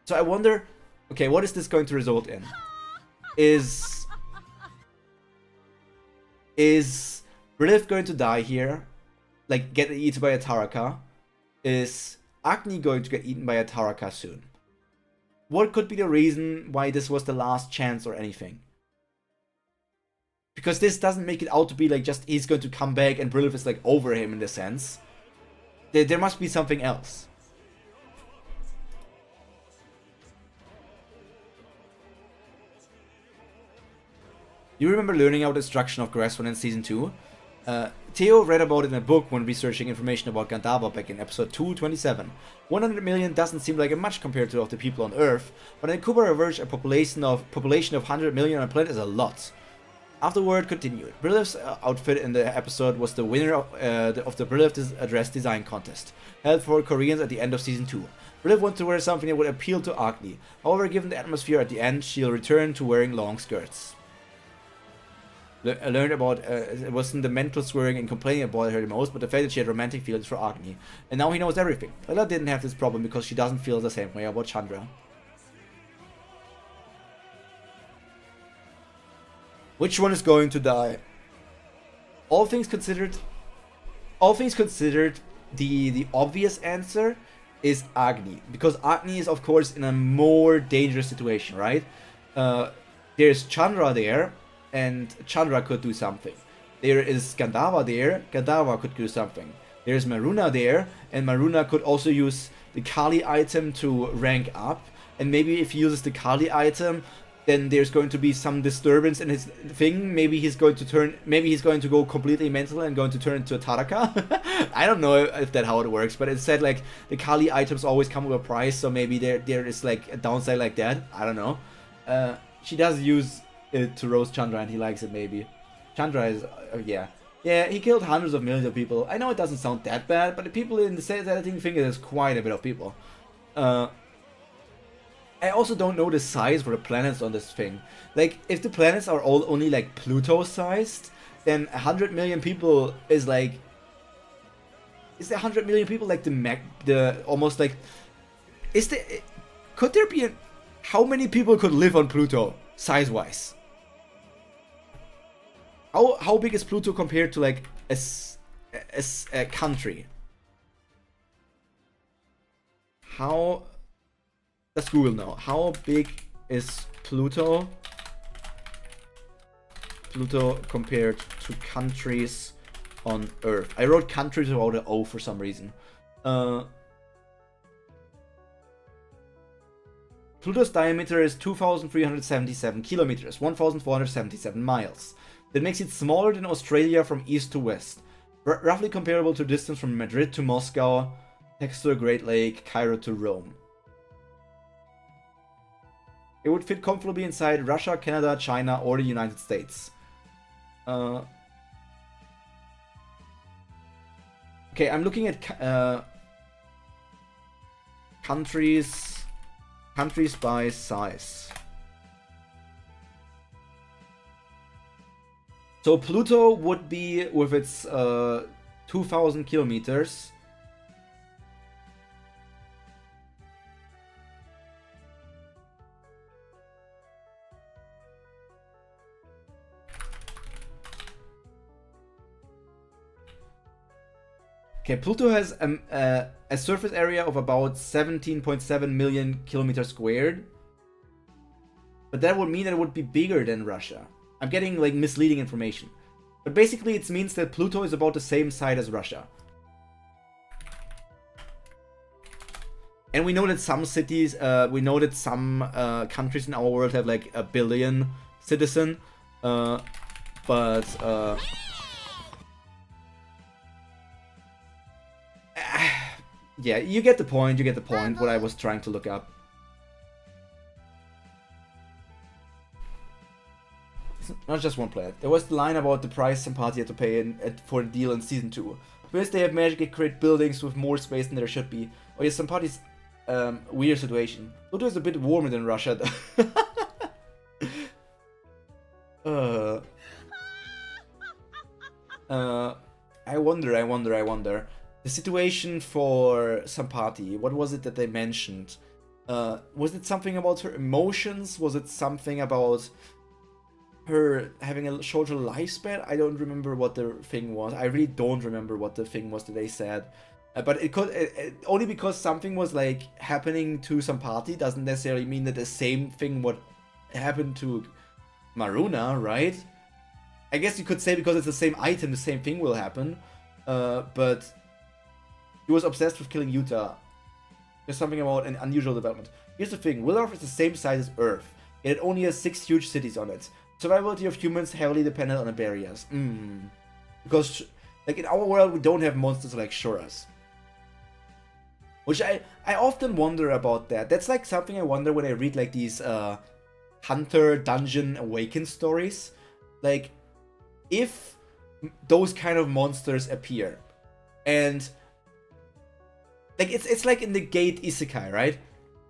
So I wonder, okay, what is this going to result in? Is Brilliff going to die here? Like, get eaten by a Taraka? Is Agni going to get eaten by a Taraka soon? What could be the reason why this was the last chance or anything? Because this doesn't make it out to be like just he's going to come back and Brilliff is like over him in the sense. There must be something else. You remember learning about the destruction of Grassland in Season 2? Theo read about it in a book when researching information about Gandhava back in episode 227. 100 million doesn't seem like much compared to of the people on Earth, but in Kubera verge a population of 100 million on a planet is a lot. Afterward continued. Brilliff's outfit in the episode was the winner of the Brilliff Dress Design Contest, held for Koreans at the end of Season 2. Brilliff wanted to wear something that would appeal to Agni. However, given the atmosphere at the end, she'll return to wearing long skirts. I learned about it wasn't the mental swearing and complaining about her the most, but the fact that she had romantic feelings for Agni. And now he knows everything. Ella didn't have this problem because she doesn't feel the same way about Chandra. Which one is going to die? All things considered, the obvious answer is Agni, because Agni is of course in a more dangerous situation, right? There's Chandra there. And Chandra could do something. There is Gandhava there, Gandhava could do something. There's Maruna there, and Maruna could also use the Kali item to rank up. And maybe if he uses the Kali item, then there's going to be some disturbance in his thing. Maybe he's going to go completely mental and going to turn into a Taraka. I don't know if that's how it works, but it said like the Kali items always come with a price, so maybe there is like a downside like that. I don't know. She does use to roast Chandra and he likes it maybe. Chandra is, yeah, he killed hundreds of millions of people. I know it doesn't sound that bad, but the people in the sales editing think there's quite a bit of people. I also don't know the size for the planets on this thing. Like, if the planets are all only like Pluto sized, then 100 million people is like... Is there 100 million people like almost like... Could there be how many people could live on Pluto, size-wise? How big is Pluto compared to like a country? How does Google know? How big is Pluto? Pluto compared to countries on Earth. I wrote countries without an O for some reason. Pluto's diameter is 2,377 kilometers, 1,477 miles. That makes it smaller than Australia from east to west. Roughly comparable to distance from Madrid to Moscow, Texas to the Great Lake, Cairo to Rome. It would fit comfortably inside Russia, Canada, China, or the United States. Okay, I'm looking at countries by size. So Pluto would be, with its 2,000 kilometers, okay, Pluto has a surface area of about 17.7 million kilometers squared. But that would mean that it would be bigger than Russia. I'm getting like misleading information. But basically it means that Pluto is about the same size as Russia. And we know that some cities, we know that some countries in our world have like 1 billion citizen, but yeah, you get the point. You get the point. What I was trying to look up. It's not just one planet. There was the line about the price some party had to pay for the deal in season 2. First, they have magically create buildings with more space than there should be. Oh yeah, some parties. Weird situation. Pluto is a bit warmer than Russia. I wonder. The situation for Sampati, what was it that they mentioned? Was it something about her emotions? Was it something about her having a shorter lifespan? I don't remember what the thing was. I really don't remember what the thing was that they said. But it could only because something was like happening to Sampati doesn't necessarily mean that the same thing would happen to Maruna, right? I guess you could say because it's the same item, the same thing will happen. But he was obsessed with killing Utah. There's something about an unusual development. Here's the thing: Willarth is the same size as Earth, yet it only has 6 huge cities on it. Survivability of humans heavily dependent on the barriers. Because like in our world, we don't have monsters like Shuras. Which I often wonder about that. That's like something I wonder when I read like these Hunter Dungeon Awaken stories. Like, if those kind of monsters appear, and like it's like in the Gate Isekai, right?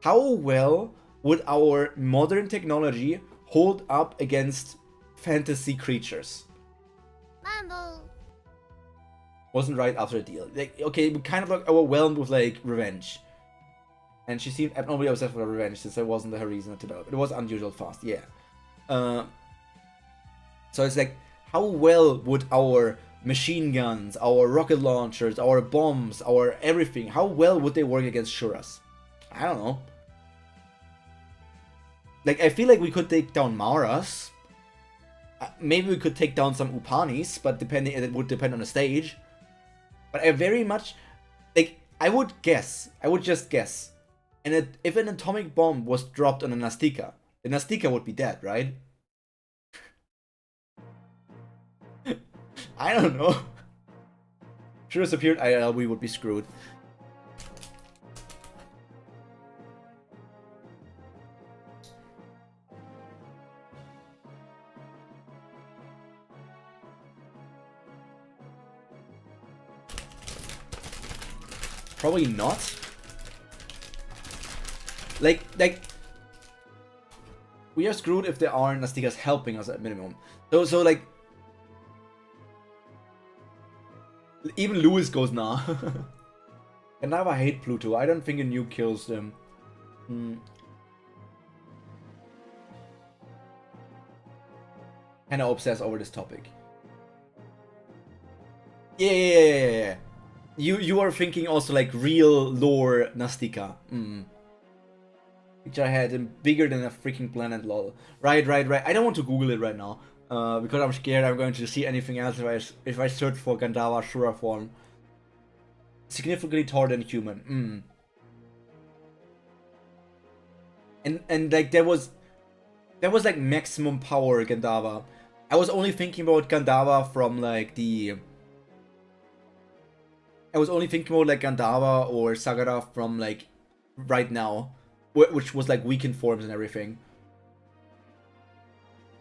How well would our modern technology hold up against fantasy creatures? Mambo. Wasn't right after the deal. Like, okay, we kind of like overwhelmed with like revenge. And she seemed abnormally obsessed with her revenge since there wasn't her reason to develop. It was unusual fast, yeah. So it's like, how well would our machine guns, our rocket launchers, our bombs, our everything, how well would they work against Shuras? I don't know. Like, I feel like we could take down Maras. Maybe we could take down some Upanis, but it would depend on the stage. But I very much, like, I would just guess. And if an atomic bomb was dropped on a Nastica, the Nastica would be dead, right? I don't know. Shuras appeared IRL, we would be screwed. Probably not. Like, we are screwed if there aren't Nasticas helping us at minimum. So like, even Lewis goes nah. And now I hate Pluto. I don't think a nuke kills them. Kinda obsessed over this topic. Yeah. You are thinking also like real lore Nastica. Picture I had him bigger than a freaking planet, lol. Right. I don't want to Google it right now. Because I'm scared I'm going to see anything else if I search for Gandava Shura form. Significantly taller than human. And like there was like maximum power Gandava. I was only thinking about Gandava from like the I was only thinking about like Gandava or Sagara from like right now, which was like weakened forms and everything.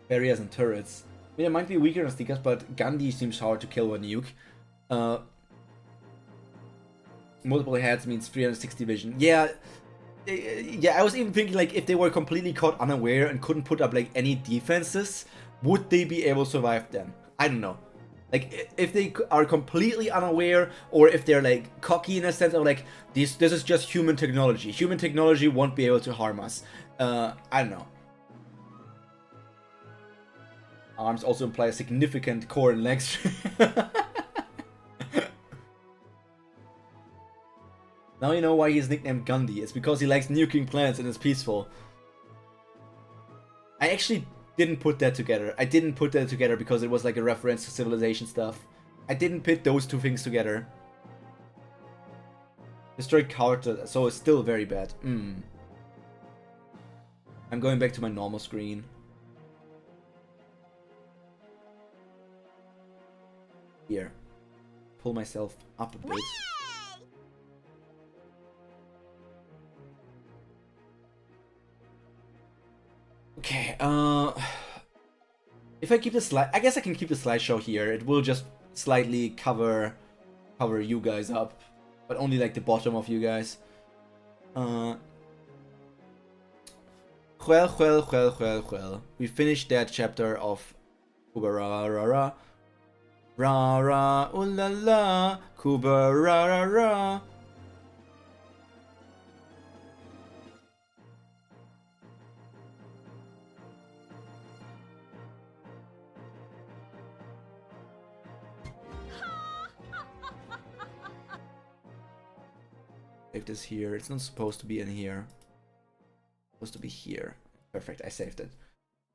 Barriers and turrets. I mean, it might be weaker than Stikas, but Gandhi seems hard to kill with a nuke. Multiple heads means 360 vision. Yeah, I was even thinking like if they were completely caught unaware and couldn't put up like any defenses, would they be able to survive then? I don't know. Like, if they are completely unaware, or if they're, like, cocky in a sense of, like, this is just human technology. Human technology won't be able to harm us. I don't know. Arms also imply a significant core and legs. Now you know why he's nicknamed Gandhi. It's because he likes nuking planets and is peaceful. I actually didn't put that together. I didn't put that together because it was like a reference to civilization stuff. I didn't put those two things together. Destroy Carter, so it's still very bad. I'm going back to my normal screen. Here. Pull myself up a bit. Okay, if I keep the slide, I guess I can keep the slideshow here. It will just slightly cover you guys up, but only like the bottom of you guys. Well. We finished that chapter of Kubera. Ra ra ooh la la Kubera. Save this here. It's not supposed to be in here. It's supposed to be here. Perfect, I saved it.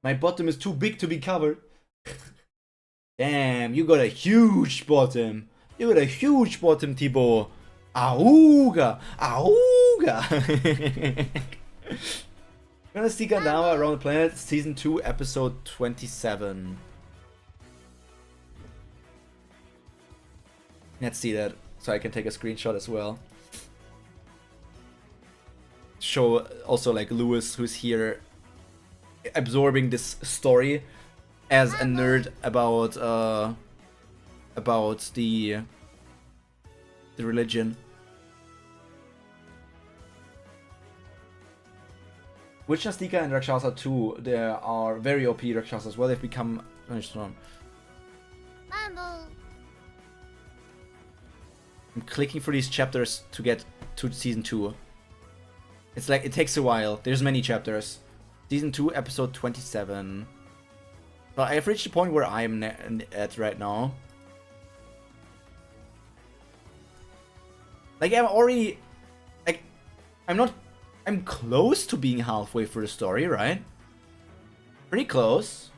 My bottom is too big to be covered. Damn, you got a huge bottom. You got a huge bottom, Thibaut. Auga! Auga! Gonna see Gandalf around the planet, season 2, episode 27. Let's see that, so I can take a screenshot as well. Show also like Lewis, who's here absorbing this story as a nerd about the religion. Witch Nastika and Rakshasa too, there are very OP Rakshasas. Well, they've become strong. I'm clicking for these chapters to get to season 2. It's like, it takes a while. There's many chapters. Season 2, episode 27. But I've reached the point where I'm at right now. Like, I'm already... Like, I'm close to being halfway through the story, right? Pretty close.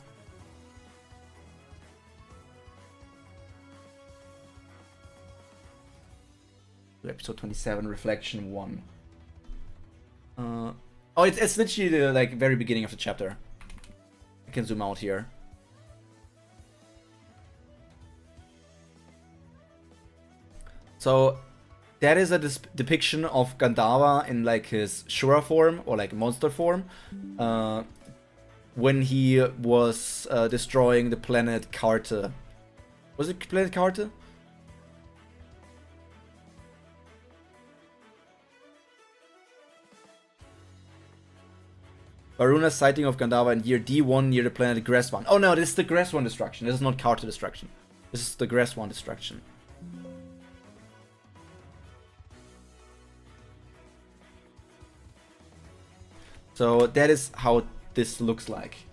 Episode 27, Reflection 1. Oh, it's literally the like very beginning of the chapter. I can zoom out here. So that is a depiction of Gandava in like his Shura form or like monster form, when he was destroying the planet Carta. Was it planet Carta? Varuna's sighting of Gandava in year D1 near the planet Grass1. Oh no, this is the Grass1 destruction. This is not Carta destruction. This is the Grass1 destruction. So that is how this looks like.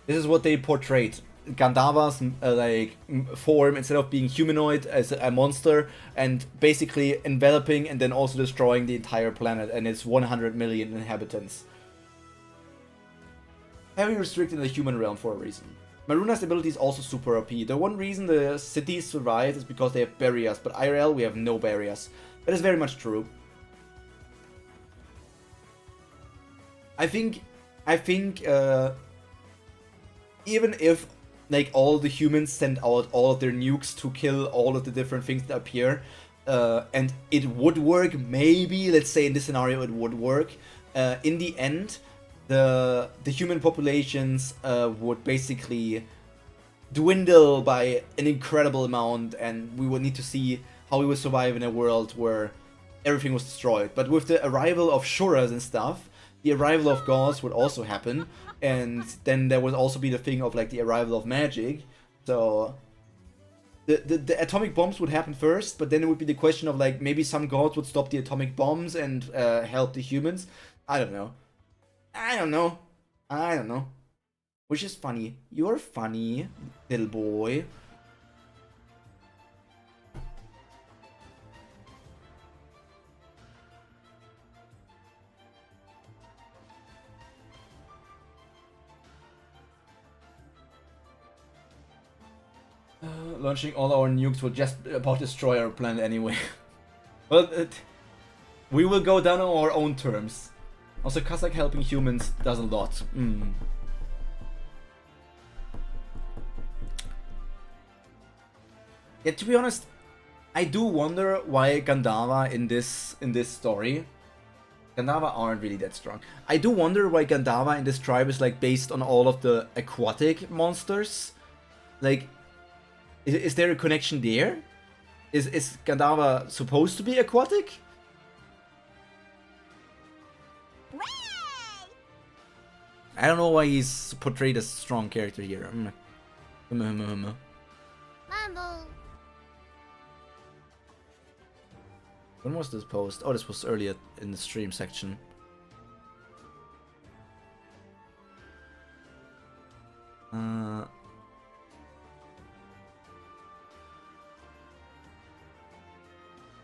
This is what they portrayed. Gandava's like form, instead of being humanoid, as a monster, and basically enveloping and then also destroying the entire planet and its 100 million inhabitants. Heavily restricted in the human realm for a reason. Maruna's ability is also super OP. The one reason the cities survive is because they have barriers, but IRL we have no barriers. That is very much true. I think even if like all the humans send out all of their nukes to kill all of the different things that appear, and it would work, maybe, let's say in this scenario it would work, in the end the human populations would basically dwindle by an incredible amount, and we would need to see how we would survive in a world where everything was destroyed. But with the arrival of Shuras and stuff, the arrival of gods would also happen, and then there would also be the thing of like the arrival of magic. So the atomic bombs would happen first, but then it would be the question of like maybe some gods would stop the atomic bombs and help the humans. I don't know. Which is funny. You're funny, little boy. Launching all our nukes will just about destroy our planet anyway. Well, we will go down on our own terms. Also, Kazakh helping humans does a lot. Yeah, to be honest, I do wonder why Gandhara in this story. Gandhara aren't really that strong. I do wonder why Gandhara in this tribe is like based on all of the aquatic monsters. Like, is there a connection there? Is Gandhara supposed to be aquatic? I don't know why he's portrayed as a strong character here. Mambo. When was this post? Oh, this was earlier in the stream section.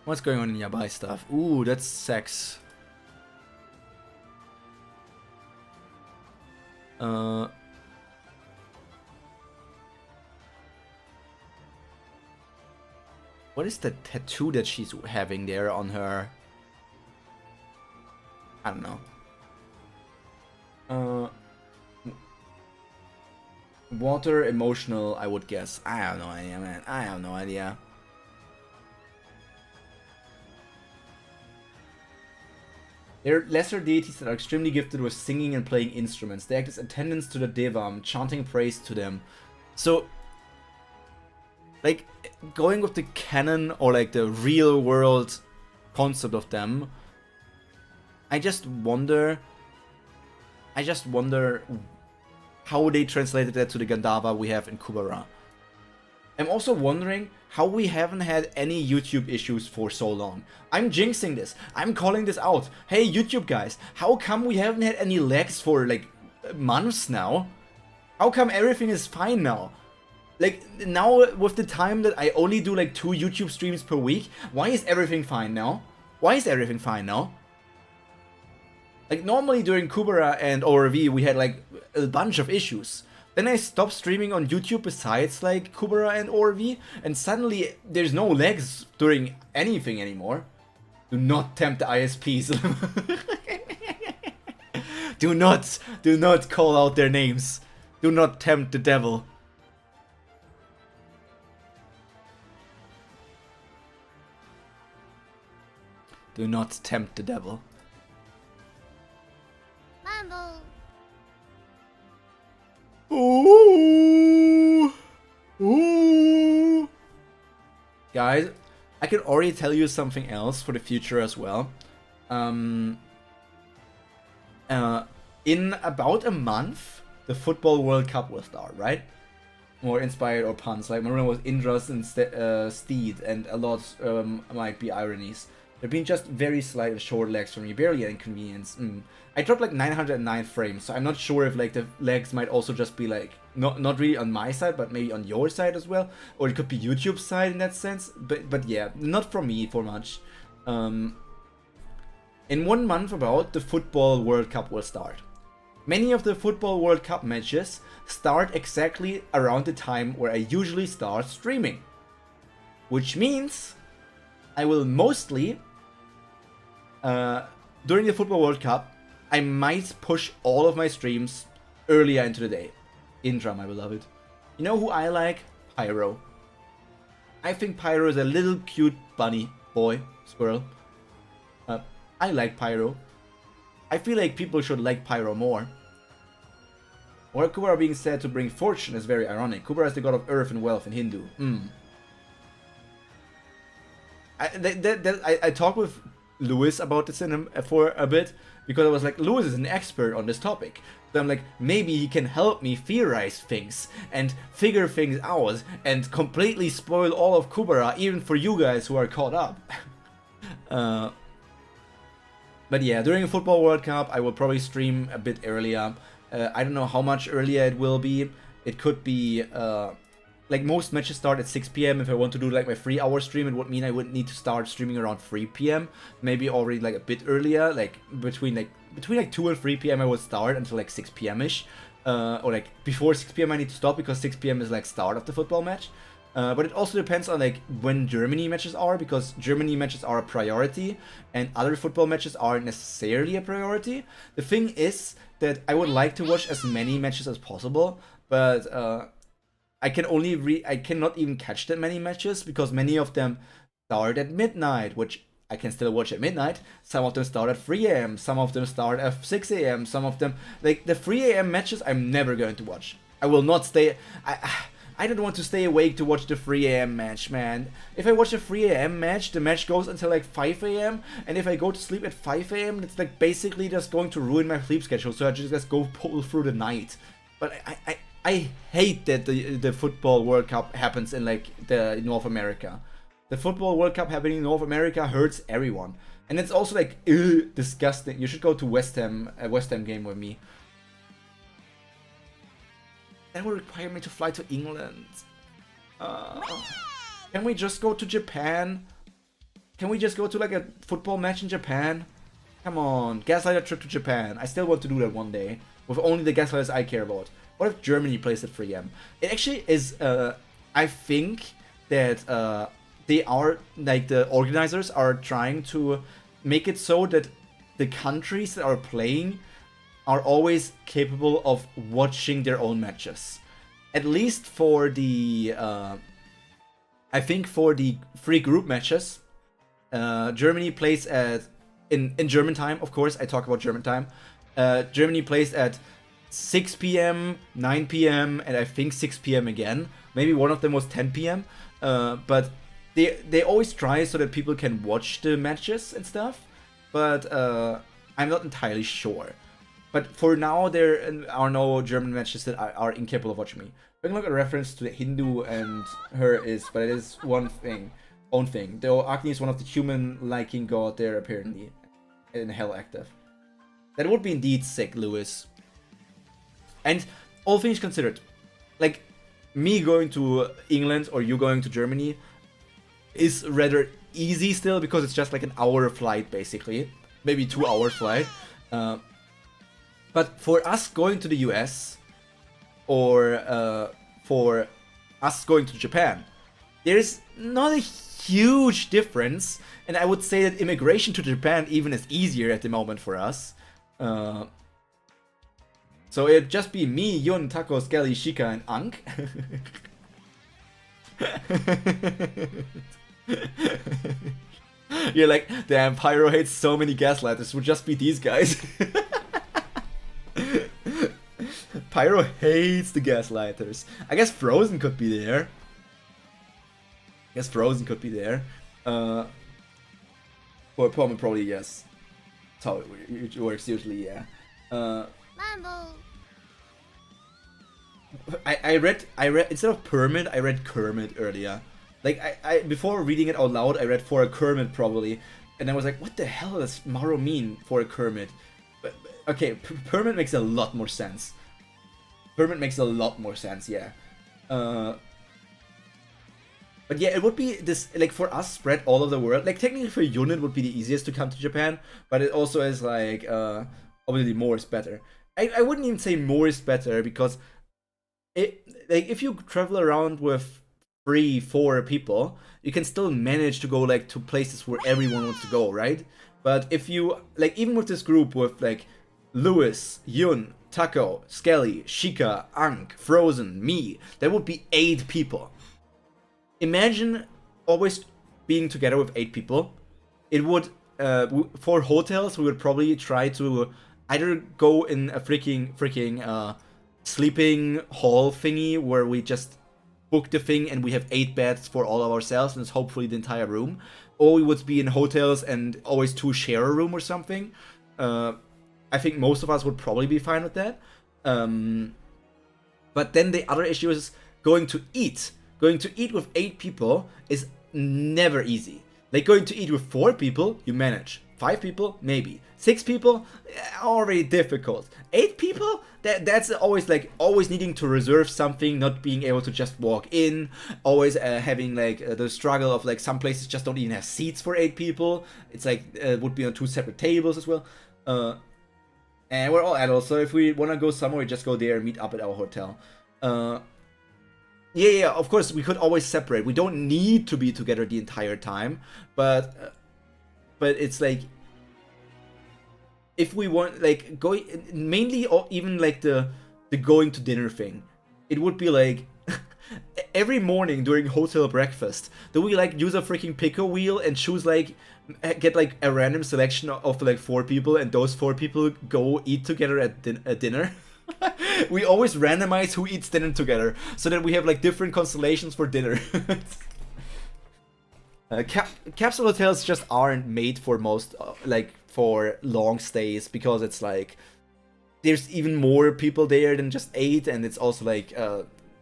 What's going on in Yabai stuff? Ooh, that's sex. What is the tattoo that she's having there on her? I don't know. Water emotional, I would guess. I have no idea, man. I have no idea. There are lesser deities that are extremely gifted with singing and playing instruments. They act as attendants to the Devam, chanting praise to them. So, like, going with the canon or like the real world concept of them, I just wonder how they translated that to the Gandhara we have in Kubera. I'm also wondering how we haven't had any YouTube issues for so long. I'm jinxing this. I'm calling this out. Hey YouTube guys, how come we haven't had any lags for like months now? How come everything is fine now? Like now with the time that I only do like 2 YouTube streams per week, why is everything fine now? Why is everything fine now? Like normally during Kubera and ORV we had like a bunch of issues. Then I stopped streaming on YouTube besides like Kubera and ORV, and suddenly there's no lags during anything anymore. Do not tempt the ISPs. Do not call out their names. Do not tempt the devil. Do not tempt the devil. Mambo. Ooh. Ooh. Guys, I can already tell you something else for the future as well. In about a month, the Football World Cup will start, right? More inspired or puns. Like, my was Indras and Steed, and a lot might be ironies. They've been just very slight short legs for me, barely an inconvenience. I dropped like 909 frames, so I'm not sure if like the legs might also just be like, not really on my side, but maybe on your side as well. Or it could be YouTube's side in that sense, but yeah, not for me for much. In 1 month about, the Football World Cup will start. Many of the Football World Cup matches start exactly around the time where I usually start streaming. Which means I will mostly, during the Football World Cup, I might push all of my streams earlier into the day. Indra, my beloved. You know who I like? Pyro. I think Pyro is a little cute bunny, boy, squirrel. I like Pyro. I feel like people should like Pyro more. Or Kubera being said to bring fortune is very ironic. Kubera is the god of earth and wealth in Hindu. I talked with Lewis about this for a bit, because I was like, Lewis is an expert on this topic. So I'm like, maybe he can help me theorize things and figure things out and completely spoil all of Kubera, even for you guys who are caught up. But yeah, during the Football World Cup, I will probably stream a bit earlier. I don't know how much earlier it will be. It could be, like most matches start at 6 PM. If I want to do like my 3-hour stream, it would mean I would need to start streaming around 3 PM. Maybe already like a bit earlier, like between 2 and 3 PM I would start until like 6 PM-ish. Or like before 6 PM I need to stop because 6 PM is like start of the football match. But it also depends on like when Germany matches are, because Germany matches are a priority and other football matches aren't necessarily a priority. The thing is that I would like to watch as many matches as possible, but I cannot even catch that many matches because many of them start at midnight, which I can still watch at midnight. Some of them start at 3 a.m. Some of them start at 6 a.m. Some of them, like the 3 a.m. matches, I'm never going to watch. I will not stay. I don't want to stay awake to watch the 3 a.m. match, man. If I watch a 3 a.m. match, the match goes until like 5 a.m. And if I go to sleep at 5 a.m., it's like basically just going to ruin my sleep schedule. So I just go pull through the night. But I hate that the football World Cup happens in like the North America. The football World Cup happening in North America hurts everyone. And it's also like, disgusting. You should go to West Ham, a West Ham game with me. That would require me to fly to England. Can we just go to Japan? Can we just go to like a football match in Japan? Come on, Gaslighter trip to Japan. I still want to do that one day. With only the Gaslighters I care about. What if Germany plays at 3 a.m.? It actually is, I think that they are, like the organizers are trying to make it so that the countries that are playing are always capable of watching their own matches. At least for the, I think for the 3 group matches, Germany plays at, in German time, of course, I talk about German time. Germany plays at 6 p.m., 9 p.m., and I think 6 p.m. again. Maybe one of them was 10 p.m. But they always try so that people can watch the matches and stuff. But I'm not entirely sure. But for now, there are no German matches that are incapable of watching me. We can look at a reference to the Hindu and her is, but it is one thing, own thing. Though Agni is one of the human-liking god there, apparently, in Hell Active. That would be indeed sick, Lewis. And all things considered, like, me going to England or you going to Germany is rather easy still, because it's just like an hour flight, basically. Maybe 2 hours flight. But for us going to the US, or for us going to Japan, there's not a huge difference, and I would say that immigration to Japan even is easier at the moment for us. So it'd just be me, Yun, Taco, Skelly, Shika, and Ankh. You're like, damn, Pyro hates so many gaslighters, it would just be these guys. Pyro hates the gaslighters. I guess Frozen could be there. For Pomme, probably yes. That's how it works usually, yeah. Mambo. I read instead of Permit, I read Kermit earlier. Like I before reading it out loud, I read for a Kermit probably, and I was like, what the hell does Maro mean for a Kermit? But okay, Permit makes a lot more sense. Yeah. But yeah, it would be this, like, for us spread all over the world. Like, technically for Yun it would be the easiest to come to Japan, but it also is like, obviously more is better. I wouldn't even say more is better, because it, like, if you travel around with 3-4 people, you can still manage to go like to places where everyone wants to go, right? But if you, like, even with this group with like Lewis, Yun, Taco, Skelly, Shika, Ankh, Frozen, me, that would be 8 people. Imagine always being together with 8 people. It would, for hotels, we would probably try to either go in a freaking sleeping hall thingy where we just book the thing and we have 8 beds for all of ourselves and it's hopefully the entire room. Or we would be in hotels and always 2 share a room or something. I think most of us would probably be fine with that. But then the other issue is going to eat. Going to eat with 8 people is never easy. Like, going to eat with 4 people, you manage. 5 people, maybe. 6 people, already difficult. 8 people, that's always like, always needing to reserve something, not being able to just walk in. Always having like the struggle of like some places just don't even have seats for 8 people. It's like, would be on 2 separate tables as well. And we're all adults, so if we want to go somewhere, we just go there and meet up at our hotel. Yeah, of course, we could always separate. We don't need to be together the entire time, but it's like, if we want, like, going, mainly, or even like the going to dinner thing, it would be like, every morning during hotel breakfast, do we like use a freaking picker wheel and choose like, get like a random selection of like 4 people, and those 4 people go eat together at dinner? We always randomize who eats dinner together, so that we have like different constellations for dinner. Capsule hotels just aren't made for most, like, for long stays, because it's like, there's even more people there than just 8, and it's also like,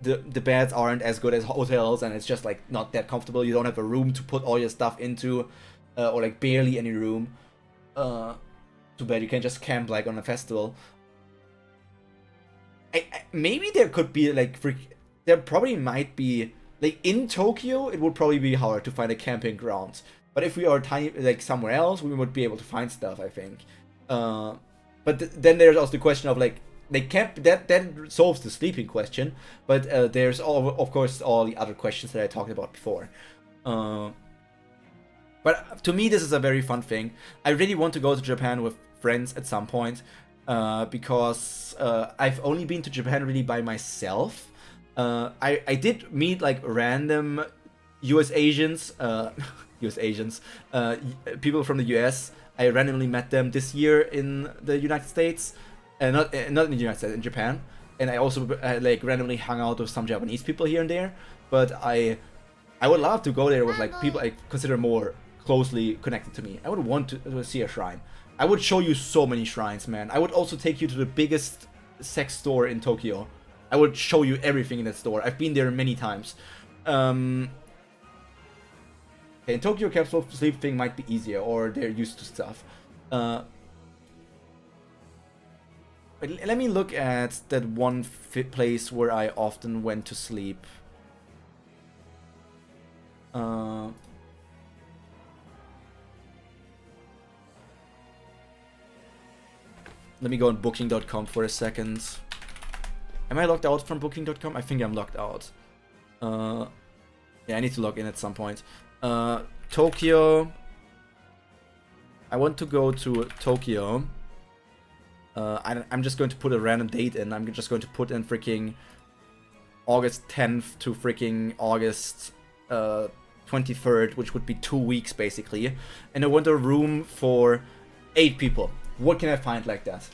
the beds aren't as good as hotels, and it's just like not that comfortable. You don't have a room to put all your stuff into, or like barely any room. Too bad you can just camp like on a festival. Maybe there could be like, there probably might be, like, in Tokyo it would probably be hard to find a camping ground, but if we are tiny, like somewhere else, we would be able to find stuff, I think. But then there's also the question of like, they camp, that solves the sleeping question, but there's of course all the other questions that I talked about before. But to me, this is a very fun thing. I really want to go to Japan with friends at some point, because I've only been to Japan really by myself. I did meet like random US Asians, people from the US. I randomly met them this year in the United States, not in the United States, in Japan. And I also like randomly hung out with some Japanese people here and there. But I would love to go there with like people I consider more closely connected to me. I would want to see a shrine. I would show you so many shrines, man. I would also take you to the biggest sex store in Tokyo. I would show you everything in that store. I've been there many times. In Tokyo, capsule sleep thing might be easier, or they're used to stuff. But let me look at that one place where I often went to sleep. Let me go on booking.com for a second. Am I logged out from booking.com? I think I'm logged out. Yeah, I need to log in at some point. Tokyo. I want to go to Tokyo. I'm just going to put a random date in. I'm just going to put in freaking August 10th to freaking August 23rd, which would be 2 weeks basically. And I want a room for 8 people. What can I find like that?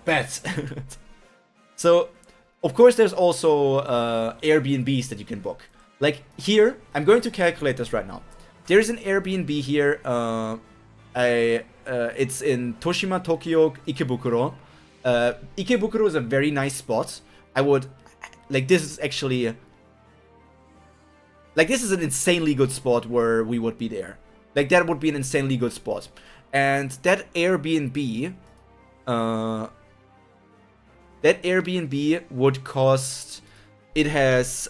Beds. So, of course, there's also Airbnbs that you can book. Like here, I'm going to calculate this right now. There's an Airbnb here. It's in Toshima, Tokyo, Ikebukuro. Ikebukuro is a very nice spot. I would, like, this is actually, like, this is an insanely good spot where we would be there. Like, that would be an insanely good spot. And that Airbnb would cost, it has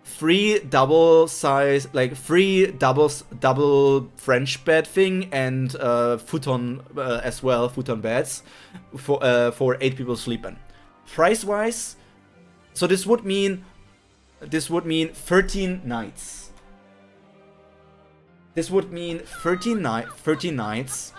free double French bed thing, and futon as well, futon beds for 8 people sleeping. Price wise, so this would mean 13 nights. This would mean 13 nights.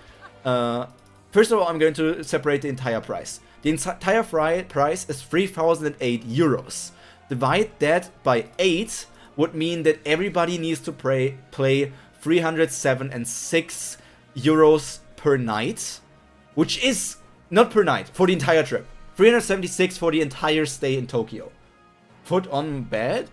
First of all, I'm going to separate the entire price. The entire price is 3,008 euros. Divide that by 8 would mean that everybody needs to pay 307.6 euros per night, which is not per night, for the entire trip. 376 for the entire stay in Tokyo. Put on bed?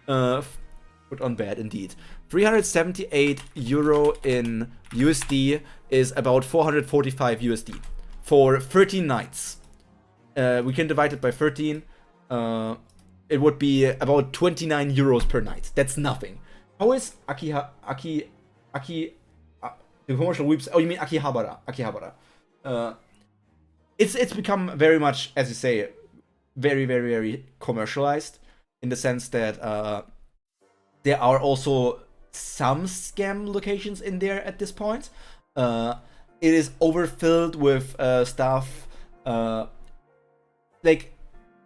Put on bed, indeed. 378 euro in USD is about 445 USD for 13 nights. We can divide it by 13. It would be about 29 euros per night. That's nothing. How is the commercial website? Oh, you mean Akihabara? Akihabara. It's become very much, as you say, very, very, very commercialized, in the sense that there are also some scam locations in there at this point. It is overfilled with stuff like,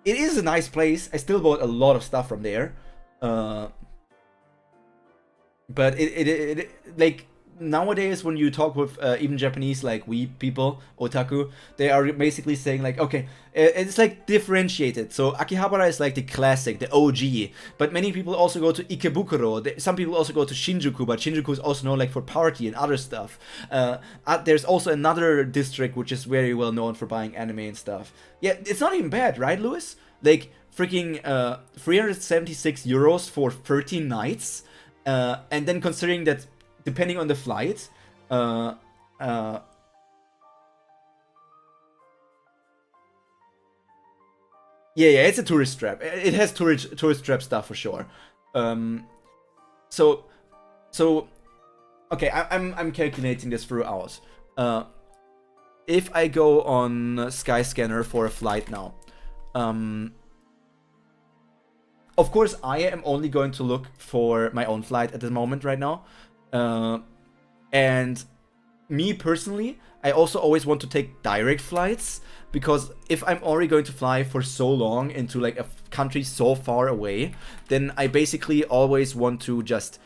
it is a nice place. I still bought a lot of stuff from there. But it like nowadays when you talk with even Japanese like we people otaku, they are basically saying like, okay, it's like differentiated. So Akihabara is like the classic, the OG, but many people also go to Ikebukuro. Some people also go to Shinjuku, but Shinjuku is also known like for party and other stuff. There's also another district which is very well known for buying anime and stuff. Yeah, it's not even bad, right, Lewis? Like freaking 376 euros for 13 nights. And then considering that, depending on the flight, yeah, it's a tourist trap. It has tourist trap stuff for sure. So, okay, I'm calculating this throughout. If I go on Skyscanner for a flight now, of course, I am only going to look for my own flight at the moment right now. And me personally, I also always want to take direct flights, because if I'm already going to fly for so long into like a country so far away, then I basically always want to just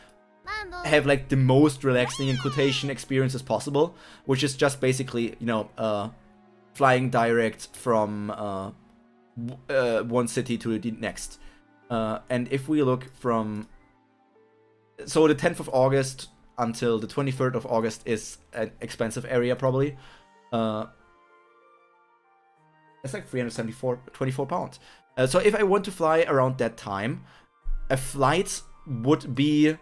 have like the most relaxing in quotation experience as possible, which is just basically, you know, flying direct from one city to the next. And if we look from, so the 10th of August until the 23rd of August is an expensive area probably. It's like 24 pounds. So if I want to fly around that time, a flight would be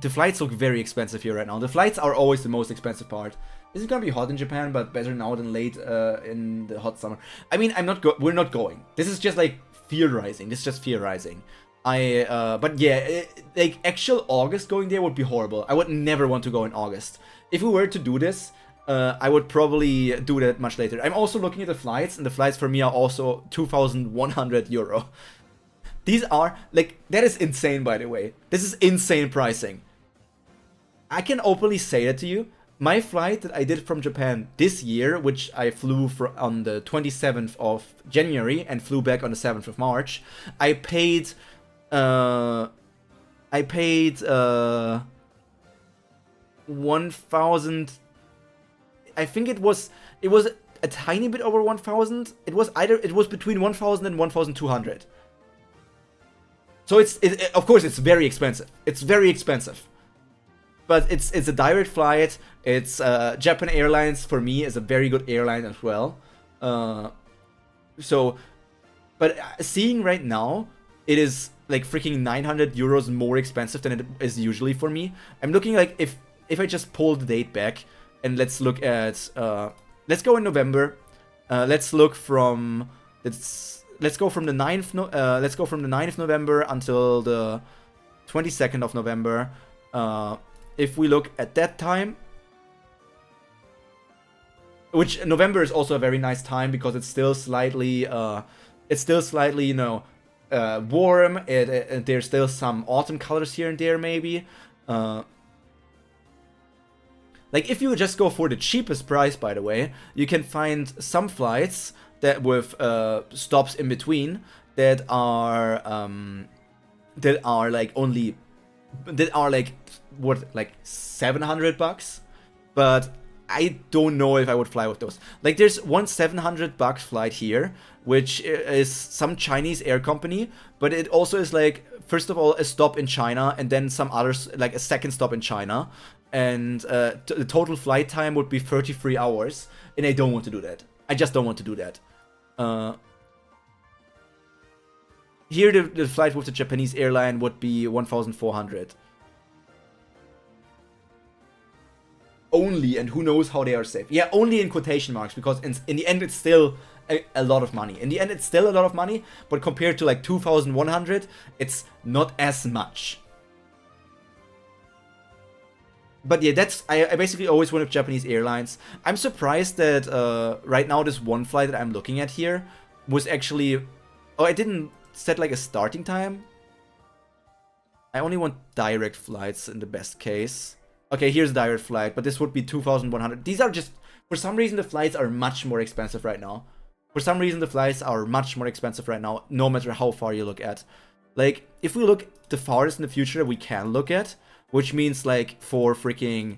the flights look very expensive here right now. The flights are always the most expensive part. It's gonna be hot in Japan, but better now than late in the hot summer. I mean, we're not going. This is just like theorizing. This is just theorizing. But yeah, like actual August going there would be horrible. I would never want to go in August. If we were to do this, I would probably do that much later. I'm also looking at the flights, and the flights for me are also 2,100 euro. These are, like, that is insane, by the way. This is insane pricing. I can openly say that to you. My flight that I did from Japan this year, which I flew on the 27th of January and flew back on the 7th of March, I paid 1,000. I think it was a tiny bit over 1,000. It was between 1,000 and 1,200. So of course it's very expensive. It's very expensive. But it's a direct flight. It's Japan Airlines for me is a very good airline as well. But seeing right now, it is like freaking 900 euros more expensive than it is usually for me. I'm looking like if I just pull the date back and let's look at let's go in November. Let's go from the 9th November until the 22nd of November. If we look at that time, which November is also a very nice time because it's still slightly, you know, warm. There's still some autumn colors here and there, maybe. Like if you just go for the cheapest price, by the way, you can find some flights that with stops in between that are like only. That are like what, like $700, but I don't know if I would fly with those. Like there's one $700 flight here, which is some Chinese air company, but it also is like, first of all, a stop in China and then some others, like a second stop in China, and the total flight time would be 33 hours, and I don't want to do that. I just don't want to do that. Here, the flight with the Japanese airline would be 1,400. Only, and who knows how they are safe. Yeah, only in quotation marks, because in the end it's still a lot of money. In the end it's still a lot of money, but compared to like 2,100, it's not as much. But yeah, I basically always went with Japanese airlines. I'm surprised that right now this one flight that I'm looking at here was actually... Oh, I didn't set like a starting time. I only want direct flights in the best case. Okay, here's a direct flight, but this would be 2,100. These are just, for some reason, the flights are much more expensive right now. For some reason, the flights are much more expensive right now, no matter how far you look at. Like, if we look the farthest in the future that we can look at, which means, like, for freaking...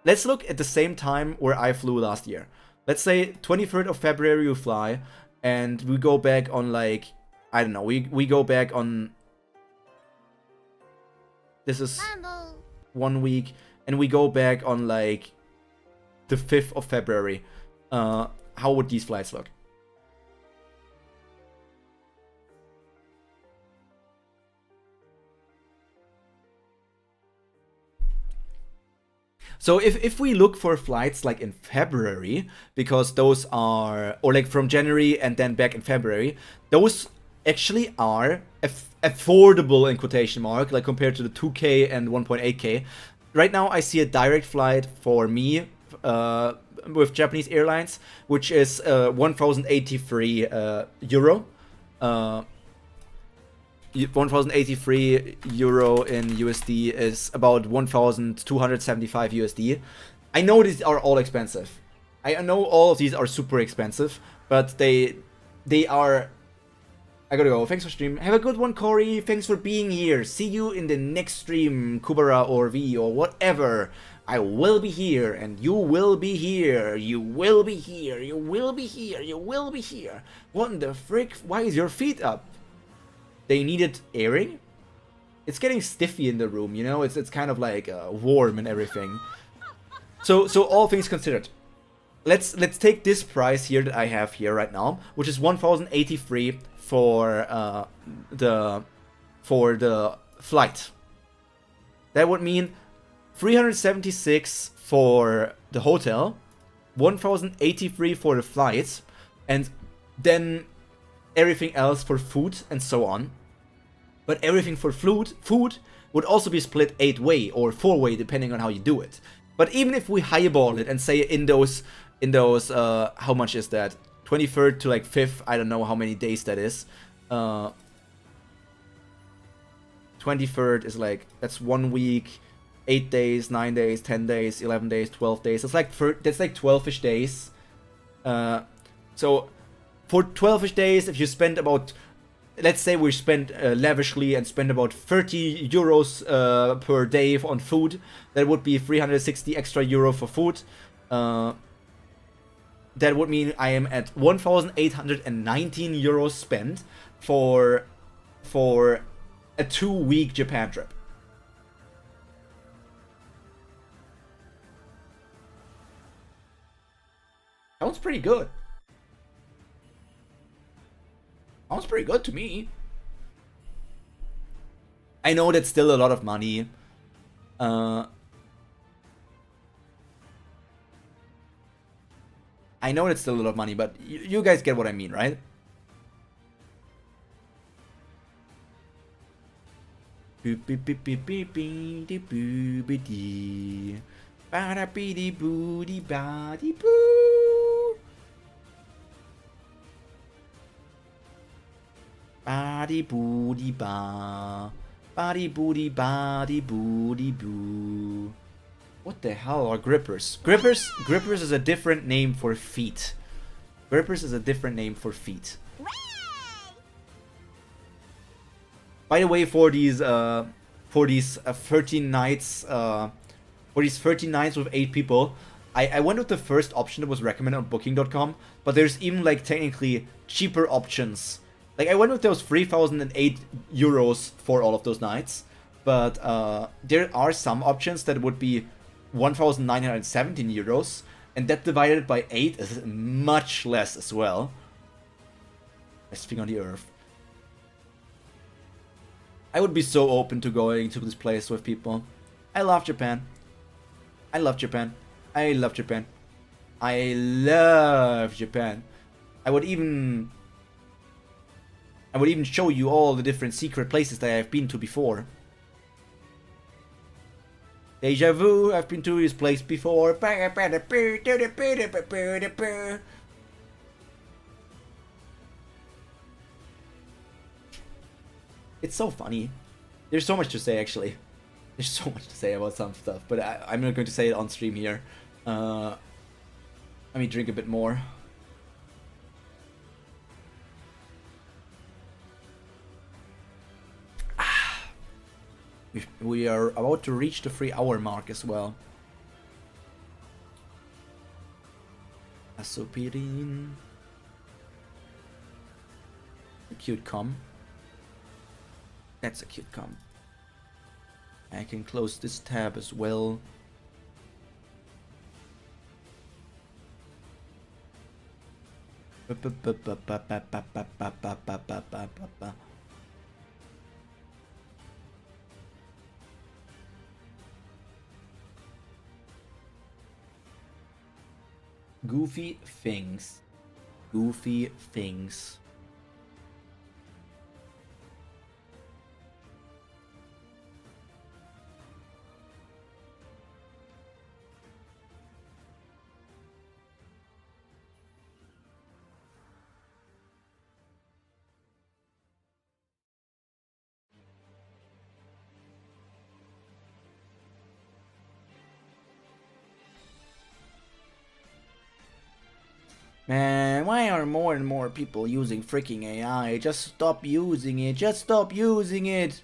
Let's look at the same time where I flew last year. Let's say 23rd of February you fly, and we go back on, like, I don't know, we go back on... This is 1 week, and we go back on, like, the 5th of February. How would these flights look? So if we look for flights like in February, because those are, or like from January and then back in February, those actually are affordable in quotation mark, like compared to the 2K and 1.8K. Right now I see a direct flight for me with Japanese Airlines, which is 1,083 euro. 1,083 euro in USD is about 1,275 USD. I know these are all expensive. I know all of these are super expensive, but they are... I gotta go. Thanks for stream. Have a good one, Corey. Thanks for being here. See you in the next stream, Kubera or V or whatever. I will be here, and you will be here. You will be here. You will be here. You will be here. What in the frick? Why is your feet up? They needed airing? It's getting stiffy in the room, you know? It's kind of like warm and everything. So all things considered, let's take this price here that I have here right now, which is 1,083 for the flight. That would mean 376 for the hotel, 1,083 for the flights, and then everything else for food and so on. But everything for food would also be split 8-way or 4-way depending on how you do it. But even if we highball it and say in those how much is that? 23rd to like 5th, I don't know how many days that is. 23rd is like, that's 1 week, 8 days, 9 days, 10 days, 11 days, 12 days. That's like 12ish days. So for 12ish days, if you spend about, let's say we spend lavishly and spend about 30 euros per day on food, that would be 360 extra euro for food. That would mean I am at 1,819 euros spent for a 2-week Japan trip. Sounds pretty good. Sounds pretty good to me. I know that's still a lot of money. I know it's still a lot of money, but you guys get what I mean, right? Body booty ba. Body booty body booty boo. What the hell are grippers? Grippers is a different name for feet. Grippers is a different name for feet. By the way, for these 13 nights, for these 13 nights with 8 people, I went with the first option that was recommended on Booking.com, but there's even like technically cheaper options. Like, I went with those 3,008 euros for all of those nights, but there are some options that would be 1,917 euros, and that divided by 8 is much less as well. Best thing on the earth. I would be so open to going to this place with people. I love Japan. I love Japan. I love Japan. I love Japan. I would even show you all the different secret places that I've been to before. Deja vu, I've been to this place before. It's so funny. There's so much to say, actually. There's so much to say about some stuff, but I'm not going to say it on stream here. Let me drink a bit more. We are about to reach the 3-hour mark as well. Asopirin. A cute com. That's a cute com. I can close this tab as well. Goofy things. Goofy things. Man, why are more and more people using freaking AI? Just stop using it. Just stop using it.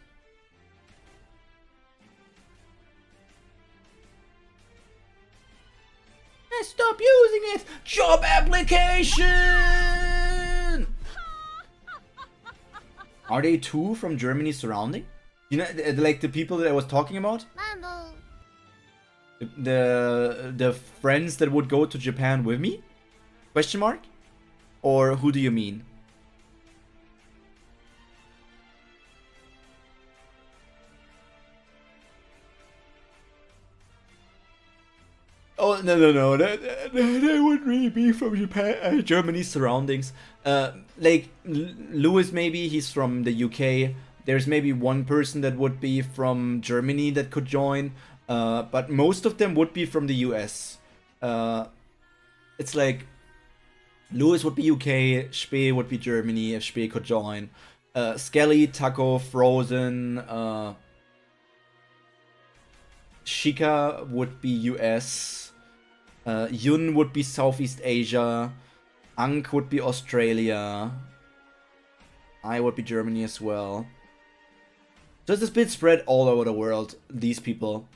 Just stop using it. Job application. Are they too from Germany surrounding? You know, like the people that I was talking about? Mambo. The friends that would go to Japan with me? Question mark? Or who do you mean? Oh, no. That would really be from Japan, Germany's surroundings. Like, Lewis maybe, he's from the UK. There's maybe one person that would be from Germany that could join. But most of them would be from the US. It's like, Lewis would be UK, Spee would be Germany if Spee could join. Skelly, Taco, Frozen, Shika would be US. Yun would be Southeast Asia. Ankh would be Australia. I would be Germany as well. So it's a bit spread all over the world, these people.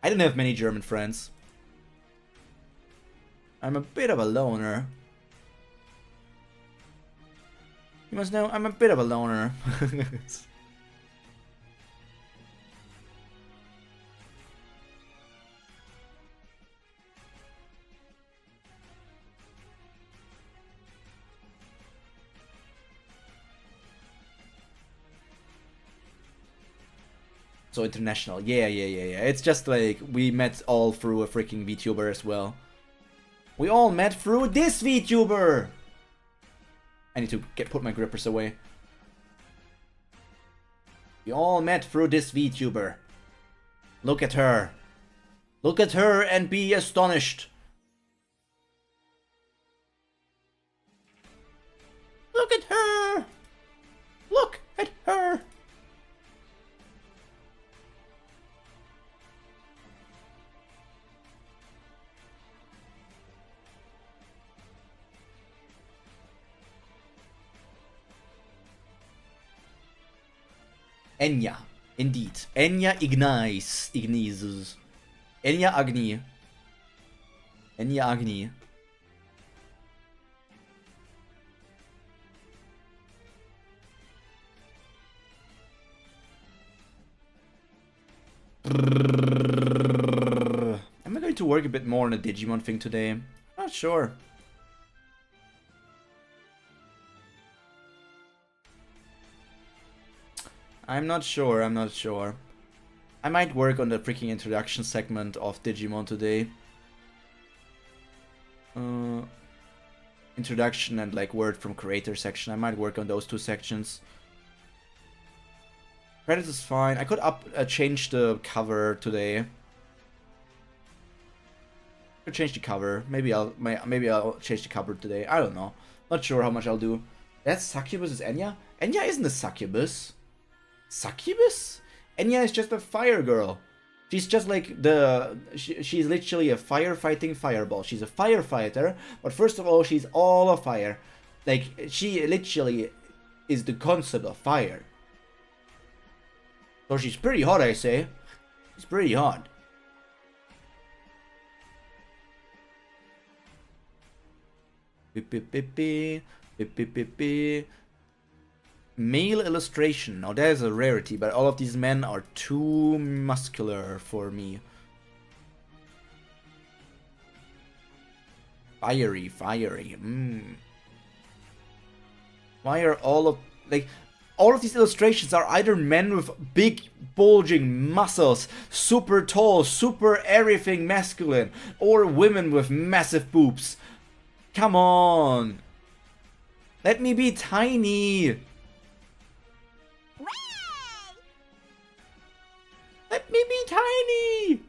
I didn't have many German friends. I'm a bit of a loner. You must know I'm a bit of a loner. So international. Yeah. It's just like we met all through a freaking VTuber as well. We all met through this VTuber! I need to put my grippers away. We all met through this VTuber. Look at her. Look at her and be astonished. Look at her! Look at her! Enya, indeed. Enya Ignises. Enya Agni. Enya Agni. Am I going to work a bit more on the Digimon thing today? Not sure. I'm not sure. I might work on the freaking introduction segment of Digimon today. Introduction and like word from creator section. I might work on those two sections. Credits is fine. I could change the cover today. Could change the cover. Maybe I'll change the cover today. I don't know. Not sure how much I'll do. That's Succubus is Enya? Enya isn't a succubus. Succubus? Enya is just a fire girl. She's just like she's literally a firefighting fireball. She's a firefighter, but first of all, she's all of fire. Like, she literally is the concept of fire. So she's pretty hot, I say. She's pretty hot. Male illustration. Now that is a rarity, but all of these men are too muscular for me. Fiery. Why are all of these illustrations are either men with big bulging muscles, super tall, super everything masculine, or women with massive boobs. Come on. Let me be tiny. Let me be tiny.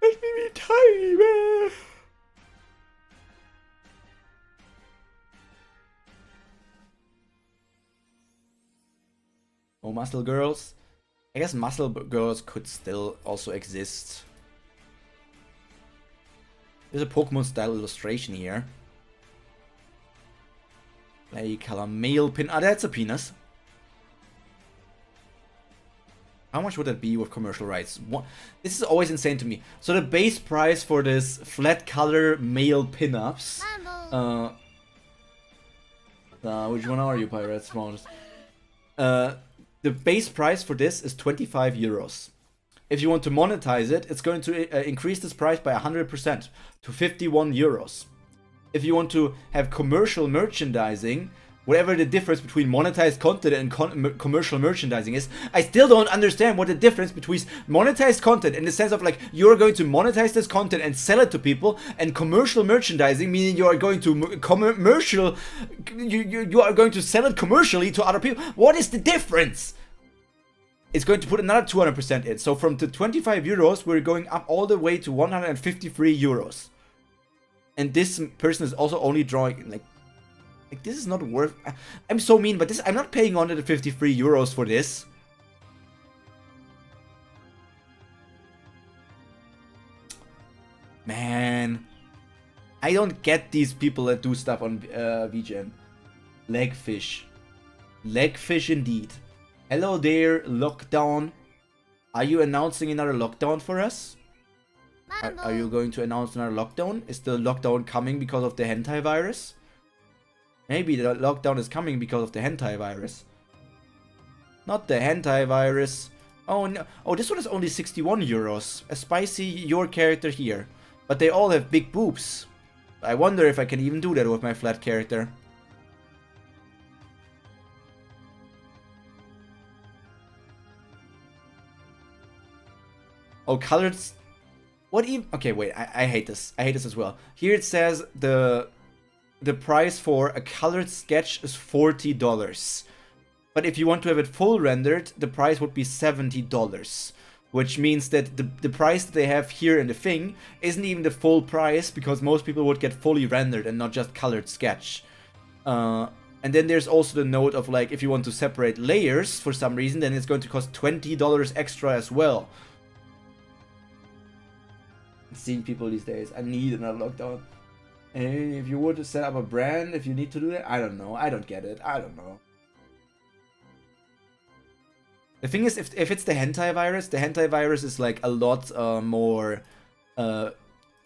Let me be tiny, man. Oh, muscle girls. I guess muscle girls could still also exist. There's a Pokemon style illustration here. Play color male pin. Ah, that's a penis. How much would that be with commercial rights? This is always insane to me. So the base price for this flat color male pinups. Which one are you, pirates? The base price for this is 25 euros. If you want to monetize it, it's going to increase this price by 100% to 51 euros. If you want to have commercial merchandising, whatever the difference between monetized content and commercial merchandising is, I still don't understand what the difference between monetized content in the sense of like you're going to monetize this content and sell it to people, and commercial merchandising meaning you are going to you are going to sell it commercially to other people. What is the difference? It's going to put another 200% in. So from the 25 euros, we're going up all the way to 153 euros. And this person is also only drawing like this is not worth. I'm so mean, but I'm not paying 153 euros for this. Man, I don't get these people that do stuff on VGN. Legfish indeed. Hello there, lockdown. Are you announcing another lockdown for us? Are you going to announce another lockdown? Is the lockdown coming because of the hentai virus? Maybe the lockdown is coming because of the hentai virus. Not the hentai virus. Oh no. Oh, this one is only 61 euros. A spicy your character here. But they all have big boobs. I wonder if I can even do that with my flat character. Oh, colored... What even... Okay, wait. I hate this. I hate this as well. Here it says the price for a colored sketch is $40. But if you want to have it full rendered, the price would be $70. Which means that the price that they have here in the thing isn't even the full price, because most people would get fully rendered and not just colored sketch. And then there's also the note of like, if you want to separate layers for some reason, then it's going to cost $20 extra as well. Seeing people these days, I need another lockdown. And if you were to set up a brand, if you need to do that, I don't know. I don't get it. I don't know. The thing is, if it's the hentai virus is like a lot more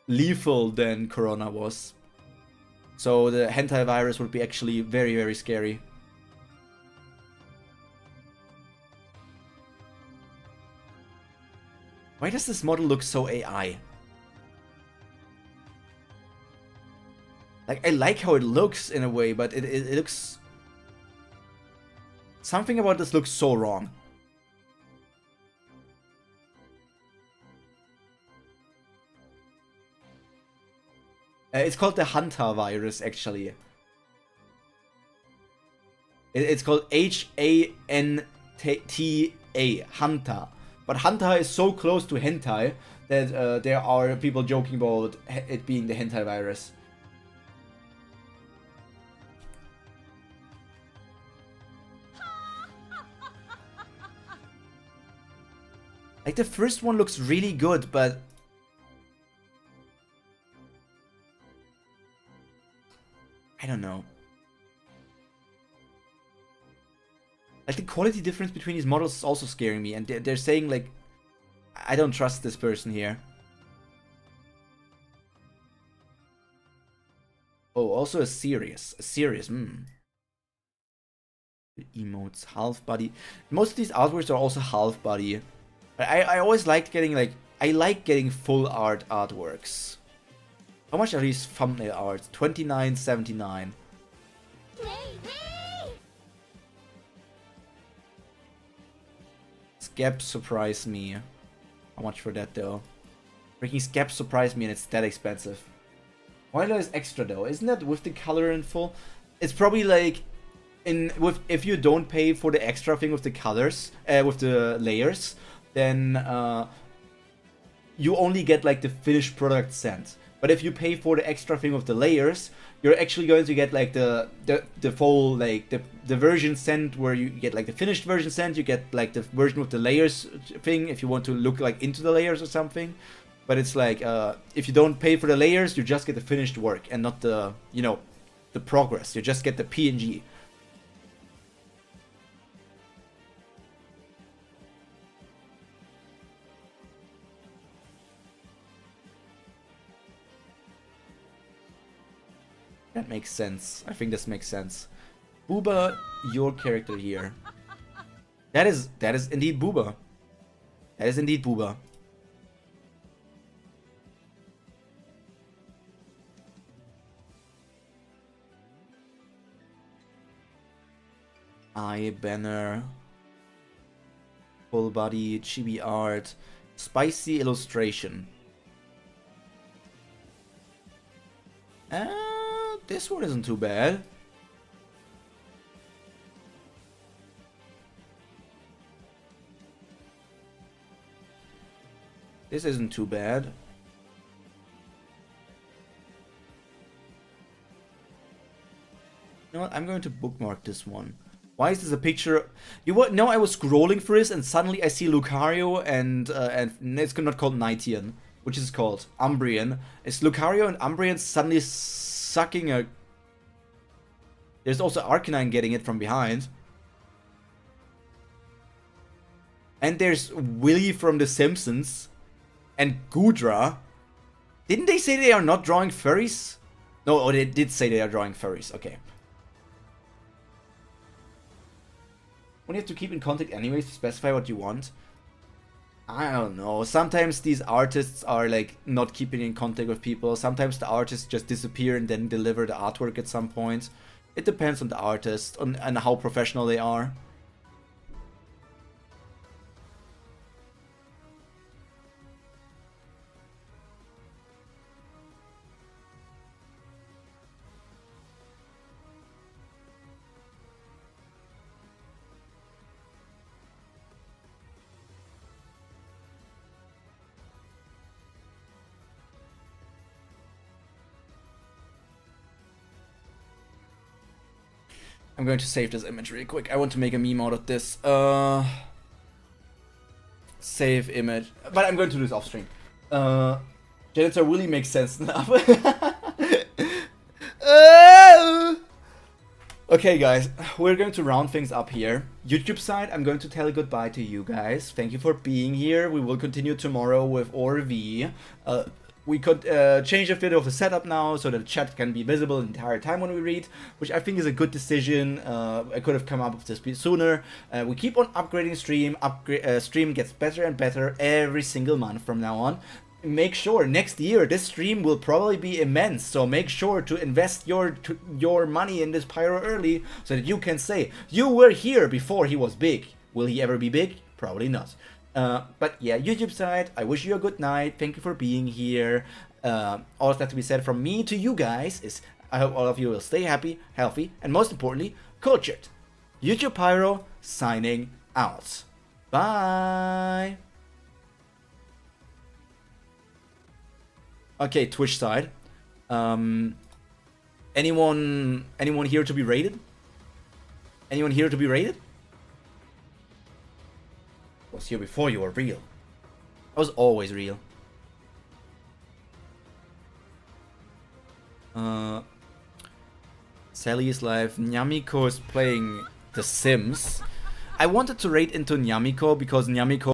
lethal than Corona was. So the hentai virus would be actually very, very scary. Why does this model look so AI? Like, I like how it looks in a way, but it looks... Something about this looks so wrong. It's called the Hunter virus, actually. It's called H-A-N-T-A, Hunter. But Hunter is so close to hentai that there are people joking about it being the hentai virus. Like, the first one looks really good, but... I don't know. Like, the quality difference between these models is also scaring me, and they're saying, like, I don't trust this person here. Oh, also a serious, Emotes, half body. Most of these artworks are also half body. I always liked getting, like, I like getting full art artworks. How much are these thumbnail arts? $29.79. Scap surprised me. How much for that though? Freaking Scap surprised me and it's that expensive. Why is extra though? Isn't that with the color in full? It's probably like if you don't pay for the extra thing with the colors, with the layers, then you only get like the finished product sent. But if you pay for the extra thing with the layers, you're actually going to get like the full, like the version sent, where you get like the finished version sent, you get like the version with the layers thing if you want to look like into the layers or something. But it's like if you don't pay for the layers, you just get the finished work and not the, you know, the progress. You just get the PNG. That makes sense. I think this makes sense. Booba, your character here. That is indeed Booba. That is indeed Booba. Eye banner. Full body, chibi art. Spicy illustration. This one isn't too bad. This isn't too bad. You know what? I'm going to bookmark this one. Why is this a picture? You what? No, I was scrolling through this and suddenly I see Lucario and it's not called Nightian, which is called Umbreon. It's Lucario and Umbreon suddenly sucking a... There's also Arcanine getting it from behind. And there's Willy from The Simpsons. And Goodra. Didn't they say they are not drawing furries? No, oh, they did say they are drawing furries. Okay. When you have to keep in contact anyways to specify what you want. I don't know. Sometimes these artists are like not keeping in contact with people. Sometimes the artists just disappear and then deliver the artwork at some point. It depends on the artist and how professional they are. I'm going to save this image really quick. I want to make a meme out of this. Save image. But I'm going to do this off stream. Janitor really makes sense now. Okay, guys. We're going to round things up here. YouTube side, I'm going to tell goodbye to you guys. Thank you for being here. We will continue tomorrow with ORV. We could change a bit of the setup now so that the chat can be visible the entire time when we read, which I think is a good decision. I could have come up with this sooner. We keep on upgrading stream. Stream gets better and better every single month from now on. Make sure next year this stream will probably be immense, so make sure to invest your money in this Pyro early so that you can say, you were here before he was big. Will he ever be big? Probably not. But yeah, YouTube side, I wish you a good night. Thank you for being here. All that to be said from me to you guys is I hope all of you will stay happy, healthy, and most importantly, cultured. YouTube Pyro signing out. Bye. Okay, Twitch side. Anyone here to be rated? Anyone here to be rated? Was here before you were real. I was always real. Sally is live. Nyamiko is playing The Sims. I wanted to raid into Nyamiko because Nyamiko